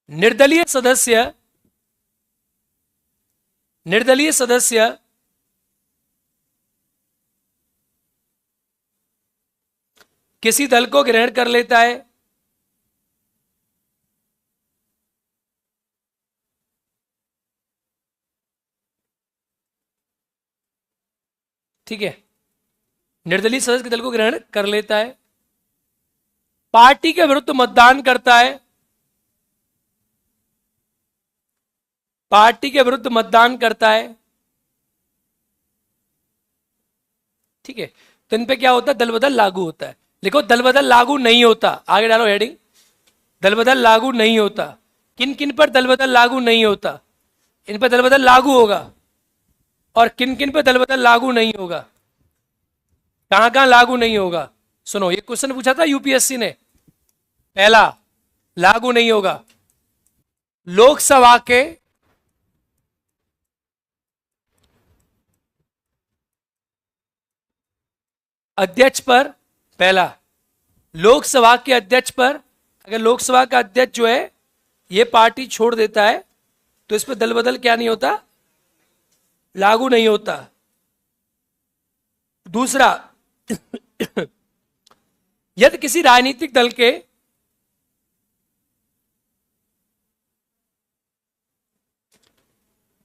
निर्दलीय सदस्य किसी दल को ग्रहण कर लेता है, ठीक है, निर्दलीय सदस्य के दल को ग्रहण कर लेता है, पार्टी के विरुद्ध मतदान करता है, पार्टी के विरुद्ध मतदान करता है, ठीक है। तो इन पे क्या होता है, दल बदल लागू होता है। लिखो दल बदल लागू नहीं होता, आगे डालो हेडिंग, दल बदल लागू नहीं होता। किन किन पर दल बदल लागू नहीं होता, इन पर दल बदल लागू होगा, और किन किन पर दल बदल लागू नहीं होगा, कहां कहां लागू नहीं होगा। सुनो, ये क्वेश्चन पूछा था यूपीएससी ने। पहला, लागू नहीं होगा लोकसभा के अध्यक्ष पर, पहला लोकसभा के अध्यक्ष पर, अगर लोकसभा का अध्यक्ष जो है ये पार्टी छोड़ देता है तो इस पर दल बदल क्या नहीं होता, लागू नहीं होता। दूसरा, यदि किसी राजनीतिक दल के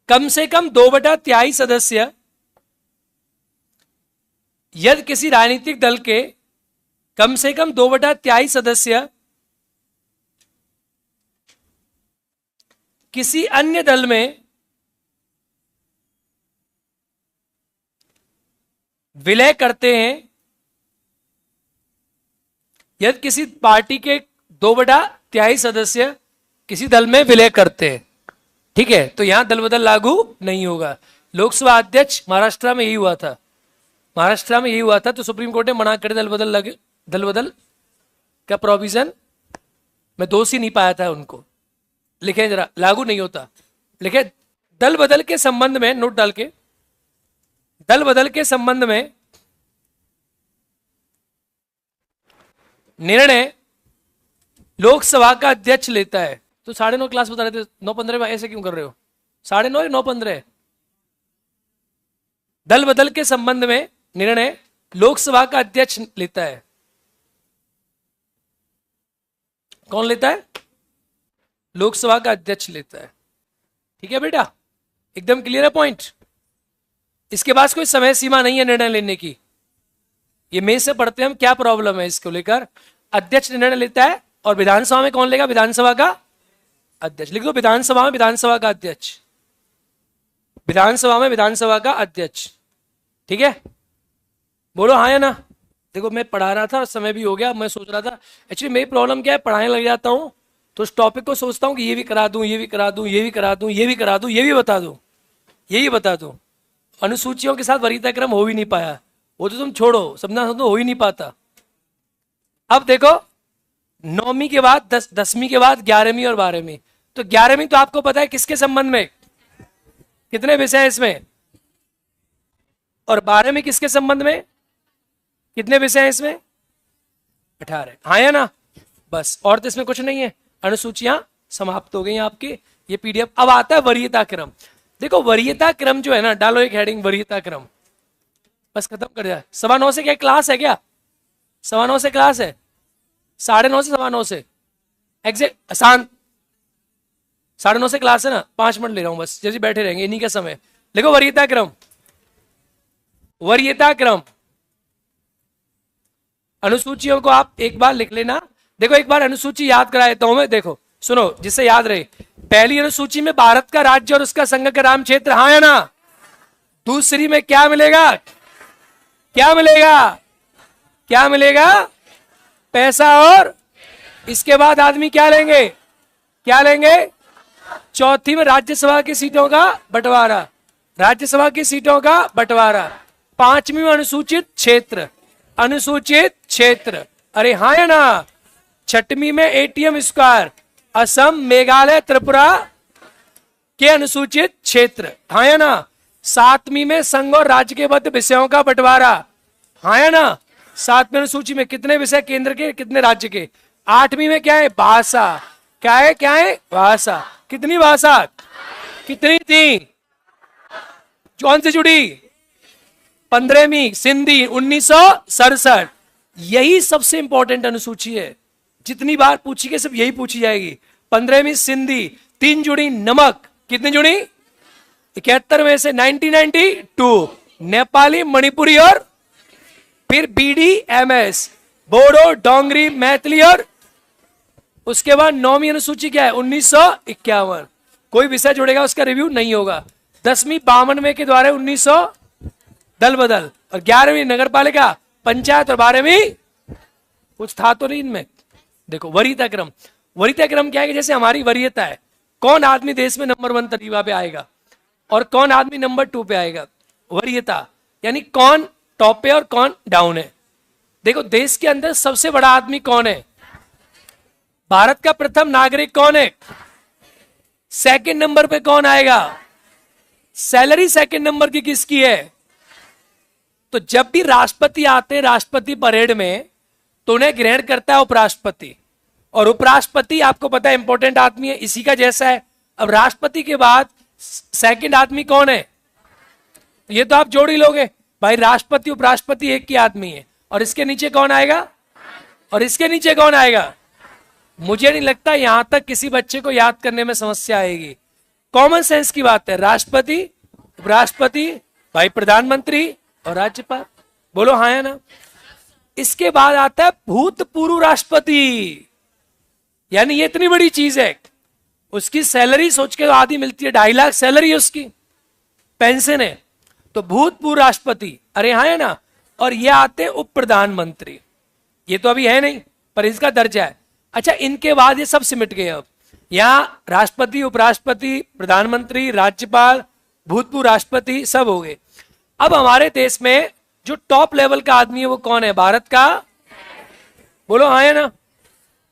कम से कम 2/3 सदस्य, यदि किसी राजनीतिक दल के कम से कम 2/3 सदस्य किसी अन्य दल में विलय करते हैं, यदि किसी पार्टी के 2/3 सदस्य किसी दल में विलय करते हैं, ठीक है, तो यहां दल बदल लागू नहीं होगा। लोकसभा अध्यक्ष महाराष्ट्र में यही हुआ था, महाराष्ट्र में यही हुआ था, तो सुप्रीम कोर्ट ने मना कर दल बदल का प्रोविजन में दोषी नहीं पाया था उनको। लिखे जरा, लागू नहीं होता। लिखे दल बदल के संबंध में नोट डाल के, दल बदल के संबंध में निर्णय लोकसभा का अध्यक्ष लेता है। तो 9:30 क्लास बता रहे थे, 9:15 में ऐसे क्यों कर रहे हो? 9:30 या 9:15? दल बदल के संबंध में निर्णय लोकसभा का अध्यक्ष लेता है। कौन लेता है? लोकसभा का अध्यक्ष लेता है। ठीक है बेटा, एकदम क्लियर है पॉइंट। इसके पास कोई समय सीमा नहीं है निर्णय लेने की। ये में से पढ़ते हैं हम क्या प्रॉब्लम है इसको लेकर। अध्यक्ष निर्णय लेता है और विधानसभा में कौन लेगा? विधानसभा का अध्यक्ष। लिख दो, विधानसभा में विधानसभा का अध्यक्ष, विधानसभा में विधानसभा का अध्यक्ष। ठीक है, बोलो हाँ या ना। देखो मैं पढ़ा रहा था और समय भी हो गया, मैं सोच रहा था एक्चुअली मेरी प्रॉब्लम क्या है, पढ़ाने लग जाता हूं तो उस टॉपिक को सोचता हूं कि ये भी करा दूं, ये भी करा दूं, ये भी करा दूं, ये भी करा दूं, ये भी बता दूं, यही बता दूं। अनुसूचियों के साथ वरीयता क्रम हो भी नहीं पाया, वो तो तुम छोड़ो, समझना तो हो ही नहीं पाता। अब देखो 9वीं के बाद 10वीं के बाद 11वीं और 12वीं। तो 11वीं तो आपको पता है किसके संबंध में, कितने विषय हैं इसमें, और 12वीं किसके संबंध में, कितने विषय हैं इसमें? 18। हाँ या ना? बस, और तो इसमें कुछ नहीं है। अनुसूचियां समाप्त हो गई आपकी। ये पीडीएफ। अब आता है वरीयता क्रम। देखो वरीयता क्रम जो है ना, डालो एक हेडिंग वरीयता क्रम, बस खत्म कर दिया। 9:15 से क्या क्लास है क्या? 9:15 से क्लास है, 9:30 से 9:15 से एग्जैक्ट आसान। 9:30 से क्लास है ना, 5 मिनट ले रहा हूं बस, जैसे बैठे रहेंगे, इन्हीं का समय। देखो वरीयता क्रम, वरीयता क्रम अनुसूचियों को आप एक बार लिख लेना। देखो एक बार अनुसूची याद करा देता हूं मैं, देखो सुनो जिससे याद रहे। पहली अनुसूची में भारत का राज्य और उसका संघ का नाम क्षेत्र, हाँ या ना। दूसरी में क्या मिलेगा? क्या मिलेगा? क्या मिलेगा? पैसा। और इसके बाद आदमी क्या लेंगे? क्या लेंगे? चौथी में राज्यसभा की सीटों का बंटवारा, राज्यसभा की सीटों का बंटवारा। 5वीं में अनुसूचित क्षेत्र, अनुसूचित क्षेत्र, अरे हाँ या ना। 6वीं में एटीएम स्क्वायर, असम मेघालय त्रिपुरा के अनुसूचित क्षेत्र, हाँ या ना। 7वीं में संघ और राज्य के बद्ध विषयों का बंटवारा, हाँ या ना। 7वीं अनुसूची में कितने विषय केंद्र के, कितने राज्य के। 8वीं में क्या है? भाषा। क्या है? क्या है? भाषा। कितनी भाषा? कितनी थी? कौन से जुड़ी? 15वीं सिंधी 1967। यही सबसे इंपॉर्टेंट अनुसूची है, जितनी बार पूछी गई सब यही पूछी जाएगी। 15वीं सिंधी। 3 जुड़ी नमक, कितनी जुड़ी? 71 में से 1992। नेपाली, मणिपुरी और फिर BDMS, बोडो, डोंगरी, मैथिली। और उसके बाद 9वीं अनुसूची क्या है? 1951। कोई विषय जुड़ेगा उसका रिव्यू नहीं होगा। 10वीं 52 के द्वारा 1900 दल बदल, और 11वीं नगर पालिका पंचायत, और 12वीं कुछ था तो नहीं इनमें। देखो वरीयता क्रम, वरीयता क्रम क्या है कि जैसे हमारी वरीयता है, कौन आदमी देश में नंबर 1 तरीका पे आएगा और कौन आदमी नंबर 2 पे आएगा। वरीयता यानी कौन टॉप पे और कौन डाउन है। देखो देश के अंदर सबसे बड़ा आदमी कौन है? भारत का प्रथम नागरिक कौन है? सेकंड नंबर पे कौन आएगा? सैलरी सेकंड नंबर की किसकी है? तो जब भी राष्ट्रपति आते हैं राष्ट्रपति परेड में, तो उन्हें ग्रहण करता है उपराष्ट्रपति, और उपराष्ट्रपति आपको पता है इंपॉर्टेंट आदमी है, इसी का जैसा है। अब राष्ट्रपति के बाद सेकंड आदमी कौन है? ये तो आप जोड़ ही लोगे भाई, राष्ट्रपति उपराष्ट्रपति एक ही आदमी है, और इसके नीचे कौन आएगा? और इसके नीचे कौन आएगा? मुझे नहीं लगता यहां तक किसी बच्चे को याद करने में समस्या आएगी। कॉमन सेंस की बात है। राष्ट्रपति, उपराष्ट्रपति, भाई प्रधानमंत्री और राज्यपाल। बोलो हाँ या ना। इसके बाद आता है भूतपूर्व राष्ट्रपति, यानी ये इतनी बड़ी चीज है, उसकी सैलरी सोच के आधी मिलती है, 2.5 लाख सैलरी है उसकी, पेंशन है। तो भूतपूर्व राष्ट्रपति, अरे हाँ है ना। और ये आते हैं उप प्रधानमंत्री, ये तो अभी है नहीं पर इसका दर्जा है। अच्छा इनके बाद ये सब सिमट गए। अब यहां राष्ट्रपति, उपराष्ट्रपति, प्रधानमंत्री, राज्यपाल, भूतपूर्व राष्ट्रपति सब हो गए। अब हमारे देश में जो टॉप लेवल का आदमी है वो कौन है? भारत का, बोलो हाँ है ना।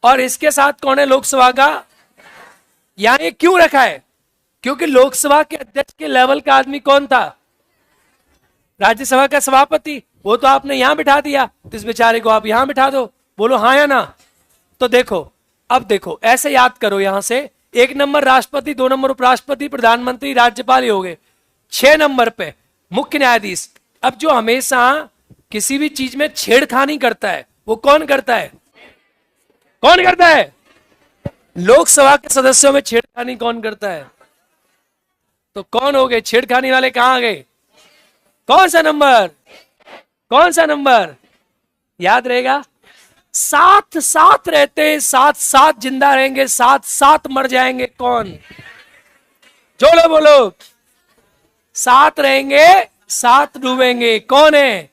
और इसके साथ कौन है? लोकसभा का। यहां ये क्यों रखा है? क्योंकि लोकसभा के अध्यक्ष के लेवल का आदमी कौन था? राज्यसभा का सभापति, वो तो आपने यहां बिठा दिया, तो इस बेचारे को आप यहां बिठा दो। बोलो हाँ या ना। तो देखो, अब देखो ऐसे याद करो, यहां से 1 नंबर राष्ट्रपति, 2 नंबर उपराष्ट्रपति, प्रधानमंत्री, राज्यपाल, ये हो गए। 6 नंबर पे मुख्य न्यायाधीश। अब जो हमेशा किसी भी चीज में छेड़खानी करता है वो कौन करता है? कौन करता है? लोकसभा के सदस्यों में छेड़खानी कौन करता है? तो कौन हो गए छेड़खानी वाले? कहां आ गए? कौन सा नंबर? कौन सा नंबर याद रहेगा? साथ साथ रहते, साथ साथ जिंदा रहेंगे, साथ साथ मर जाएंगे। कौन? जोलो बोलो। साथ रहेंगे, साथ डूबेंगे। कौन है?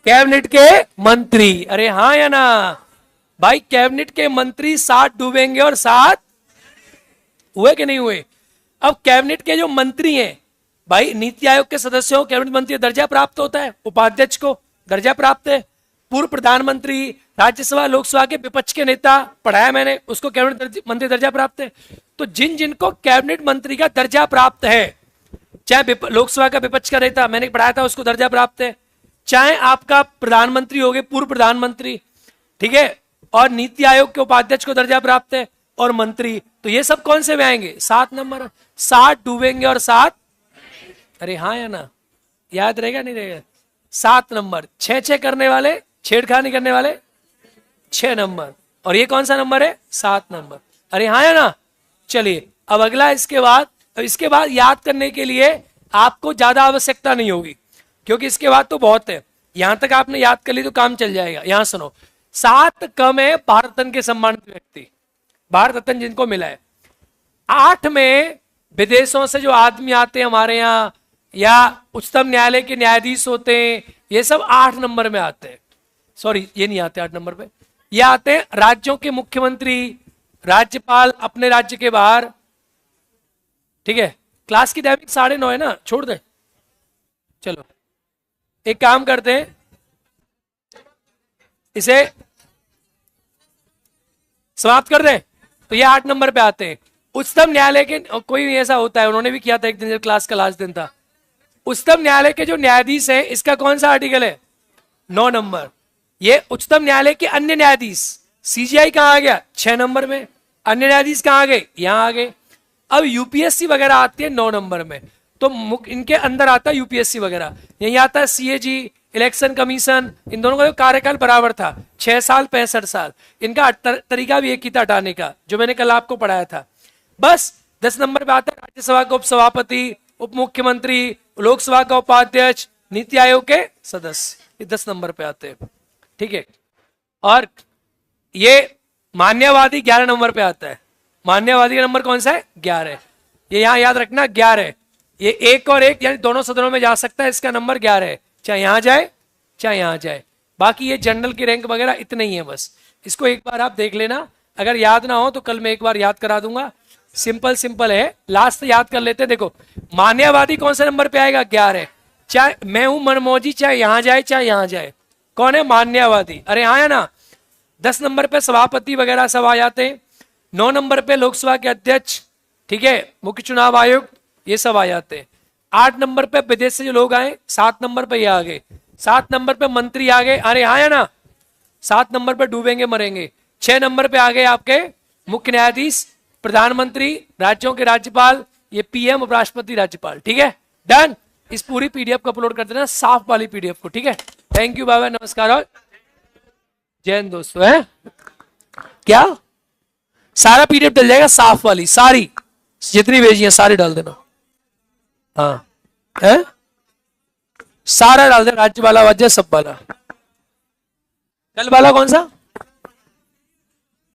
कैबिनेट के मंत्री। अरे हाँ या ना भाई? कैबिनेट के मंत्री साथ डूबेंगे और साथ हुए कि नहीं हुए? अब कैबिनेट के जो मंत्री हैं भाई, नीति आयोग के सदस्यों को कैबिनेट मंत्री दर्जा प्राप्त होता है, उपाध्यक्ष को दर्जा प्राप्त है, पूर्व प्रधानमंत्री, राज्यसभा लोकसभा के विपक्ष के नेता, पढ़ाया मैंने, उसको कैबिनेट मंत्री दर्जा प्राप्त है। तो जिन जिनको कैबिनेट मंत्री का दर्जा प्राप्त है, चाहे लोकसभा का विपक्ष का नेता, मैंने पढ़ाया था, उसको दर्जा प्राप्त है, चाहे आपका प्रधानमंत्री हो गए, पूर्व प्रधानमंत्री, ठीक है, और नीति आयोग के उपाध्यक्ष को दर्जा प्राप्त है, और मंत्री, तो ये सब कौन से में आएंगे? 7 नंबर। 7 डूबेंगे और 7, अरे हाँ या ना? याद रहेगा नहीं रहेगा? 7 नंबर। 6 करने वाले, छेड़खानी करने वाले 6 नंबर, और ये कौन सा नंबर है? 7 नंबर। अरे हाँ या ना? चलिए अब अगला, इसके बाद याद करने के लिए आपको ज्यादा आवश्यकता नहीं होगी, क्योंकि इसके बाद तो बहुत है। यहां तक आपने याद कर ली तो काम चल जाएगा। यहां सुनो, 7 कम है भारत रत्न के सम्मानित व्यक्ति, भारत रत्न जिनको मिला है। 8 में विदेशों से जो आदमी आते हैं हमारे यहाँ, या उच्चतम न्यायालय के न्यायाधीश होते हैं, ये सब 8 नंबर में आते हैं। सॉरी, ये नहीं आते 8 नंबर पे, ये आते हैं राज्यों के मुख्यमंत्री, राज्यपाल अपने राज्य के बाहर। ठीक है, क्लास की टाइमिंग 9:30 है ना, छोड़ दे। चलो एक काम करते हैं, इसे समाप्त कर दें। तो ये 8 नंबर पे आते हैं। उच्चतम न्यायालय के, कोई नहीं ऐसा होता है, उन्होंने भी किया था एक दिन जब क्लास का लास्ट दिन था। उच्चतम न्यायालय के जो न्यायाधीश हैं, इसका कौन सा आर्टिकल है? 9 नंबर। ये उच्चतम न्यायालय के अन्य न्यायाधीश, सीजीआई कहां आ गया? 6 नंबर में। अन्य न्यायाधीश कहां आ गए? यहां आ गए। अब यूपीएससी वगैरह आती है 9 नंबर में, तो इनके अंदर आता है यूपीएससी वगैरह। यही आता है सीएजी, इलेक्शन कमीशन, इन दोनों का जो कार्यकाल बराबर था, 6 साल 65 साल। इनका तरीका भी एक ही था हटाने का, जो मैंने कल आपको पढ़ाया था। बस 10 नंबर पे आता है राज्यसभा का उपसभापति, उप मुख्यमंत्री, लोकसभा का उपाध्यक्ष, नीति आयोग के सदस्य, ये 10 नंबर पे आते हैं। ठीक है, और ये मान्यवादी 11 नंबर पे आता है। मान्यवादी का नंबर कौन सा है? 11। ये यहां याद रखना 11। ये 1 और 1 यानी दोनों सदनों में जा सकता है, इसका नंबर 11 है, चाहे यहां जाए चाहे यहां जाए। बाकी ये जनरल की रैंक वगैरह इतने ही है, बस इसको एक बार आप देख लेना। अगर याद ना हो तो कल मैं एक बार याद करा दूंगा। सिंपल है, लास्ट याद कर लेते। देखो, मान्यवादी कौन से नंबर पे आएगा? 11। चाहे मैं हूं मनमोजी, चाहे यहां जाए चाहे यहां जाए, कौन है? मान्यवादी। अरे हाँ है ना? 10 नंबर पे सभापति वगैरह सब आ जाते हैं। 9 नंबर पे लोकसभा के अध्यक्ष, ठीक है, मुख्य चुनाव आयोग, ये सब आ जाते हैं। 8 नंबर पे विदेश से जो लोग आए, 7 नंबर पे ये आ गए। 7 नंबर पे मंत्री आ गए। अरे हाँ है ना? 7 नंबर पे डूबेंगे मरेंगे। 6 नंबर पे आ गए आपके मुख्य न्यायाधीश, प्रधानमंत्री, राज्यों के राज्यपाल, ये पीएम, उपराष्ट्रपति, राज्यपाल। ठीक है, डन। इस पूरी पीडीएफ को अपलोड कर देना, साफ वाली पीडीएफ को। ठीक है, थैंक यू, बाय बाय, नमस्कार और जय हिंद दोस्तों। है क्या? सारा पीडीएफ डल जाएगा, साफ वाली सारी, जितनी भेजी है सारी डाल देना। हाँ है, सारा डाल देना, राज्य वाला, वजह सब वाला। कल वाला कौन सा?